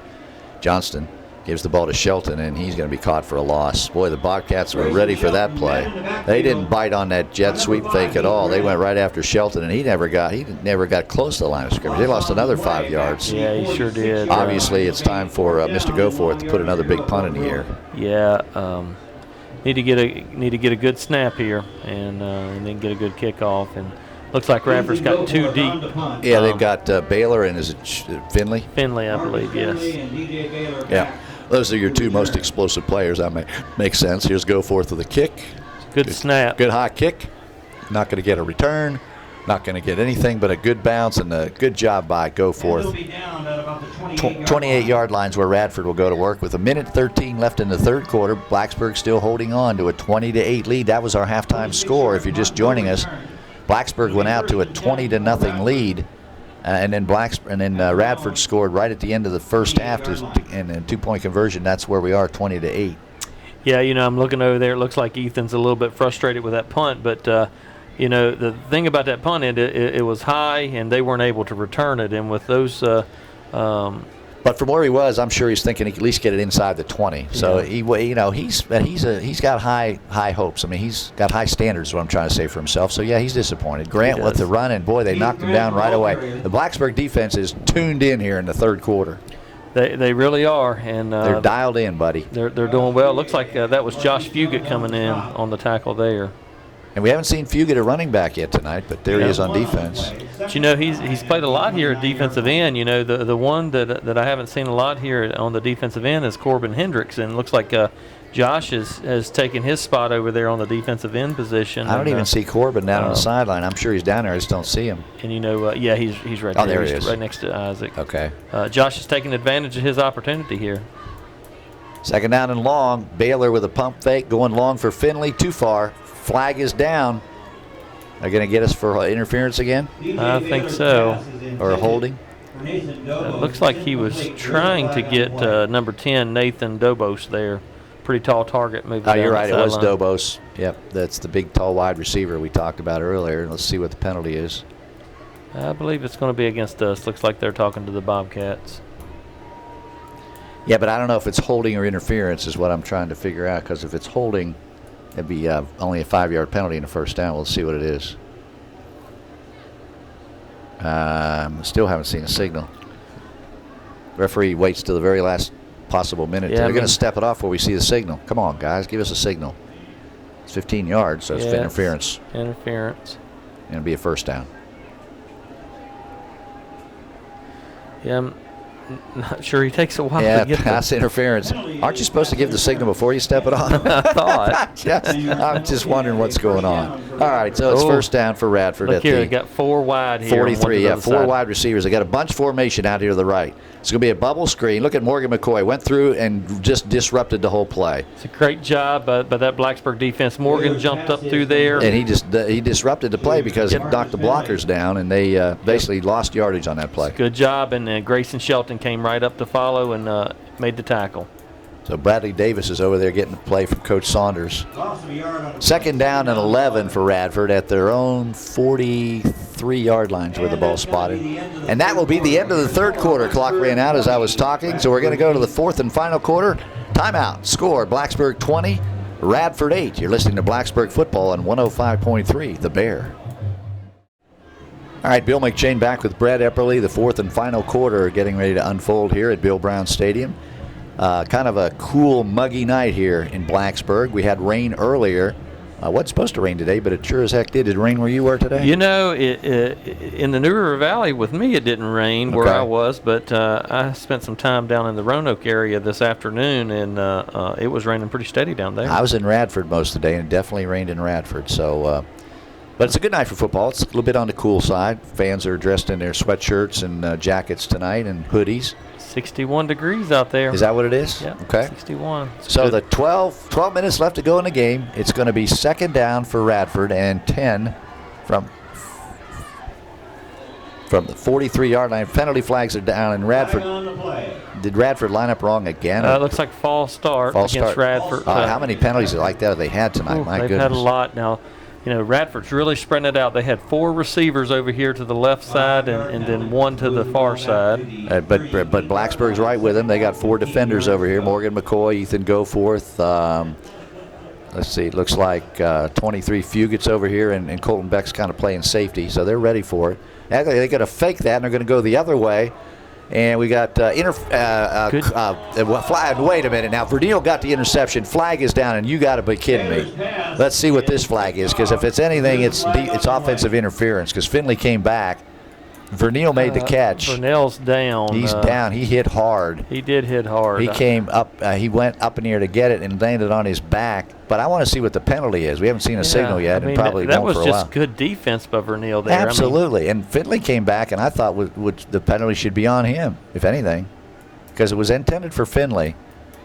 Johnston Gives the ball to Shelton, and he's going to be caught for a loss. Boy, the Bobcats were ready for that play. They didn't bite on that jet sweep fake at all. They went right after Shelton, and he never got close to the line of scrimmage. They lost another 5 yards. Yeah, he sure did. Obviously, it's time for Mr. Goforth to put another big punt in the air. Yeah, need to get a good snap here, and then get a good kickoff. And looks like Radford's got 2 deep. Yeah, they've got Baylor and is it Finley? Finley, I believe, yes. Yeah. Those are your 2 most explosive players. That makes sense. Here's Goforth with a kick. Good snap. Good high kick. Not going to get a return. Not going to get anything but a good bounce, and a good job by Goforth. 28-yard lines where Radford will go to work with 1:13 left in the third quarter. Blacksburg still holding on to a 20-8 lead. That was our halftime score. If you're just joining us, Blacksburg went out to a 20-0 lead. And then Radford scored right at the end of the first half, and a 2-point conversion. That's where we are, 20-8. Yeah, I'm looking over there. It looks like Ethan's a little bit frustrated with that punt, but the thing about that punt, it was high, and they weren't able to return it. And with those, but from where he was, I'm sure he's thinking he can at least get it inside the 20. So he's got high hopes. I mean, he's got high standards. Is what I'm trying to say for himself. So yeah, he's disappointed. Grant with the run, and boy, they knocked him down right away. The Blacksburg defense is tuned in here in the third quarter. They really are, and they're dialed in, buddy. They're doing well. Looks like that was Josh Fugit coming in on the tackle there. And we haven't seen Fugit a running back yet tonight, but there he is on defense. But he's played a lot here at defensive end. The one that I haven't seen a lot here on the defensive end is Corbin Hendricks, and it looks like Josh has taken his spot over there on the defensive end position. I don't even see Corbin down on the sideline. I'm sure he's down there. I just don't see him. And he's right there. Oh, there he is. Right next to Isaac. Okay. Josh is taking advantage of his opportunity here. Second down and long. Baylor with a pump fake, going long for Finley. Too far. Flag is down. They're going to get us for interference again? I think so. Or a holding? It looks like he was trying to get number 10, Nathan Dobos there. Pretty tall target moving. Oh, you're right. It was Dobos. Yep, that's the big, tall, wide receiver we talked about earlier. Let's see what the penalty is. I believe it's going to be against us. Looks like they're talking to the Bobcats. Yeah, but I don't know if it's holding or interference is what I'm trying to figure out, because if it's holding, it'd be only a 5-yard penalty in the first down. We'll see what it is. Still haven't seen a signal. Referee waits till the very last possible minute. They're going to step it off before we see the signal. Come on, guys, give us a signal. It's 15 yards, so it's interference. Interference. It'll be a first down. Yeah, I'm not sure he takes a while to get pass interference. Aren't you supposed to give the signal before you step it on? I thought. I'm just wondering what's going on. All right, so it's first down for Radford. Look here, they got 4 wide here. 43, 4 wide receivers. They got a bunch formation out here to the right. It's going to be a bubble screen. Look at Morgan McCoy. Went through and just disrupted the whole play. It's a great job by that Blacksburg defense. Morgan jumped up through there. And he disrupted the play because it knocked the blockers down, and they basically lost yardage on that play. Good job, and Grayson Shelton came right up to follow and made the tackle. So Bradley Davis is over there getting the play from Coach Saunders. Second down and 11 for Radford at their own 43-yard lines where the ball spotted. And that will be the end of the third quarter. Clock ran out as I was talking, so we're going to go to the fourth and final quarter. Timeout. Score, Blacksburg 20, Radford 8. You're listening to Blacksburg football on 105.3, The Bear. All right, Bill McShane back with Brad Epperly. The fourth and final quarter getting ready to unfold here at Bill Brown Stadium. Kind of a cool, muggy night here in Blacksburg. We had rain earlier. Wasn't supposed to rain today, but it sure as heck did. Did it rain where you were today? In the New River Valley with me, it didn't rain where I was, but I spent some time down in the Roanoke area this afternoon, and it was raining pretty steady down there. I was in Radford most of the day, and it definitely rained in Radford. So, but it's a good night for football. It's a little bit on the cool side. Fans are dressed in their sweatshirts and jackets tonight and hoodies. 61 degrees out there. Is that what it is? Yeah. Okay. 61. So the 12 minutes left to go in the game. It's going to be second down for Radford and 10 from the 43-yard line. Penalty flags are down in Radford. Did Radford line up wrong again? It looks like false start against Radford. How many penalties like that have they had tonight? My they've goodness. had a lot now. Radford's really spreading it out. They had 4 receivers over here to the left side and then 1 to the far side. But Blacksburg's right with them. They got 4 defenders over here. Morgan McCoy, Ethan Goforth. Let's see, it looks like 23 Fugits over here, and Colton Beck's kind of playing safety, so they're ready for it. They're going to fake that, and they're going to go the other way. And we got flag. Wait a minute now. Vernil got the interception. Flag is down, and you got to be kidding me. Let's see what this flag is, because if it's anything, it's offensive interference. Because Finley came back. Vernil made the catch. Vernil's down. He's down. He hit hard. He did hit hard. He came up. He went up in the air to get it and landed on his back. But I want to see what the penalty is. We haven't seen a signal yet, and probably that won't was for a while. just good defense by Vernil there. Absolutely. And Finley came back, and I thought the penalty should be on him, if anything, because it was intended for Finley.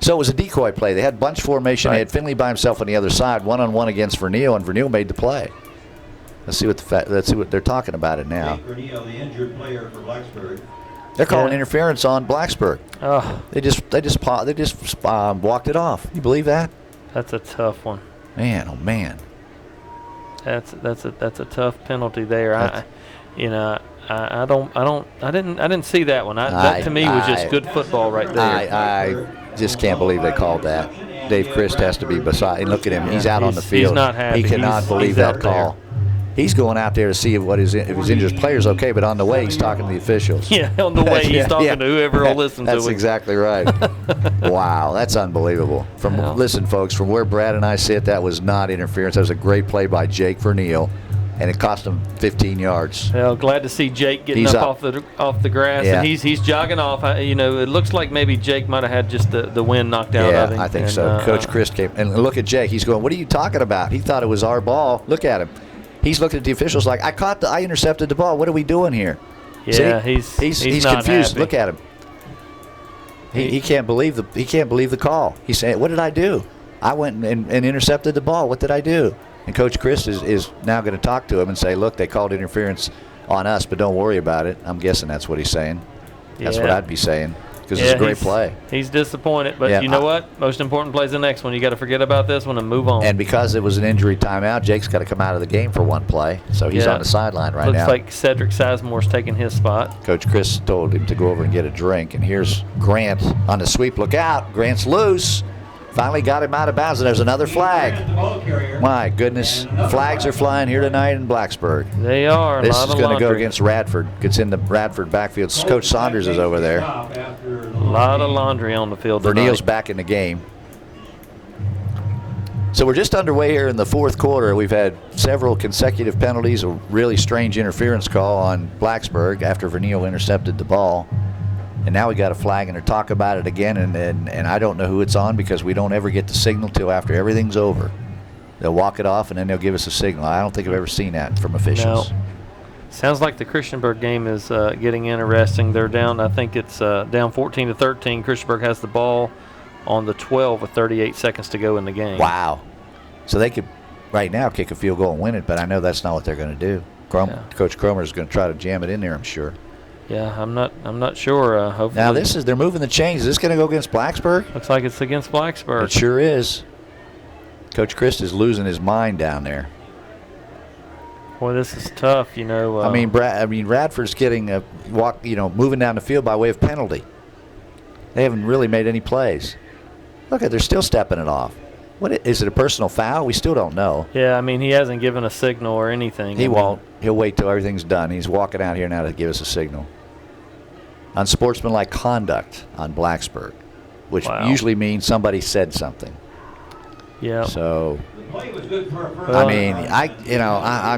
So it was a decoy play. They had bunch formation. Right. They had Finley by himself on the other side, 1-on-1 against Vernil, and Vernil made the play. Let's see what they're talking about it now. Vernil, the injured player for Blacksburg. They're calling interference on Blacksburg. Oh. They just walked it off. You believe that? That's a tough one. Man, oh man. That's a tough penalty there. I didn't see that one. That to me was just good football right there. I just can't believe they called that. Dave Christ has to be beside. And look at him. He's out on the field. He's not happy. He cannot believe that call. He's going out there to see if his injured player's okay, but on the way he's talking to the officials. Yeah, on the way he's talking to whoever will listen to him. That's exactly right. Wow, that's unbelievable. Listen, folks, from where Brad and I sit, that was not interference. That was a great play by Jake Vernil, and it cost him 15 yards. Well, glad to see Jake getting up off the grass, and he's jogging off. It looks like maybe Jake might have had just the wind knocked out of him. Yeah, I think so. Coach Chris came, and look at Jake. He's going, "What are you talking about?" He thought it was our ball. Look at him. He's looking at the officials like, I intercepted the ball. What are we doing here? Yeah, see? He's not confused. happy. Look at him. He can't believe the call. He's saying, "What did I do? I went and intercepted the ball. What did I do?" And Coach Chris is now going to talk to him and say, "Look, they called interference on us, but don't worry about it." I'm guessing that's what he's saying. That's what I'd be saying. Because it's a great play. He's disappointed, but you know what? Most important play is the next one. You got to forget about this one and move on. And because it was an injury timeout, Jake's got to come out of the game for one play, so he's on the sideline right now. Looks like Cedric Sizemore's taking his spot. Coach Chris told him to go over and get a drink, and here's Grant on the sweep. Look out! Grant's loose. Finally got him out of bounds, and there's another flag. My goodness, flags are flying here tonight in Blacksburg. They are. This is going to go against Radford. Gets in the Radford backfield. Coach Saunders is over there. A lot of laundry on the field tonight. Vernil's back in the game. So we're just underway here in the fourth quarter. We've had several consecutive penalties, a really strange interference call on Blacksburg after Vernil intercepted the ball. And now we got a flag, and they're talking about it again, and I don't know who it's on because we don't ever get the signal till after everything's over. They'll walk it off, and then they'll give us a signal. I don't think I've ever seen that from officials. No. Sounds like the Christiansburg game is getting interesting. They're down, I think it's down 14-13. Christiansburg has the ball on the 12 with 38 seconds to go in the game. Wow. So they could, right now, kick a field goal and win it, but I know that's not what they're going to do. Coach Cromer is going to try to jam it in there, I'm sure. Yeah, I'm not sure. Hopefully. Now they're moving the chains. Is this going to go against Blacksburg? Looks like it's against Blacksburg. It sure is. Coach Christ is losing his mind down there. Boy, this is tough, I mean, Radford's getting a walk, moving down the field by way of penalty. They haven't really made any plays. Look, they're still stepping it off. What is it? A personal foul? We still don't know. Yeah, I mean, he hasn't given a signal or anything. He won't. He'll wait till everything's done. He's walking out here now to give us a signal. Unsportsmanlike conduct on Blacksburg, which usually means somebody said something. Yeah. So, I'm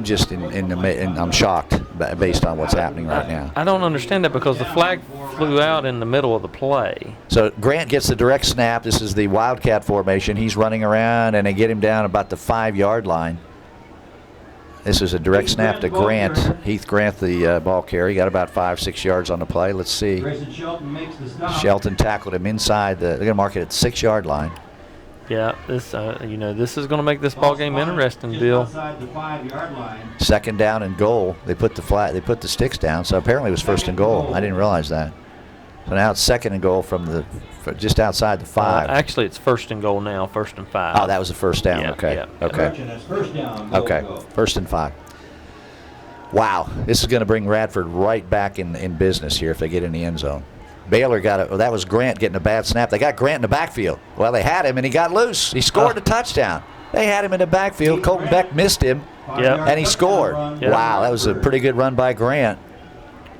just I'm shocked based on what's happening right now. I don't understand that because the flag flew out in the middle of the play. So Grant gets the direct snap. This is the Wildcat formation. He's running around, and they get him down about the 5-yard line. This is a direct snap to Grant. Heath Grant, the ball carrier. He got about 5-6 yards on the play. Let's see. Shelton tackled him inside. They're going to mark it at the 6-yard line. Yeah, this is going to make this ball game interesting, Bill. Second down and goal. They put the sticks down, so apparently it was first and goal. I didn't realize that. So now it's 2nd and goal from just outside the 5. Actually, it's 1st and goal now, 1st and 5. Oh, that was the first down. Yeah, Okay. yeah. Okay. Correction, that's first down. Goal, Okay. goal. 1st and 5. Wow, this is going to bring Radford right back in business here if they get in the end zone. Baylor got it. Well, that was Grant getting a bad snap. They got Grant in the backfield. Well, they had him, and he got loose. He scored a touchdown. They had him in the backfield. Colton Beck missed him, and he scored. Yep. Wow, that was a pretty good run by Grant.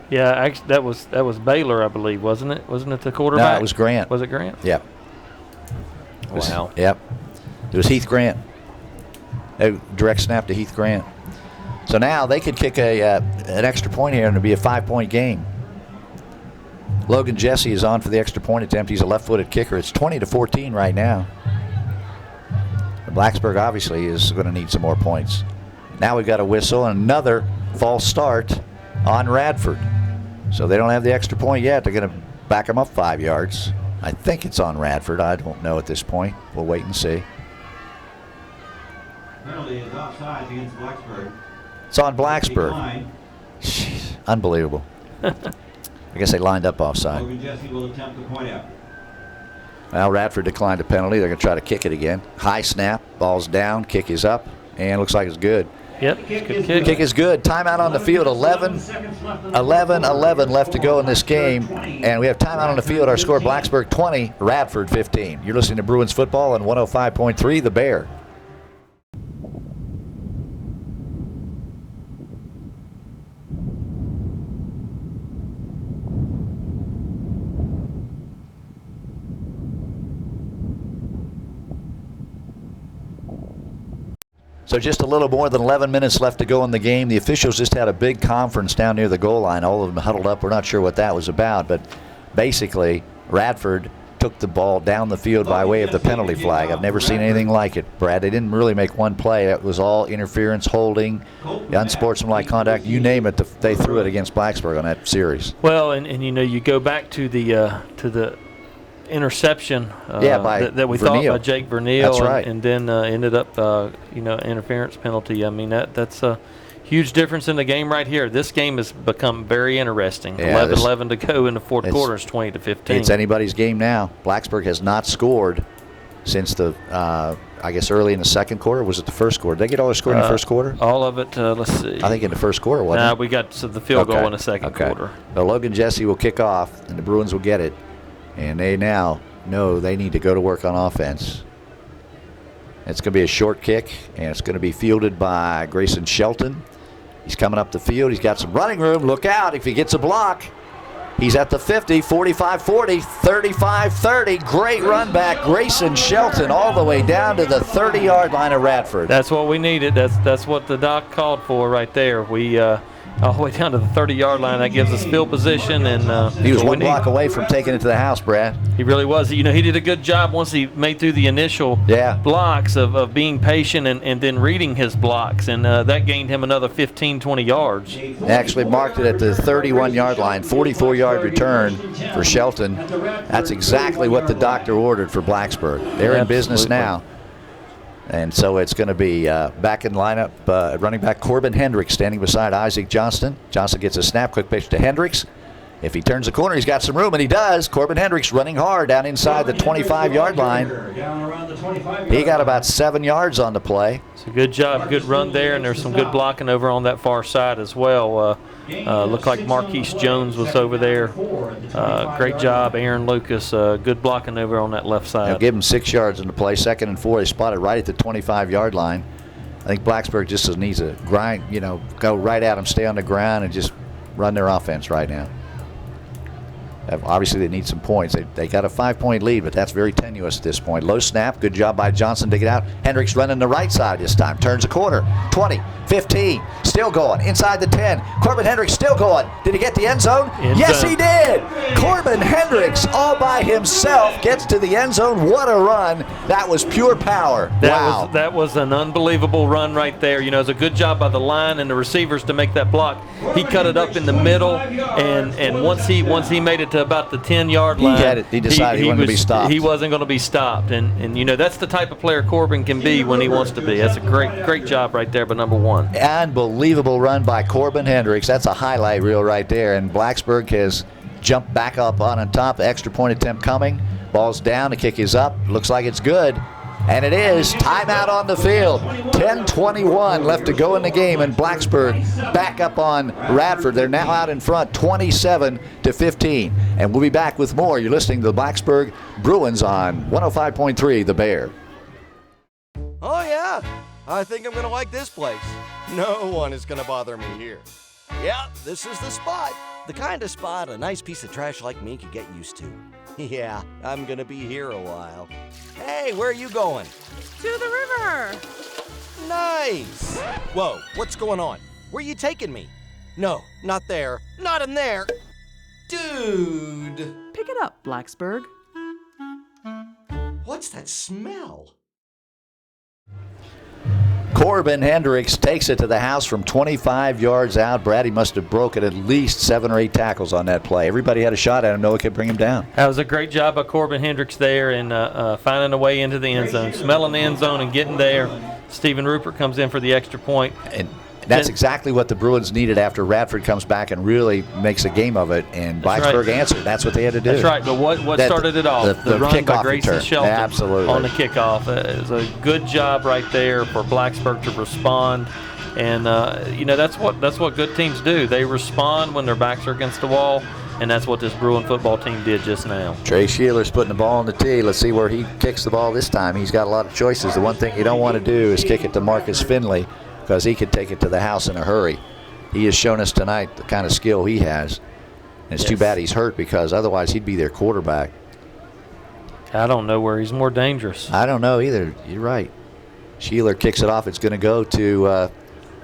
Yeah, actually, that was Baylor, I believe, wasn't it? Wasn't it the quarterback? No, it was Grant. Was it Grant? Yep. Wow. Yep. It was Heath Grant. A direct snap to Heath Grant. So now they could kick an extra point here and it'd be a 5-point game. Logan Jesse is on for the extra point attempt. He's a left-footed kicker. It's 20-14 right now. Blacksburg obviously is going to need some more points. Now we've got a whistle and another false start on Radford. So they don't have the extra point yet. They're going to back them up 5 yards. I think it's on Radford. I don't know at this point. We'll wait and see. Penalty is offside against Blacksburg. It's on Blacksburg. Decline. Jeez, unbelievable. I guess they lined up offside. Logan Jesse will attempt the point out. Well, Radford declined a penalty. They're going to try to kick it again. High snap, ball's down, kick is up, and looks like it's good. Yep, good kick. Kick is good. Timeout on the field. 11 left to go in this game. And we have timeout on the field. Our score, Blacksburg 20, Radford 15. You're listening to Bruins football on 105.3 The Bear. So just a little more than 11 minutes left to go in the game. The officials just had a big conference down near the goal line. All of them huddled up. We're not sure what that was about, but basically Radford took the ball down the field by way of the penalty flag. I've never seen anything like it, Brad. They didn't really make one play. It was all interference, holding, unsportsmanlike conduct, you name it. They threw it against Blacksburg on that series. Well, and you know, you go back to the interception that we thought by Jake Verneal. That's right. And then ended up interference penalty. I mean, that's a huge difference in the game right here. This game has become very interesting. Yeah, 11 to go in the fourth quarter. It's 20-15. It's anybody's game now. Blacksburg has not scored since the I guess early in the second quarter. Was it the first quarter? Did they get all their score in the first quarter? All of it. Let's see. I think in the first quarter, wasn't it? We got the field goal in the second quarter. So Logan Jesse will kick off, and the Bruins will get it. And they now know they need to go to work on offense. It's going to be a short kick, and it's going to be fielded by Grayson Shelton. He's coming up the field. He's got some running room. Look out if he gets a block. He's at the 50, 45-40, 35-30. Great run back. Grayson Shelton all the way down to the 30-yard line of Radford. That's what we needed. That's what the doc called for right there. We all the way down to the 30-yard line. That gives us field position. And he was one block away from taking it to the house, Brad. He really was. You know, he did a good job once he made through the initial blocks of being patient and then reading his blocks. And that gained him another 15, 20 yards. They actually marked it at the 31-yard line, 44-yard return for Shelton. That's exactly what the doctor ordered for Blacksburg. They're in business now. And so it's going to be back in lineup, running back Corbin Hendricks standing beside Isaac Johnston. Johnston gets a snap, quick pitch to Hendricks. If he turns the corner, he's got some room, and he does. Corbin Hendricks running hard down inside the 25-yard line. He got about 7 yards on the play. It's a good job, good run there, and there's some good blocking over on that far side as well. Looked like Marquise Jones was over there. Great job, Aaron Lucas. Good blocking over on that left side. They'll give him 6 yards in the play. 2nd and 4. They spotted right at the 25-yard line. I think Blacksburg just needs to grind, go right at them, stay on the ground, and just run their offense right now. Obviously, they need some points. They got a 5-point lead, but that's very tenuous at this point. Low snap. Good job by Johnson to get out. Hendricks running the right side this time. Turns a corner. 20, 15. Still going. Inside the 10. Corbin Hendricks still going. Did he get the end zone? Yes, he did. Corbin Hendricks all by himself gets to the end zone. What a run. That was pure power. Wow. That was an unbelievable run right there. You know, it was a good job by the line and the receivers to make that block. He cut it up in the middle, and once he made it to about the 10-yard line, he decided he wasn't going to be stopped. He wasn't going to be stopped, and you know, that's the type of player Corbin can be when he wants to be. That's a great job right there by number one. Unbelievable run by Corbin Hendricks. That's a highlight reel right there, and Blacksburg has jump back up on top. Extra point attempt coming. Ball's down. The kick is up. Looks like it's good. And it is. Timeout on the field. 10:21 left to go in the game, and Blacksburg back up on Radford. They're now out in front, 27-15. And we'll be back with more. You're listening to the Blacksburg Bruins on 105.3 The Bear. Oh, yeah. I think I'm going to like this place. No one is going to bother me here. Yeah, this is the spot. The kind of spot a nice piece of trash like me could get used to. Yeah, I'm going to be here a while. Hey, where are you going? To the river. Nice. Whoa, what's going on? Where are you taking me? No, not there. Not in there. Dude. Pick it up, Blacksburg. What's that smell? Corbin Hendricks takes it to the house from 25 yards out. Brady must have broken at least 7 or 8 tackles on that play. Everybody had a shot at him. No one could bring him down. That was a great job by Corbin Hendricks there and finding a way into the end zone, smelling the end zone and getting there. Stephen Rupert comes in for the extra point. And that's exactly what the Bruins needed after Radford comes back and really makes a game of it. And Blacksburg answered. That's what they had to do. That's right. But what started it off? The run by kickoff Grayson return. Shelton Absolutely. on the kickoff. It was a good job right there for Blacksburg to respond. And, that's what good teams do. They respond when their backs are against the wall. And that's what this Bruin football team did just now. Trey Sheeler's putting the ball on the tee. Let's see where he kicks the ball this time. He's got a lot of choices. The one thing you don't want to do is kick it to Marcus Finley, because he could take it to the house in a hurry. He has shown us tonight the kind of skill he has. And it's too bad he's hurt, because otherwise he'd be their quarterback. I don't know where he's more dangerous. I don't know either. You're right. Sheeler kicks it off. It's going to go to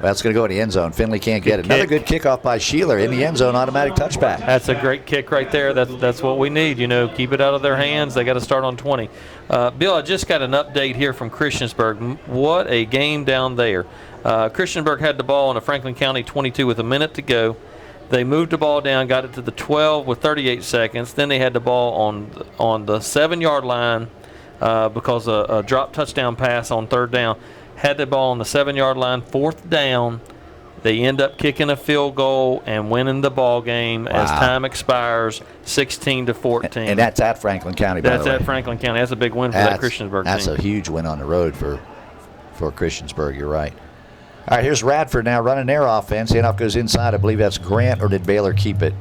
it's going to go in the end zone. Finley can't get it. Another good kickoff by Sheeler in the end zone, automatic touchback. That's a great kick right there. That's what we need. Keep it out of their hands. They got to start on 20. Bill, I just got an update here from Christiansburg. What a game down there. Christiansburg had the ball in a Franklin County 22 with a minute to go. They moved the ball down, got it to the 12 with 38 seconds. Then they had the ball on the 7-yard line because a drop touchdown pass on 3rd down. Had the ball on the 7-yard line, 4th down. They end up kicking a field goal and winning the ball game as time expires, 16-14. And that's at Franklin County, by the way. That's at Franklin County. That's a big win for that Christiansburg team. That's a huge win on the road for Christiansburg. You're right. All right, here's Radford now running their offense. Handoff goes inside. I believe that's Grant, or did Baylor keep it?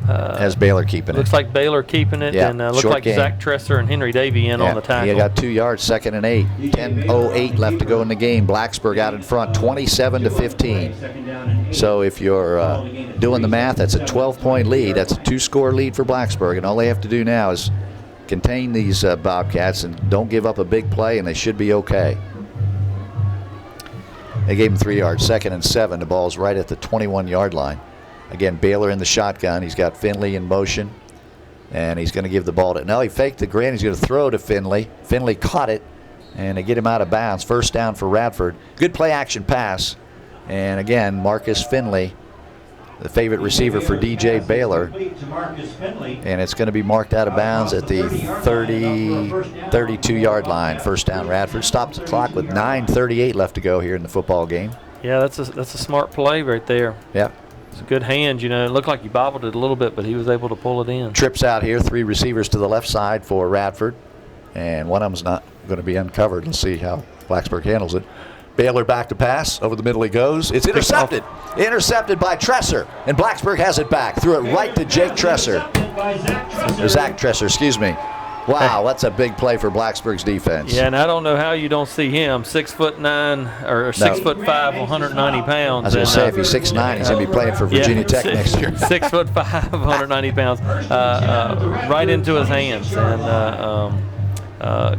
Has Baylor keeping it? Looks like Baylor keeping it, and looks like game. Zach Tresser and Henry Davey in on the tackle. He got 2 yards, 2nd and 8. 10:08 left to go in the game. Blacksburg out in front, 27-15. So if you're doing the math, that's a 12-point lead. That's a 2-score lead for Blacksburg, and all they have to do now is contain these Bobcats and don't give up a big play, and they should be okay. They gave him 3 yards, 2nd and 7. The ball's right at the 21-yard line. Again, Baylor in the shotgun. He's got Finley in motion, and he's going to give the ball to. Now he faked the Grant. He's going to throw to Finley. Finley caught it, and they get him out of bounds. 1st down for Radford. Good play-action pass. And again, Marcus Finley, the favorite receiver for DJ Baylor. And it's going to be marked out of bounds at the 32-yard line. 1st down, Radford. Stops the clock with 9:38 left to go here in the football game. Yeah, that's a smart play right there. Yeah. It's a good hand. It looked like he bobbled it a little bit, but he was able to pull it in. Trips out here. 3 receivers to the left side for Radford. And one of them's not going to be uncovered. Let's see how Blacksburg handles it. Baylor back to pass. Over the middle he goes. It's intercepted. Intercepted by Tresser. And Blacksburg has it back. Threw it right to Jake Tresser. Or Zach Tresser, excuse me. Wow, that's a big play for Blacksburg's defense. Yeah, and I don't know how you don't see him. 6'9" or 6'5", 190 pounds. I was going to say, if he's 6'9", he's going to be playing for Virginia Tech next year. 6'5", 190 pounds, right into his hands. And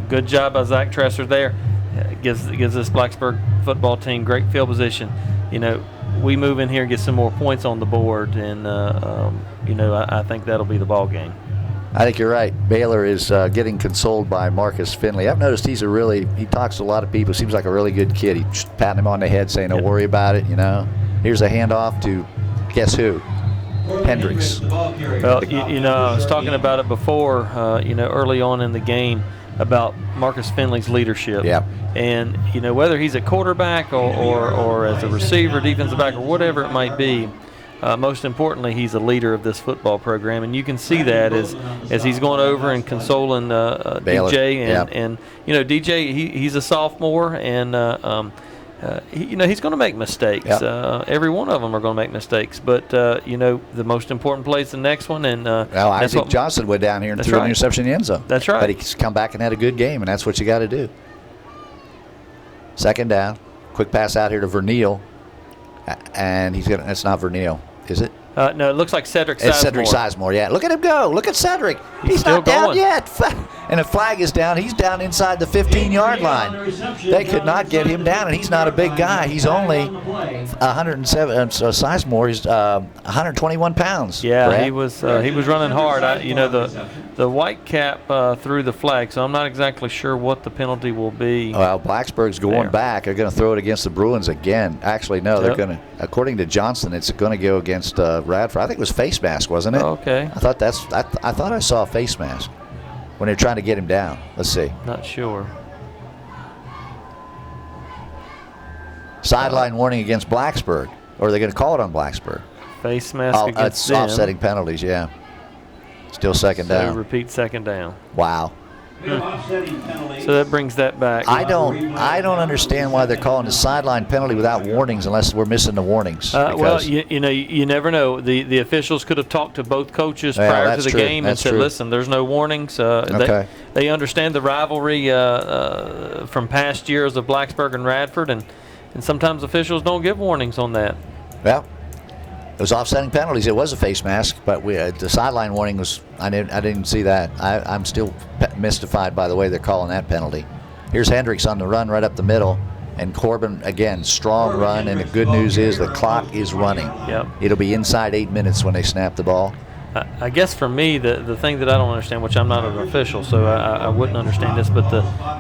good job by Zach Tresser there. Gives this Blacksburg football team great field position. We move in here and get some more points on the board, and I think that'll be the ball game. I think you're right. Baylor is getting consoled by Marcus Finley. I've noticed he talks to a lot of people. Seems like a really good kid. He's patting him on the head saying, don't worry about it, Here's a handoff to, guess who? Hendricks. Well, I was talking about it before, early on in the game about Marcus Finley's leadership. Yeah. And, whether he's a quarterback or as a receiver, defensive back, or whatever it might be, most importantly, he's a leader of this football program, and you can see that as he's going over and consoling DJ, and DJ, he's a sophomore, and he's going to make mistakes. Yep. Every one of them are going to make mistakes, but the most important play is the next one. And Isaac Johnson went down here and threw an interception in the end zone. That's right. But he's come back and had a good game, and that's what you got to do. Second down, quick pass out here to Verneal, and it's not Verneal, is it? No, it looks like Cedric Sizemore. It's Cedric Sizemore, yeah. Look at him go. Look at Cedric. He's still not down going. yet. And a flag is down. He's down inside the 15-yard line. They could not get him down, and he's not a big guy. He's only 107. So Sizemore is 121 pounds. Yeah, Brad. he was running hard. The white cap threw the flag, so I'm not exactly sure what the penalty will be. Well, Blacksburg's going back. They're going to throw it against the Bruins again. Actually, no, they're going to. According to Johnson, it's going to go against Radford. I think it was face mask, wasn't it? Oh, okay. I thought I thought I saw a face mask when they're trying to get him down. Let's see. Not sure. Sideline warning against Blacksburg, or are they going to call it on Blacksburg? Face mask against it's them. offsetting penalties, yeah. Still second down. Repeat second down. Wow. So that brings that back. I don't understand why they're calling the sideline penalty without warnings unless we're missing the warnings. Well, you never know. The officials could have talked to both coaches prior to the game and said, listen, there's no warnings. They understand the rivalry from past years of Blacksburg and Radford, and sometimes officials don't give warnings on that. Well, it was offsetting penalties. It was a face mask, but the sideline warning was. I didn't see that. I'm still mystified by the way they're calling that penalty. Here's Hendricks on the run right up the middle, and Corbin again, strong run. And the good news is the clock is running. Yep. It'll be inside 8 minutes when they snap the ball. I guess for me, the thing that I don't understand, which I'm not an official, so I wouldn't understand this, but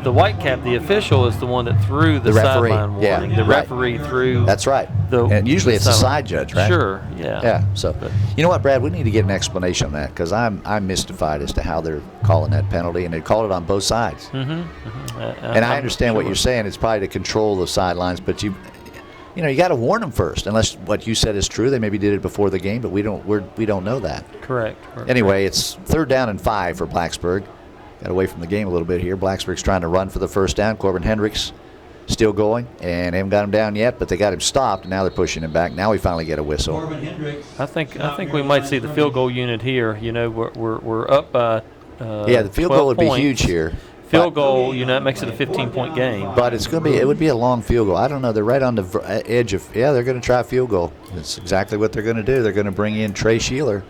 the white cap, the official, is the one that threw the sideline warning. Yeah, the referee threw. That's right. And usually it's a side judge, right? Sure. Yeah. Yeah. So, you know what, Brad? We need to get an explanation on that because I'm mystified as to how they're calling that penalty, and they called it on both sides. And I understand what you're saying. It's probably to control the sidelines, but you got to warn them first, unless what you said is true. They maybe did it before the game, but we don't know that. Correct. Anyway, it's 3rd down and 5 for Blacksburg. Got away from the game a little bit here. Blacksburg's trying to run for the first down. Corbin Hendricks still going, and they haven't got him down yet, but they got him stopped, and now they're pushing him back. Now we finally get a whistle. I think we might see the field goal unit here. We're up by the field goal would be huge here. Field goal, it makes it a 15-point game. But it would be a long field goal. I don't know. They're right on the edge of, they're going to try a field goal. That's exactly what they're going to do. They're going to bring in Trey Sheeler.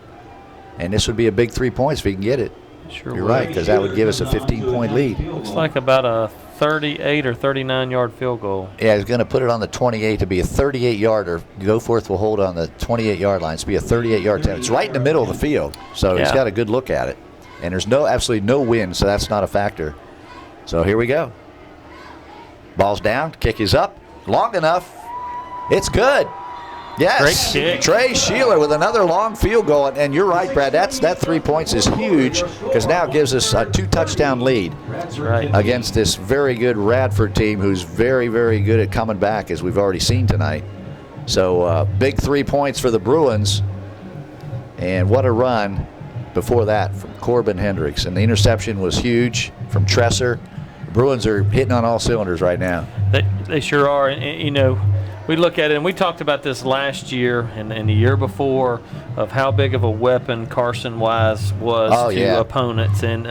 And this would be a big 3 points if he can get it. Sure. You're right, because that would give us a 15-point lead. Looks like about a 38 or 39-yard field goal. Yeah, he's going to put it on the 28 to be a 38-yarder. Goforth will hold on the 28-yard line. It's be a 38-yard attempt. It's right in the middle of the field, so he's got a good look at it. And there's absolutely no wind, so that's not a factor. So here we go. Ball's down. Kick is up. Long enough. It's good. Yes. Great kick. Trey Sheeler with another long field goal. And you're right, Brad. That 3 points is huge because now it gives us a 2-touchdown lead. That's right. Against this very good Radford team who's very, very good at coming back, as we've already seen tonight. So big 3 points for the Bruins. And what a run before that from Corbin Hendricks. And the interception was huge from Tresser. Bruins are hitting on all cylinders right now. They sure are. And, we look at it, and we talked about this last year and the year before of how big of a weapon Carson Wise was to opponents. And,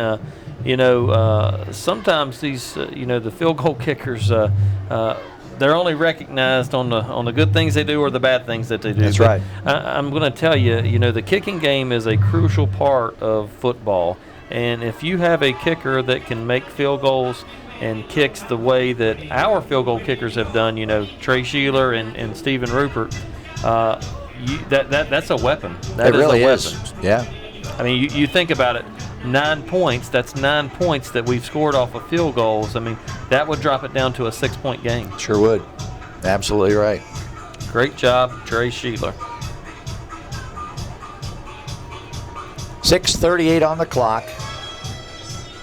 sometimes these, the field goal kickers, they're only recognized on the good things they do or the bad things that they do. That's right. I'm going to tell you, the kicking game is a crucial part of football. And if you have a kicker that can make field goals and kicks the way that our field goal kickers have done, Trey Sheeler and Stephen Rupert, that's a weapon. That it really is a weapon. is. Yeah. I mean, you think about it, 9 points, that's 9 points that we've scored off of field goals. I mean, that would drop it down to a 6-point game. Sure would. Absolutely right. Great job, Trey Sheeler. 6:38 on the clock.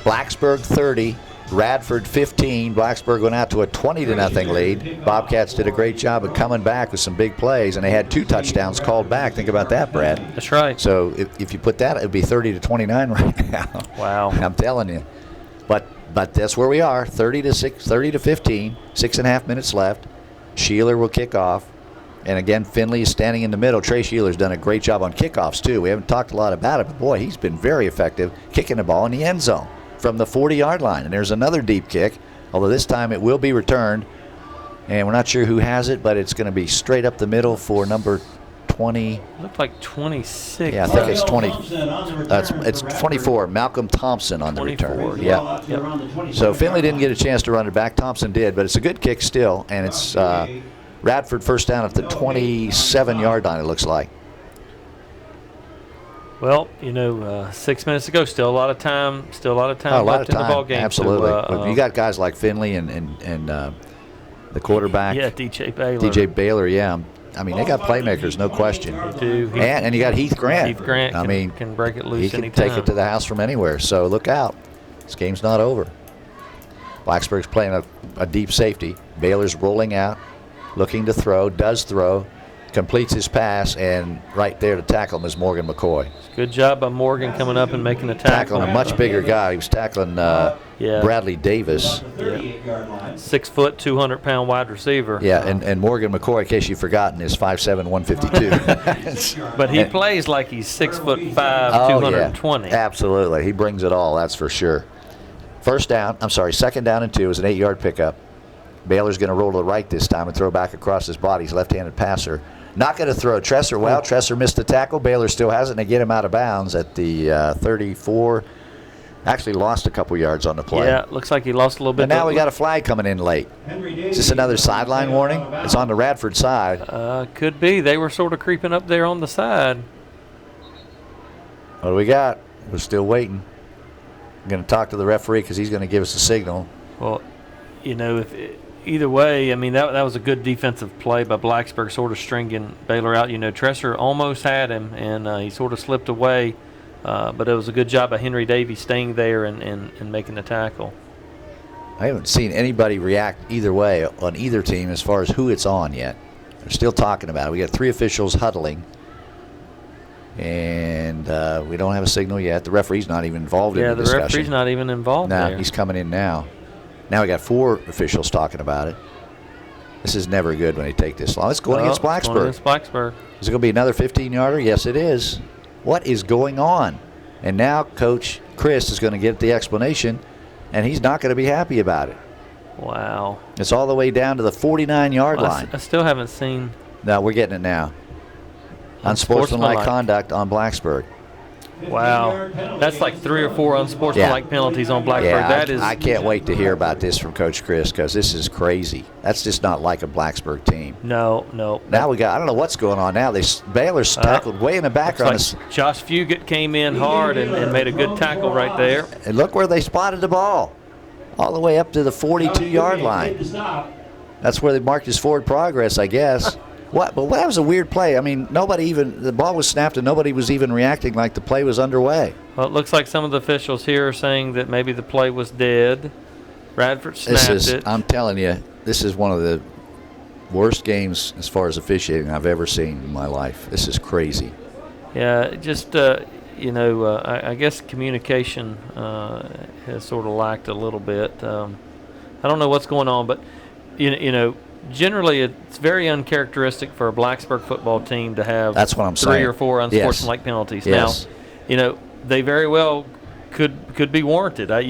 Blacksburg 30, Radford 15. Blacksburg went out to a 20-0 lead. Bobcats did a great job of coming back with some big plays, and they had 2 touchdowns called back. Think about that, Brad. That's right. So if you put that, it would be 30-29 right now. Wow. I'm telling you. But that's where we are, 30-15, 6.5 minutes left. Sheeler will kick off. And again, Finley is standing in the middle. Trey Sheeler's done a great job on kickoffs, too. We haven't talked a lot about it, but boy, he's been very effective kicking the ball in the end zone from the 40-yard line. And there's another deep kick, although this time it will be returned. And we're not sure who has it, but it's going to be straight up the middle for number 20. Looked like 26. Yeah, I think it's 20. It's 24. Malcolm Thompson on the return. Yeah. Yep. So Finley didn't get a chance to run it back. Thompson did, but it's a good kick still, and it's Radford first down at the 27-yard line, it looks like. Well, 6 minutes to go. Still a lot of time. Left in the ball game. Absolutely. So, you got guys like Finley and the quarterback. Yeah, DJ Baylor. DJ Baylor, yeah. I mean, they got playmakers, no question. They do. And you got Heath Grant. Heath Grant can break it loose anytime. He can take it to the house from anywhere. So look out. This game's not over. Blacksburg's playing a deep safety. Baylor's rolling out, looking to throw, does throw, completes his pass, and right there to tackle him is Morgan McCoy. Good job by Morgan coming up and making the tackle. Tackling a much bigger guy. He was tackling Bradley Davis. Yeah. 6 foot, 200-pound wide receiver. Yeah, and Morgan McCoy, in case you've forgotten, is 5'7", 152. But he plays like he's 6'5", 220. Yeah. Absolutely. He brings it all, that's for sure. Second down and 2 is an 8-yard pickup. Baylor's going to roll to the right this time and throw back across his body. He's left-handed passer. Not going to throw Tresser. Well, Tresser missed the tackle. Baylor still has it, and they get him out of bounds at the 34. Actually lost a couple yards on the play. Yeah, looks like he lost a little bit. And now we got a flag coming in late. Is this another sideline warning? It's on the Radford side. Could be. They were sort of creeping up there on the side. What do we got? We're still waiting. I'm going to talk to the referee because he's going to give us a signal. Well, either way, I mean, that was a good defensive play by Blacksburg, sort of stringing Baylor out. Tresser almost had him, and he sort of slipped away. But it was a good job by Henry Davies staying there and making the tackle. I haven't seen anybody react either way on either team as far as who it's on yet. They're still talking about it. We got 3 officials huddling, and we don't have a signal yet. The referee's not even involved in the discussion. Yeah, the referee's not even involved there. He's coming in now. Now we got 4 officials talking about it. This is never good when they take this long. It's going against Blacksburg. Going against Blacksburg. Is it going to be another 15-yarder? Yes, it is. What is going on? And now Coach Chris is going to get the explanation, and he's not going to be happy about it. Wow. It's all the way down to the 49-yard line. I still haven't seen. No, we're getting it now. Unsportsmanlike conduct on Blacksburg. Wow. That's like 3 or 4 unsportsmanlike penalties on Blacksburg. Yeah, I can't wait to hear about this from Coach Chris because this is crazy. That's just not like a Blacksburg team. No. Now we got, I don't know what's going on now. Baylor's tackled way in the background. Like Josh Fugit came in hard and made a good tackle right there. And look where they spotted the ball. All the way up to the 42-yard line. That's where they marked his forward progress, I guess. But that was a weird play. I mean, the ball was snapped and nobody was even reacting like the play was underway. Well, it looks like some of the officials here are saying that maybe the play was dead. Radford snapped it. I'm telling you, this is one of the worst games as far as officiating I've ever seen in my life. This is crazy. Yeah, just, I guess communication has sort of lacked a little bit. I don't know what's going on, but, generally, it's very uncharacteristic for a Blacksburg football team to have That's what I'm 3 saying. or 4 unsportsmanlike penalties. Yes. Now, they very well could be warranted. I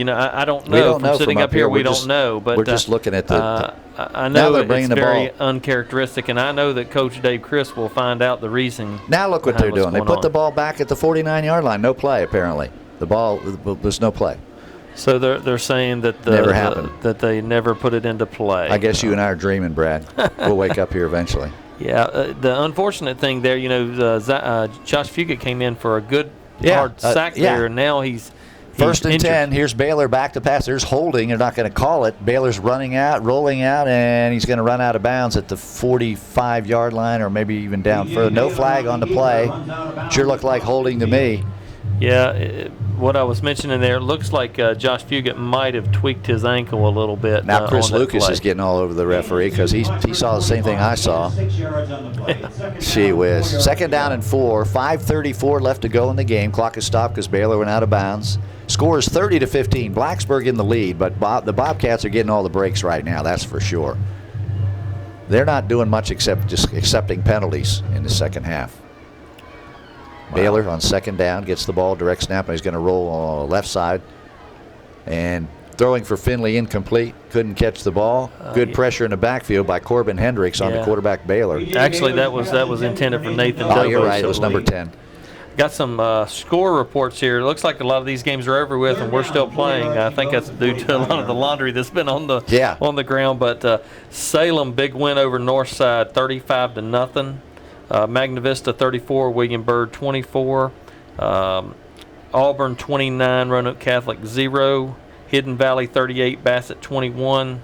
don't know. We don't know sitting up here, we don't know. But we're just looking at the. I know it's very uncharacteristic, and I know that Coach Dave Chris will find out the reason. Now look what they're doing. They put the ball back at the 49-yard line. No play, apparently. There's no play. So they're saying that never happened. That they never put it into play. I guess you and I are dreaming, Brad. We'll wake up here eventually. Yeah, the unfortunate thing there, Josh Fugit came in for a good hard sack there, and now he's first and injured. 10. Here's Baylor back to pass. There's holding. They're not going to call it. Baylor's rolling out, and he's going to run out of bounds at the 45-yard line, or maybe even down further. No flag on the play. Sure looked like holding to me. Yeah, what I was mentioning there, it looks like Josh Fugit might have tweaked his ankle a little bit. Now Chris on that Lucas play. is getting all over the referee because he saw the same thing I saw. Gee whiz. 2nd down and 4. 5:34 left to go in the game. Clock is stopped because Baylor went out of bounds. Score is 30-15. Blacksburg in the lead, but the Bobcats are getting all the breaks right now. That's for sure. They're not doing much except just accepting penalties in the second half. Wow. Baylor on 2nd down gets the ball, direct snap, and he's going to roll on the left side. And throwing for Finley incomplete. Couldn't catch the ball. Good pressure in the backfield by Corbin Hendricks on the quarterback Baylor. Actually, that was intended for Nathan Dobo. Oh, you're right. It was number 10. Got some score reports here. It looks like a lot of these games are over with, and we're still playing. I think that's due to a lot of the laundry that's been on the ground. But Salem, big win over Northside, 35-0. Magna Vista 34, William Byrd 24. Auburn 29, Roanoke Catholic 0. Hidden Valley 38, Bassett 21.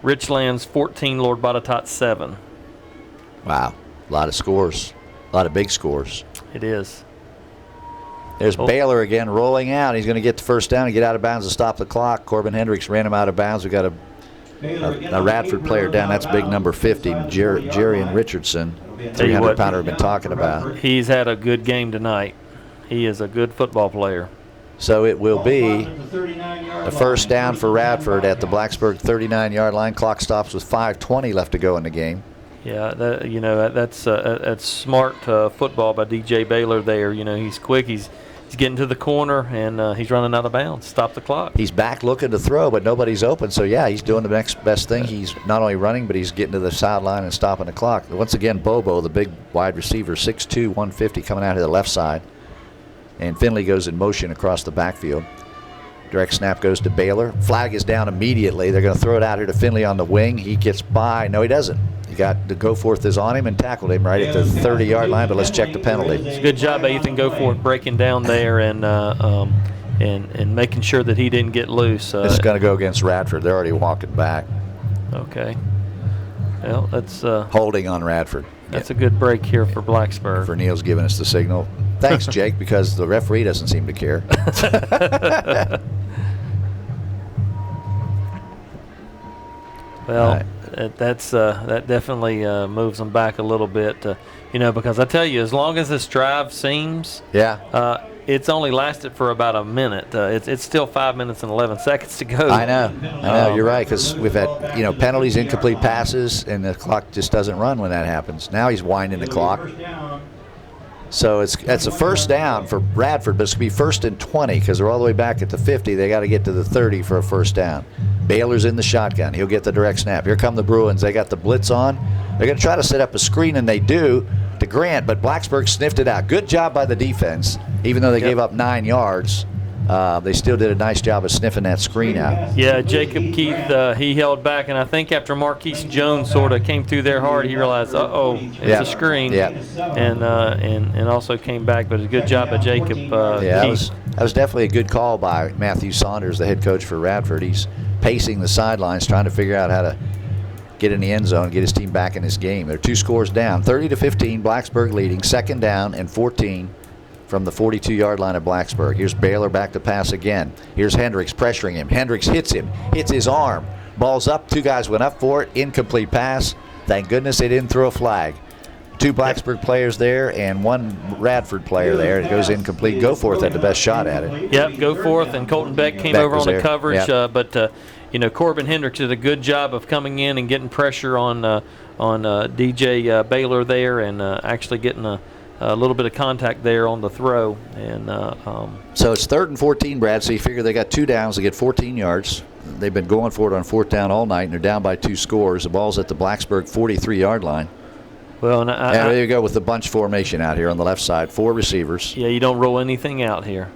Richlands 14, Lord Botetourt 7. Wow, a lot of scores, a lot of big scores. It is. There's Baylor again rolling out. He's going to get the first down and get out of bounds to stop the clock. Corbin Hendricks ran him out of bounds. We got a Radford player down. That's big number 50, Jerian Richardson. 300-pounder we've been talking about. He's had a good game tonight. He is a good football player. So it will be the first down for Radford at the Blacksburg 39-yard line. Clock stops with 5:20 left to go in the game. Yeah, that's smart football by DJ Baylor there. He's quick. He's getting to the corner, and he's running out of bounds. Stop the clock. He's back looking to throw, but nobody's open. So, yeah, he's doing the next best thing. He's not only running, but he's getting to the sideline and stopping the clock. Once again, Bobo, the big wide receiver, 6'2", 150, coming out of the left side. And Finley goes in motion across the backfield. Direct snap goes to Baylor. Flag is down immediately. They're going to throw it out here to Finley on the wing. He gets by. No, he doesn't. He got the Goforth is on him and tackled him right at the 30-yard line, but let's check the penalty. It's a good job by Ethan Goforth breaking down there and making sure that he didn't get loose. It's going to go against Radford. They're already walking back. Okay. Well, that's holding on Radford. That's a good break here for Blacksburg. Neil's giving us the signal. Thanks, Jake, because the referee doesn't seem to care. Well, that definitely moves them back a little bit, because I tell you, as long as this drive seems, it's only lasted for about a minute. It's still 5 minutes and 11 seconds to go. I know. You're right, because we've had penalties, incomplete passes, and the clock just doesn't run when that happens. Now he's winding the clock. So it's a first down for Radford, but it's going to be 1st and 20 because they're all the way back at the 50. They got to get to the 30 for a first down. Baylor's in the shotgun. He'll get the direct snap. Here come the Bruins. They got the blitz on. They're going to try to set up a screen, and they do to Grant, but Blacksburg sniffed it out. Good job by the defense. Even though they gave up 9 yards, they still did a nice job of sniffing that screen out. Yeah, Jacob Keith, he held back, and I think after Marquise Jones sort of came through there hard, he realized, it's a screen, and also came back. But a good job by Jacob Keith. That was definitely a good call by Matthew Saunders, the head coach for Radford. He's pacing the sidelines, trying to figure out how to get in the end zone, get his team back in this game. They're 2 scores down, 30-15, Blacksburg leading, 2nd down and 14 from the 42-yard line of Blacksburg. Here's Baylor back to pass again. Here's Hendricks pressuring him. Hendricks hits his arm. Ball's up, 2 guys went up for it, incomplete pass. Thank goodness they didn't throw a flag. 2 Blacksburg players there and 1 Radford player there. It goes incomplete. Goforth had the best shot at it. Yep, Goforth and Colton Beck came over on the coverage, but Corbin Hendricks did a good job of coming in and getting pressure on DJ Baylor there and actually getting a little bit of contact there on the throw. And so it's 3rd and 14, Brad. So you figure they got 2 downs. They get 14 yards. They've been going for it on 4th down all night, and they're down by 2 scores. The ball's at the Blacksburg 43-yard line. Well, and there you go with the bunch formation out here on the left side. 4 receivers. Yeah, you don't roll anything out here.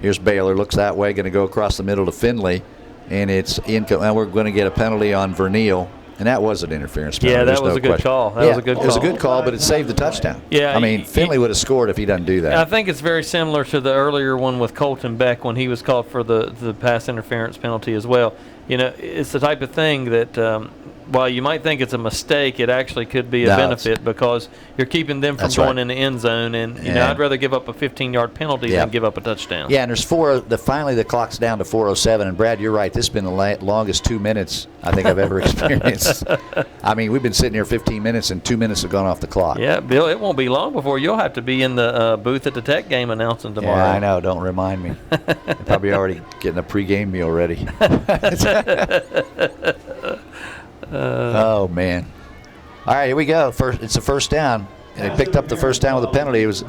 Here's Baylor. Looks that way. Going to go across the middle to Finley. And it's and we're going to get a penalty on Verneal. And that was an interference penalty. Yeah, that was a good call. That was a good call. It was a good call, but it saved the touchdown. Yeah, I mean, Finley would have scored if he doesn't do that. I think it's very similar to the earlier one with Colton Beck when he was called for the pass interference penalty as well. It's the type of thing that while you might think it's a mistake, it actually could be a benefit because you're keeping them from going in the end zone. And you know, I'd rather give up a 15-yard penalty than give up a touchdown. Yeah, and there's finally the clock's down to 4:07. And Brad, you're right. This has been the longest 2 minutes I think I've ever experienced. I mean, we've been sitting here 15 minutes, and 2 minutes have gone off the clock. Yeah, Bill, it won't be long before you'll have to be in the booth at the Tech game announcing tomorrow. Yeah, I know. Don't remind me. They're probably already getting a pregame meal ready. Oh man! All right, here we go. It's a first down, and they picked up the first down with a penalty. It was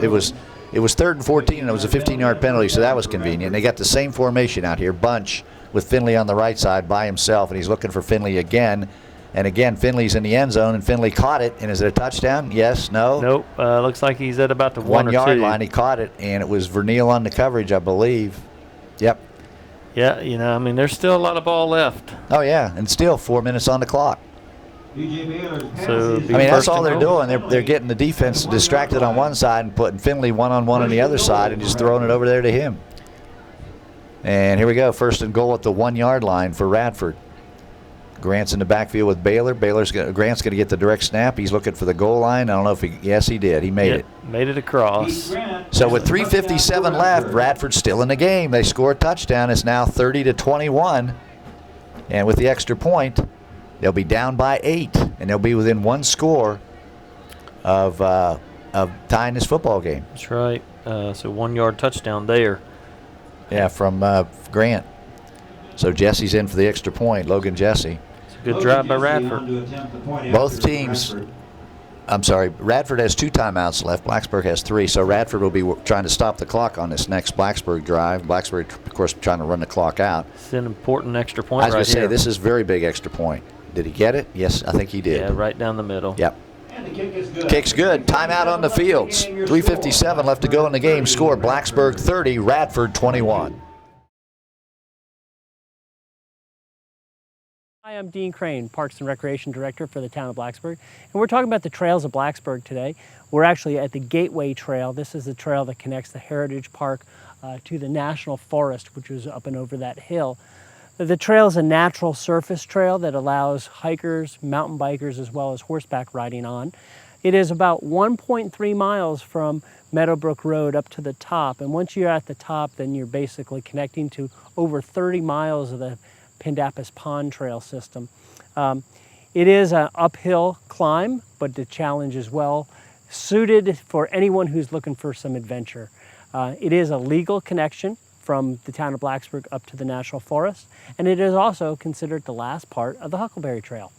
3rd and 14, and it was a 15-yard penalty, so that was convenient. And they got the same formation out here, bunch with Finley on the right side by himself, and he's looking for Finley again. And again, Finley's in the end zone, and Finley caught it. And is it a touchdown? Yes, no? Nope. Looks like he's at about the 1 or 2 yard line. He caught it, and it was Verneal on the coverage, I believe. Yep. Yeah, you know, I mean, there's still a lot of ball left. Oh, yeah, and still 4 minutes on the clock. So, I mean, that's all they're doing. They're getting the defense distracted on one side and putting Finley one-on-one on the other side and just throwing it over there to him. And here we go, 1st and goal at the 1 yard line for Radford. Grant's in the backfield with Baylor. Grant's going to get the direct snap. He's looking for the goal line. I don't know if yes, he did. He made it. Made it across. So with 3:57 left, Radford's still in the game. They score a touchdown. It's now 30-21. And with the extra point, they'll be down by 8, and they'll be within 1 score of tying this football game. That's right. So 1 yard touchdown there. Yeah, from Grant. So Jesse's in for the extra point, Logan Jesse. It's a good drive by Radford. Both teams, I'm sorry, Radford has 2 timeouts left. Blacksburg has 3. So Radford will be trying to stop the clock on this next Blacksburg drive. Blacksburg, of course, trying to run the clock out. It's an important extra point right here. I was going to say, this is very big extra point. Did he get it? Yes, I think he did. Yeah, right down the middle. Yep. Kick's good. Timeout on the fields. 3:57 left to go in the game. Score Blacksburg 30, Radford 21. Hi, I'm Dean Crane, Parks and Recreation Director for the Town of Blacksburg, and we're talking about the trails of Blacksburg today. We're actually at the Gateway Trail. This is the trail that connects the Heritage Park to the National Forest, which is up and over that hill. The trail is a natural surface trail that allows hikers, mountain bikers, as well as horseback riding on. It is about 1.3 miles from Meadowbrook Road up to the top, and once you're at the top, then you're basically connecting to over 30 miles of the Pandapis Pond Trail system. It is an uphill climb, but the challenge is well suited for anyone who's looking for some adventure. It is a legal connection from the town of Blacksburg up to the National Forest, and it is also considered the last part of the Huckleberry Trail.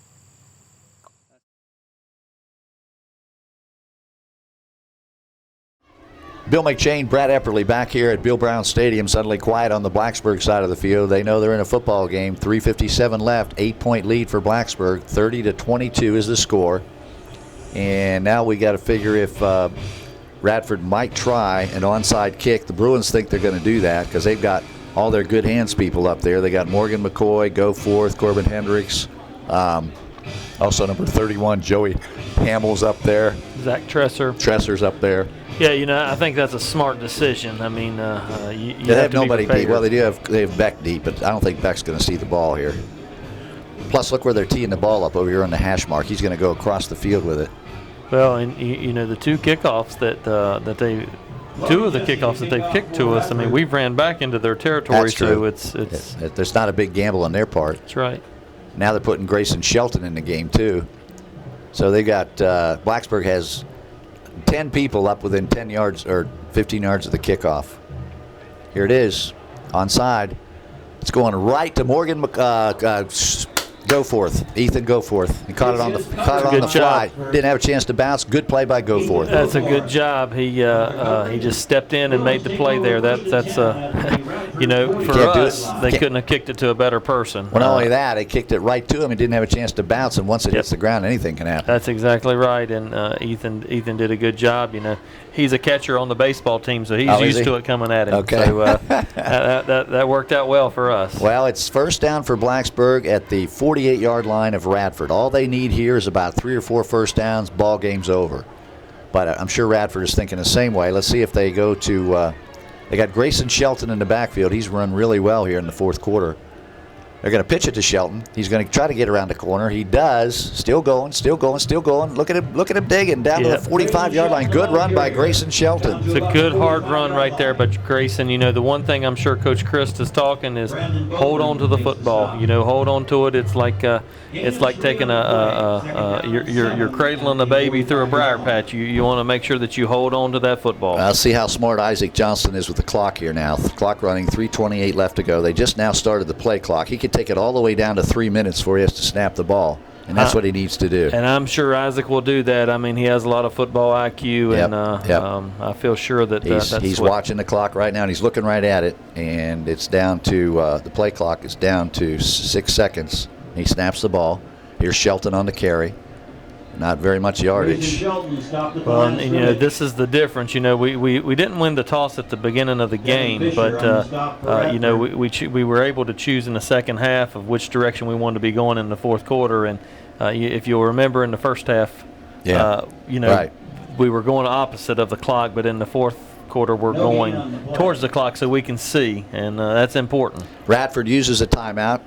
Bill McShane, Brad Epperly back here at Bill Brown Stadium, suddenly quiet on the Blacksburg side of the field. They know they're in a football game. 3:57 left, 8-point lead for Blacksburg. 30-22 is the score. And now we got to figure if Radford might try an onside kick. The Bruins think they're going to do that because they've got all their good hands people up there. They got Morgan McCoy, Goforth, Corbin Hendricks. Also number 31, Joey Hamill's up there. Zach Tresser. Tresser's up there. Yeah, you know, I think that's a smart decision. I mean, they have nobody deep. Well, they have Beck deep, but I don't think Beck's going to see the ball here. Plus, look where they're teeing the ball up over here on the hash mark. He's going to go across the field with it. Well, and you know, the 2 kickoffs two of the kickoffs that they've kicked to us, I mean, we've ran back into their territory. That's true. So it's there's not a big gamble on their part. That's right. Now they're putting Grayson Shelton in the game too. So they got Blacksburg has 10 people up within 10 yards or 15 yards of the kickoff. Here it is, onside. It's going right to Morgan Goforth, Ethan Goforth. He caught it on the fly. Didn't have a chance to bounce. Good play by Goforth. That's a good job. He just stepped in and made the play there. That's you know, for us, they couldn't have kicked it to a better person. Well, not only that, they kicked it right to him. He didn't have a chance to bounce, and once it hits the ground, anything can happen. That's exactly right, and Ethan did a good job. You know, he's a catcher on the baseball team, so he's used to it coming at him. Okay. So that worked out well for us. Well, it's first down for Blacksburg at the 48-yard line of Radford. All they need here is about 3 or 4 first downs. Ball game's over. But I'm sure Radford is thinking the same way. Let's see if they go to they got Grayson Shelton in the backfield. He's run really well here in the 4th quarter. They're going to pitch it to Shelton. He's going to try to get around the corner. He does. Still going. Look at him digging down to the 45-yard line. Good run by Grayson Shelton. It's a good hard run right there, but Grayson, the one thing I'm sure Coach Christ is talking is hold on to the football. Hold on to it. It's like taking you're cradling a baby through a briar patch. You want to make sure that you hold on to that football. I'll see how smart Isaac Johnson is with the clock here now. The clock running, 3:28 left to go. They just now started the play clock. He could take it all the way down to 3 minutes before he has to snap the ball, and that's what he needs to do. And I'm sure Isaac will do that. I mean, he has a lot of football IQ, and I feel sure that he's watching the clock right now, and he's looking right at it, and it's down to the play clock is down to 6 seconds. He snaps the ball. Here's Shelton on the carry. Not very much yardage. Well, and this is the difference. We didn't win the toss at the beginning of the game, but we were able to choose in the second half of which direction we wanted to be going in the fourth quarter. And if you'll remember, in the first half, right. we were going opposite of the clock, but in the fourth quarter we're going towards the clock so we can see, and that's important. Radford uses a timeout.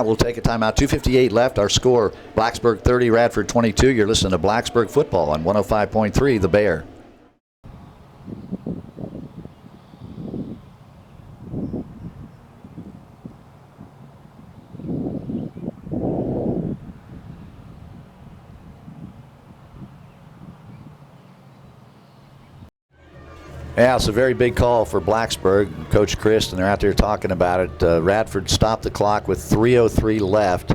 We'll take a timeout. 2:58 left. Our score, Blacksburg 30, Radford 22. You're listening to Blacksburg football on 105.3 The Bear. Yeah, it's a very big call for Blacksburg, Coach Christ, and they're out there talking about it. Radford stopped the clock with 3:03 left.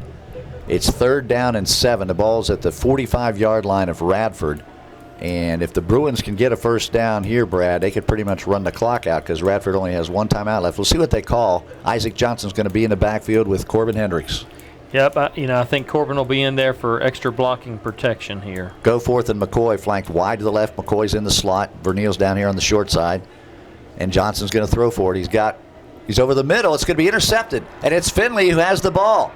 It's 3rd down and 7. The ball's at the 45-yard line of Radford. And if the Bruins can get a first down here, Brad, they could pretty much run the clock out because Radford only has one timeout left. We'll see what they call. Isaac Johnson's going to be in the backfield with Corbin Hendricks. Yep, I think Corbin will be in there for extra blocking protection here. Goforth and McCoy flanked wide to the left. McCoy's in the slot. Verneal's down here on the short side. And Johnson's going to throw for it. He's over the middle. It's going to be intercepted. And it's Finley who has the ball.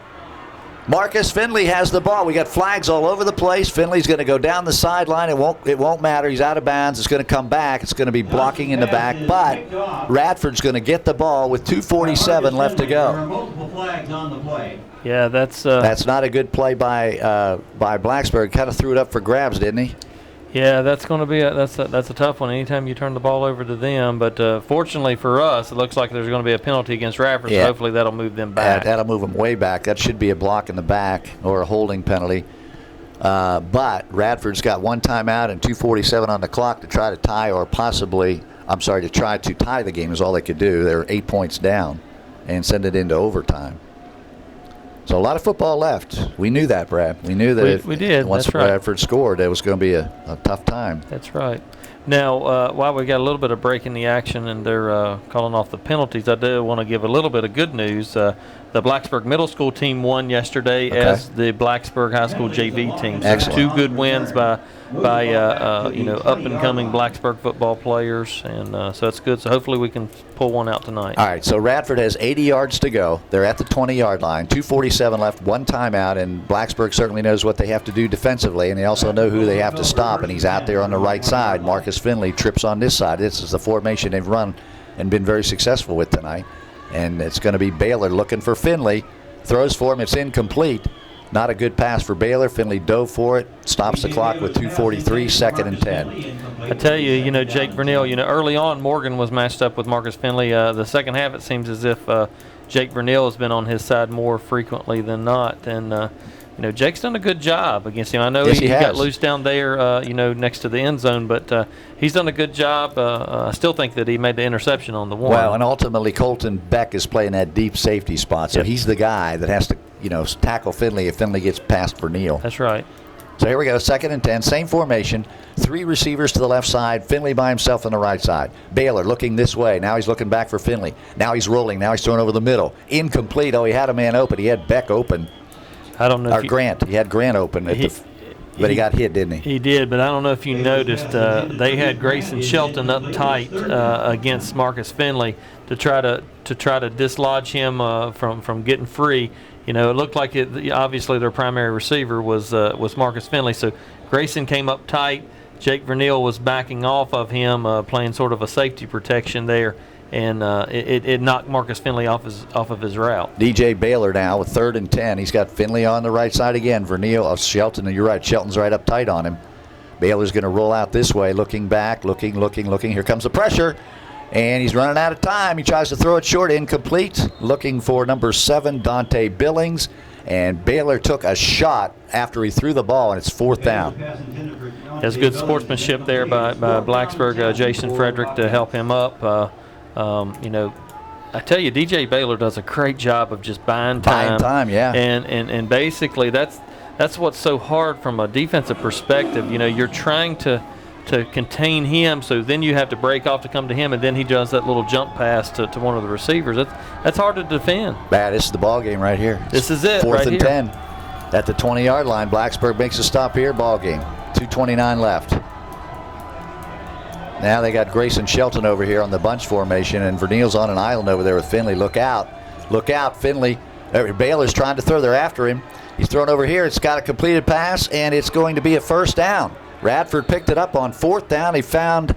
Marcus Finley has the ball. We got flags all over the place. Finley's going to go down the sideline. It won't matter. He's out of bounds. It's going to come back. It's going to be blocking in the back. But Radford's going to get the ball with 2:47 left to go. There are multiple flags on the play. Yeah, that's not a good play by Blacksburg. Kind of threw it up for grabs, didn't he? Yeah, that's going to be that's a tough one. Anytime you turn the ball over to them, but fortunately for us, it looks like there's going to be a penalty against Radford. So hopefully that'll move them back. That'll move them way back. That should be a block in the back or a holding penalty. But Radford's got one timeout and 2:47 on the clock to try to tie to try to tie the game is all they could do. They're 8 points down and send it into overtime. So a lot of football left. We knew that, Brad. We knew that we did. Once That's right. Radford scored, it was going to be a tough time. That's right. Now, while we got a little bit of break in the action and they're calling off the penalties, I do want to give a little bit of good news. The Blacksburg Middle School team won yesterday as the Blacksburg High School JV team. So excellent. 2 good wins by up and coming Blacksburg football players, and so that's good. So hopefully we can pull one out tonight. All right. So Radford has 80 yards to go. They're at the 20-yard line. 2:47 left. One timeout, and Blacksburg certainly knows what they have to do defensively, and they also know who they have to stop. And he's out there on the right side. Marcus Finley trips on this side. This is the formation they've run and been very successful with tonight. And it's going to be Baylor looking for Finley. Throws for him. It's incomplete. Not a good pass for Baylor. Finley dove for it. Stops the clock with 2:43, 2nd and 10. I tell you, Jake Verneal, early on Morgan was matched up with Marcus Finley. The second half it seems as if Jake Verneal has been on his side more frequently than not. And, Jake's done a good job against him. I know he got loose down there, next to the end zone, but he's done a good job. I still think that he made the interception on the one. Well, and ultimately Colton Beck is playing that deep safety spot, so he's the guy that has to, tackle Finley if Finley gets past Verneal. That's right. So here we go, 2nd and 10, same formation, 3 receivers to the left side, Finley by himself on the right side. Baylor looking this way, now he's looking back for Finley. Now he's rolling, now he's throwing over the middle. Incomplete, he had a man open, he had Beck open. I don't know. Grant, he had Grant open, but he got hit, didn't he? He did, but I don't know if you noticed, they had Grayson Shelton up tight against Marcus Finley to try to dislodge him from getting free. It looked like obviously their primary receiver was Marcus Finley. So Grayson came up tight. Jake Verneal was backing off of him, playing sort of a safety protection there. and it knocked Marcus Finley off of his route. DJ Baylor now with 3rd and 10. He's got Finley on the right side again. Vernio, Shelton, and you're right. Shelton's right up tight on him. Baylor's going to roll out this way, looking back, looking. Here comes the pressure, and he's running out of time. He tries to throw it short, incomplete. Looking for number 7, Dante Billings, and Baylor took a shot after he threw the ball, and it's 4th down. There's good sportsmanship there by Blacksburg, Jason Frederick, to help him up. I tell you, DJ Baylor does a great job of just buying time. Yeah. And basically that's what's so hard from a defensive perspective. You're trying to contain him, so then you have to break off to come to him, and then he does that little jump pass to one of the receivers. That's hard to defend. This is the ball game right here. This is it. 4th right and here. 10 at the 20-yard line. Blacksburg makes a stop here. Ball game. 2:29 left. Now they got Grayson Shelton over here on the bunch formation, and Vernil's on an island over there with Finley. Look out, Finley. Baylor's trying to throw. They're after him. He's thrown over here. It's got a completed pass, and it's going to be a 1st down. Radford picked it up on 4th down. He found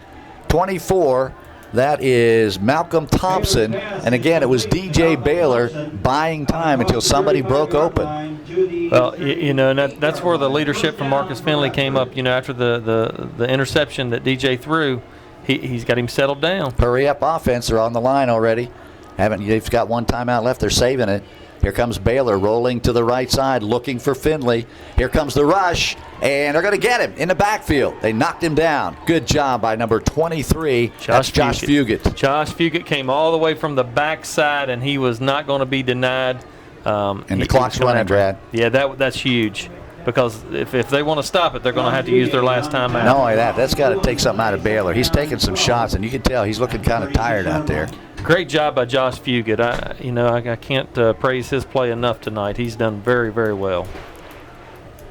24. That is Malcolm Thompson. And again, it was DJ Baylor buying time until somebody broke open. Well, and that's where the leadership from Marcus Finley came up. After the interception that DJ threw, he's got him settled down. Hurry up offense. They're on the line already. They've got 1 timeout left. They're saving it. Here comes Baylor rolling to the right side, looking for Finley. Here comes the rush, and they're going to get him in the backfield. They knocked him down. Good job by number 23. That's Josh Fugit. Josh Fugit came all the way from the backside, and he was not going to be denied. And the clock's running, Brad. Yeah, that's huge. Because if they want to stop it, they're going to have to use their last time out. Not only that, that's got to take something out of Baylor. He's taking some shots, and you can tell he's looking kind of tired out there. Great job by Josh Fugit. I can't praise his play enough tonight. He's done very, very well.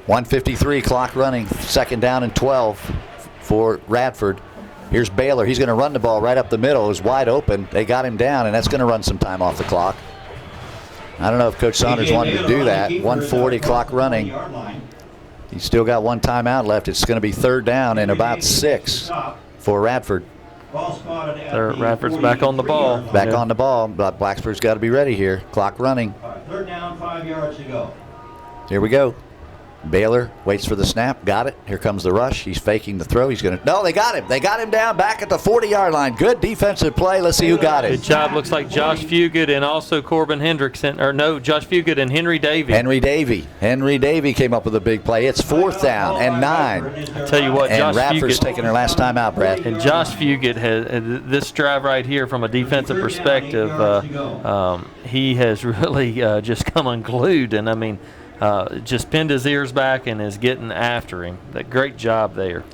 1:53 clock running. 2nd down and 12 for Radford. Here's Baylor. He's going to run the ball right up the middle. It was wide open. They got him down, and that's going to run some time off the clock. I don't know if Coach Saunders wanted to do that. 1:40 clock running. He's still got 1 timeout left. It's going to be 3rd down and about 6 for Radford. Radford's back on the ball. Back on the ball, but Blacksburg's got to be ready here. Clock running. 3rd down, 5 yards to go. Here we go. Baylor waits for the snap. Got it. Here comes the rush. He's faking the throw. He's going to. No, they got him. They got him down back at the 40-yard line. Good defensive play. Let's see who got it. Good job. Looks like Josh Fugit and also Corbin Hendrickson. Josh Fugit and Henry Davey. Henry Davey came up with a big play. It's 4th down and 9. I tell you what, and Josh Radford's Fugit taking their last time out, Brad. And Josh Fugit has this drive right here from a defensive perspective. He has really just come unglued, and just pinned his ears back and is getting after him. Great job there.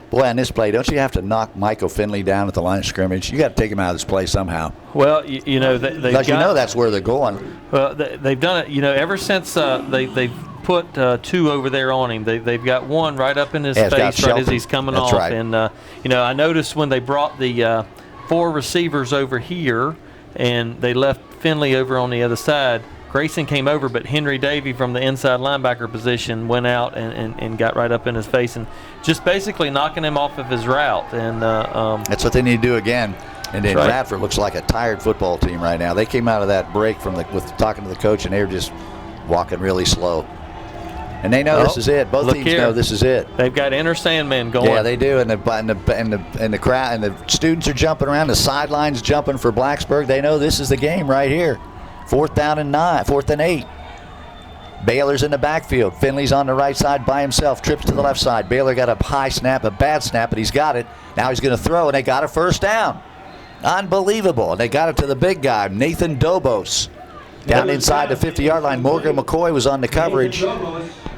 Boy, on this play, don't you have to knock Michael Finley down at the line of scrimmage? You got to take him out of this play somehow. Well, because that's where they're going. Well, they've done it. Ever since they've put 2 over there on him. They've got 1 right up in his face right as he's coming off. Right. And I noticed when they brought the 4 receivers over here and they left Finley over on the other side. Grayson came over, but Henry Davey from the inside linebacker position went out and got right up in his face and just basically knocking him off of his route. And that's what they need to do again. And then right. Radford looks like a tired football team right now. They came out of that break with talking to the coach, and they were just walking really slow. And they know this is it. Both teams know this is it. They've got Enter Sandman going. Yeah, they do. And the crowd and the students are jumping around. The sidelines jumping for Blacksburg. They know this is the game right here. 4th down and 9. 4th and 8. Baylor's in the backfield. Finley's on the right side by himself. Trips to the left side. Baylor got a high snap, a bad snap, but he's got it. Now he's going to throw, and they got a 1st down. Unbelievable. And they got it to the big guy, Nathan Dobos. Down inside the 50-yard line. Morgan McCoy was on the coverage.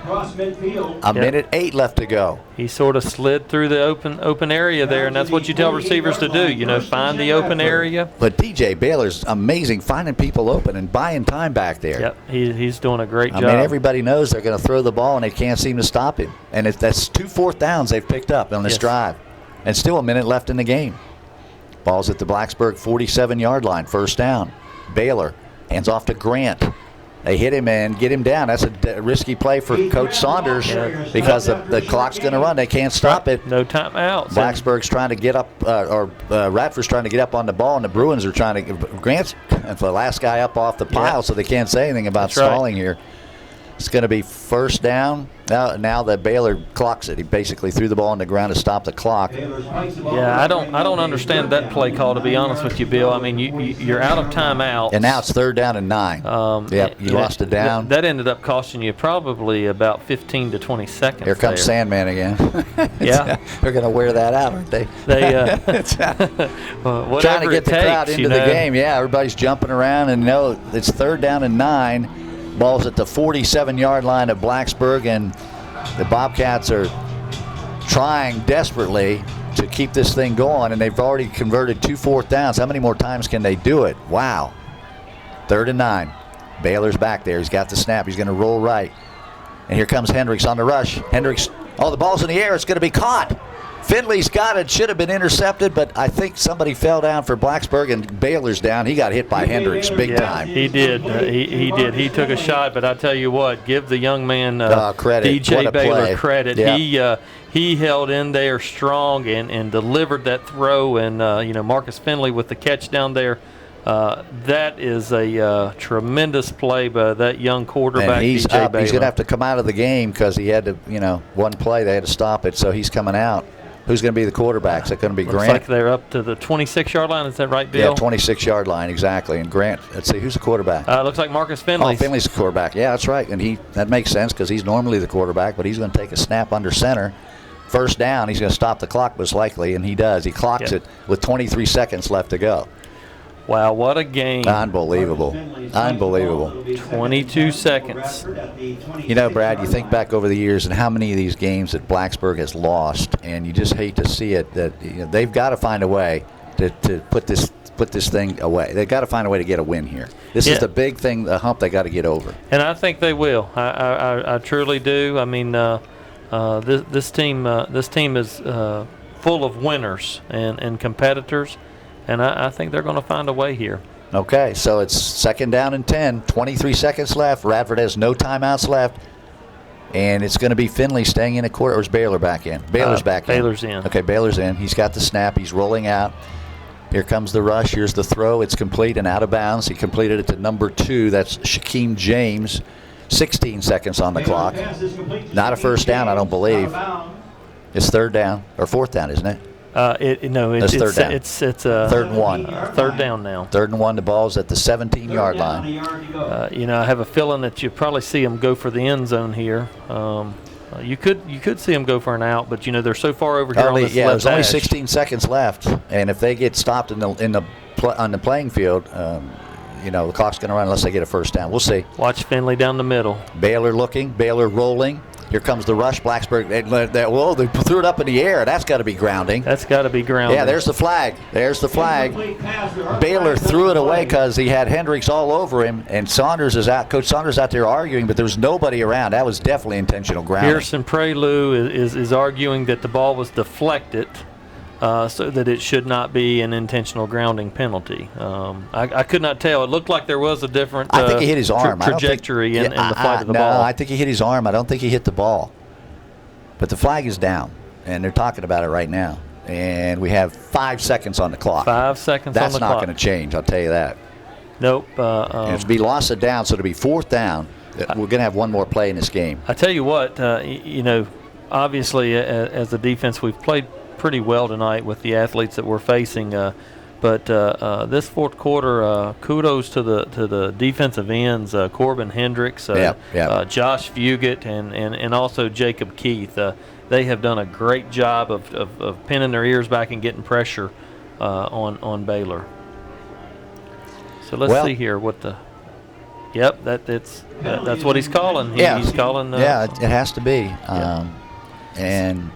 A minute 8 left to go. He sort of slid through the open area there, and that's what you tell receivers to do, find the open area. But DJ Baylor's amazing finding people open and buying time back there. Yep, he's doing a great job. Everybody knows they're going to throw the ball, and they can't seem to stop him. And that's 2 4th downs they've picked up on this drive. And still a minute left in the game. Ball's at the Blacksburg 47-yard line, 1st down. Baylor hands off to Grant. They hit him and get him down. That's a risky play for Coach Saunders because the clock's going to run. They can't stop it. No timeouts. Blacksburg's trying to get up, Radford's trying to get up on the ball, and the Bruins are trying to. Grant's the last guy up off the pile, so they can't say anything about stalling here. It's going to be first down. Now that Baylor clocks it. He basically threw the ball on the ground to stop the clock. Yeah, I don't understand that play call, to be honest with you, Bill. I mean, you're out of timeout. And now it's 3rd down and 9. You lost it down. That ended up costing you probably about 15 to 20 seconds. Here comes Sandman again. Yeah. They're going to wear that out, aren't they? They trying to get the crowd into the game. Yeah, everybody's jumping around, and it's 3rd down and 9. Ball's at the 47-yard line of Blacksburg, and the Bobcats are trying desperately to keep this thing going, and they've already converted 2 4th downs. How many more times can they do it? Wow. 3rd and 9. Baylor's back there. He's got the snap. He's going to roll right. And here comes Hendricks on the rush. Hendricks, the ball's in the air. It's going to be caught. Finley's got it. Should have been intercepted, but I think somebody fell down for Blacksburg, and Baylor's down. He got hit by Hendricks big time. He did. He did. He took a shot, but I tell you what, give the young man credit. DJ Baylor credit. Yeah. He held in there strong and delivered that throw, and Marcus Finley with the catch down there. That is a tremendous play by that young quarterback, and he's DJ up. Baylor. He's going to have to come out of the game because he had to, one play they had to stop it, so he's coming out. Who's going to be the quarterback? Is that going to be Looks Grant? Like they're up to the 26-yard line. Is that right, Bill? Yeah, 26-yard line, exactly. And Grant, let's see, who's the quarterback? Looks like Marcus Finley. Oh, Finley's the quarterback. Yeah, that's right. And that makes sense because he's normally the quarterback, but he's going to take a snap under center. First down, he's going to stop the clock most likely, and he does. He clocks it with 23 seconds left to go. Wow, what a game. Unbelievable. 22 seconds. Brad, you think back over the years and how many of these games that Blacksburg has lost, and you just hate to see it, that they've got to find a way to put this thing away. They've got to find a way to get a win here. This is the big thing, the hump they got to get over. And I think they will. I truly do. I mean, this team is full of winners and competitors. And I think they're going to find a way here. Okay, so it's 2nd down and 10, 23 seconds left. Radford has no timeouts left. And it's going to be Finley staying in a quarter, or is Baylor back in? Baylor's back in. Baylor's in. Okay, Baylor's in. He's got the snap. He's rolling out. Here comes the rush. Here's the throw. It's complete and out of bounds. He completed it to number 2. That's Shaquem James. 16 seconds on the clock. Not a first down, I don't believe. It's 3rd down, or 4th down, isn't it? It's 3rd down. It's 3rd and 1. 3rd down now. 3rd and 1. The ball's at the 17-yard line. I have a feeling that you probably see them go for the end zone here. You could see them go for an out, but they're so far over here on this left there's only hash. 16 seconds left, and if they get stopped on the playing field, the clock's going to run unless they get a first down. We'll see. Watch Finley down the middle. Baylor looking. Baylor rolling. Here comes the rush. Blacksburg, they threw it up in the air. That's got to be grounding. That's got to be grounding. Yeah, there's the flag. Baylor threw it away because he had Hendricks all over him, and Saunders is out. Coach Saunders out there arguing, but there was nobody around. That was definitely intentional grounding. Pearson Prelu is arguing that the ball was deflected, so that it should not be an intentional grounding penalty. I could not tell. It looked like there was a different I think he hit his arm. trajectory in the flight of the ball. No, I think he hit his arm. I don't think he hit the ball. But the flag is down, and they're talking about it right now. And we have 5 seconds on the clock. 5 seconds on the clock. That's not going to change, I'll tell you that. Nope. And it's to be lost of down, so to be 4th down, we're going to have one more play in this game. I tell you what, obviously as a defense, we've played pretty well tonight with the athletes that we're facing, but this 4th quarter, kudos to the defensive ends, Corbin Hendricks, Josh Fugit, and also Jacob Keith. They have done a great job of pinning their ears back and getting pressure on Baylor. So let's see here what the. Yep, that's what he's calling. He's calling. It has to be. And.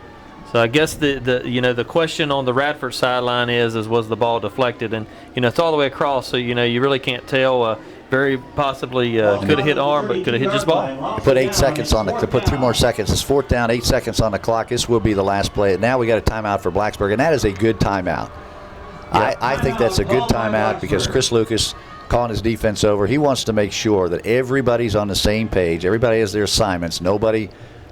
So I guess the question on the Radford sideline is was the ball deflected, and it's all the way across, so you really can't tell. Very possibly could have hit arm, but could have hit just ball. Put 8 seconds on to put 3 more seconds. It's 4th down, 8 seconds on the clock. This will be the last play. Now we got a timeout for Blacksburg, and that is a good timeout. I think that's a good timeout because Chris Lucas calling his defense over. He wants to make sure that everybody's on the same page. Everybody has their assignments. Nobody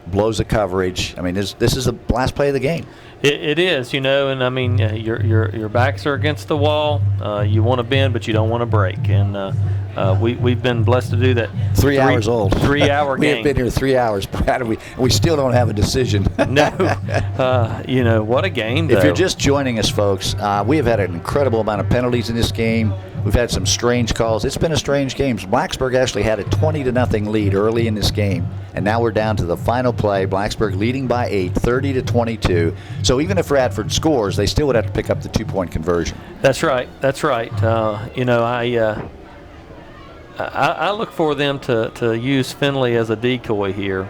blows a coverage. I mean, this is the last play of the game. It is, and I mean, your backs are against the wall. You want to bend, but you don't want to break. And we've been blessed to do that. 3 hours old. 3 hour we game. have been here 3 hours, Brad, and we still don't have a decision. No. What a game, though. If you're just joining us, folks, we have had an incredible amount of penalties in this game. We've had some strange calls. It's been a strange game. Blacksburg actually had a 20-0 lead early in this game, and now we're down to the final play. Blacksburg leading by 8, 30-22. So even if Radford scores, they still would have to pick up the 2-point conversion. That's right. I look for them to use Finley as a decoy here.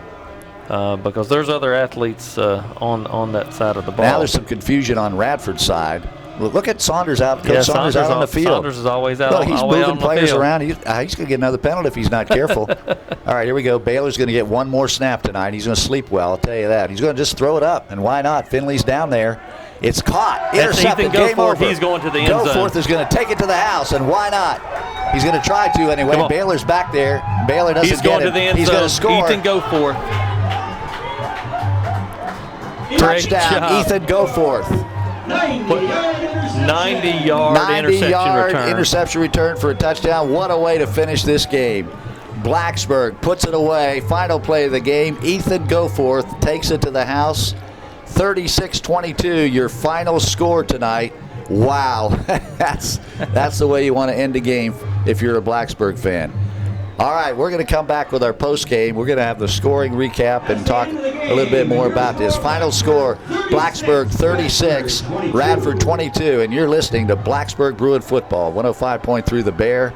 Because there's other athletes on that side of the ball. Now there's some confusion on Radford's side. Look at Saunders out. Coach Saunders out on the field. Saunders is always out. Well, he's moving players around. He's going to get another penalty if he's not careful. All right, here we go. Baylor's going to get one more snap tonight. He's going to sleep well, I'll tell you that. He's going to just throw it up, and why not? Finley's down there. It's caught. Intercepted. Game over. He's going to the end zone. Goforth is going to take it to the house, and why not? He's going to try to anyway. Baylor's back there. Baylor doesn't He's going get to the it. end He's zone. going to score. Ethan Goforth. Touchdown, Ethan Goforth. 90-yard interception return for a touchdown. What a way to finish this game. Blacksburg puts it away. Final play of the game. Ethan Goforth takes it to the house. 36-22, your final score tonight. Wow. That's the way you want to end the game if you're a Blacksburg fan. All right, we're going to come back with our post game. We're going to have the scoring recap and talk a little bit more about this. Final score, Blacksburg 36, Radford 22, and you're listening to Blacksburg Bruin Football, 105.3 The Bear,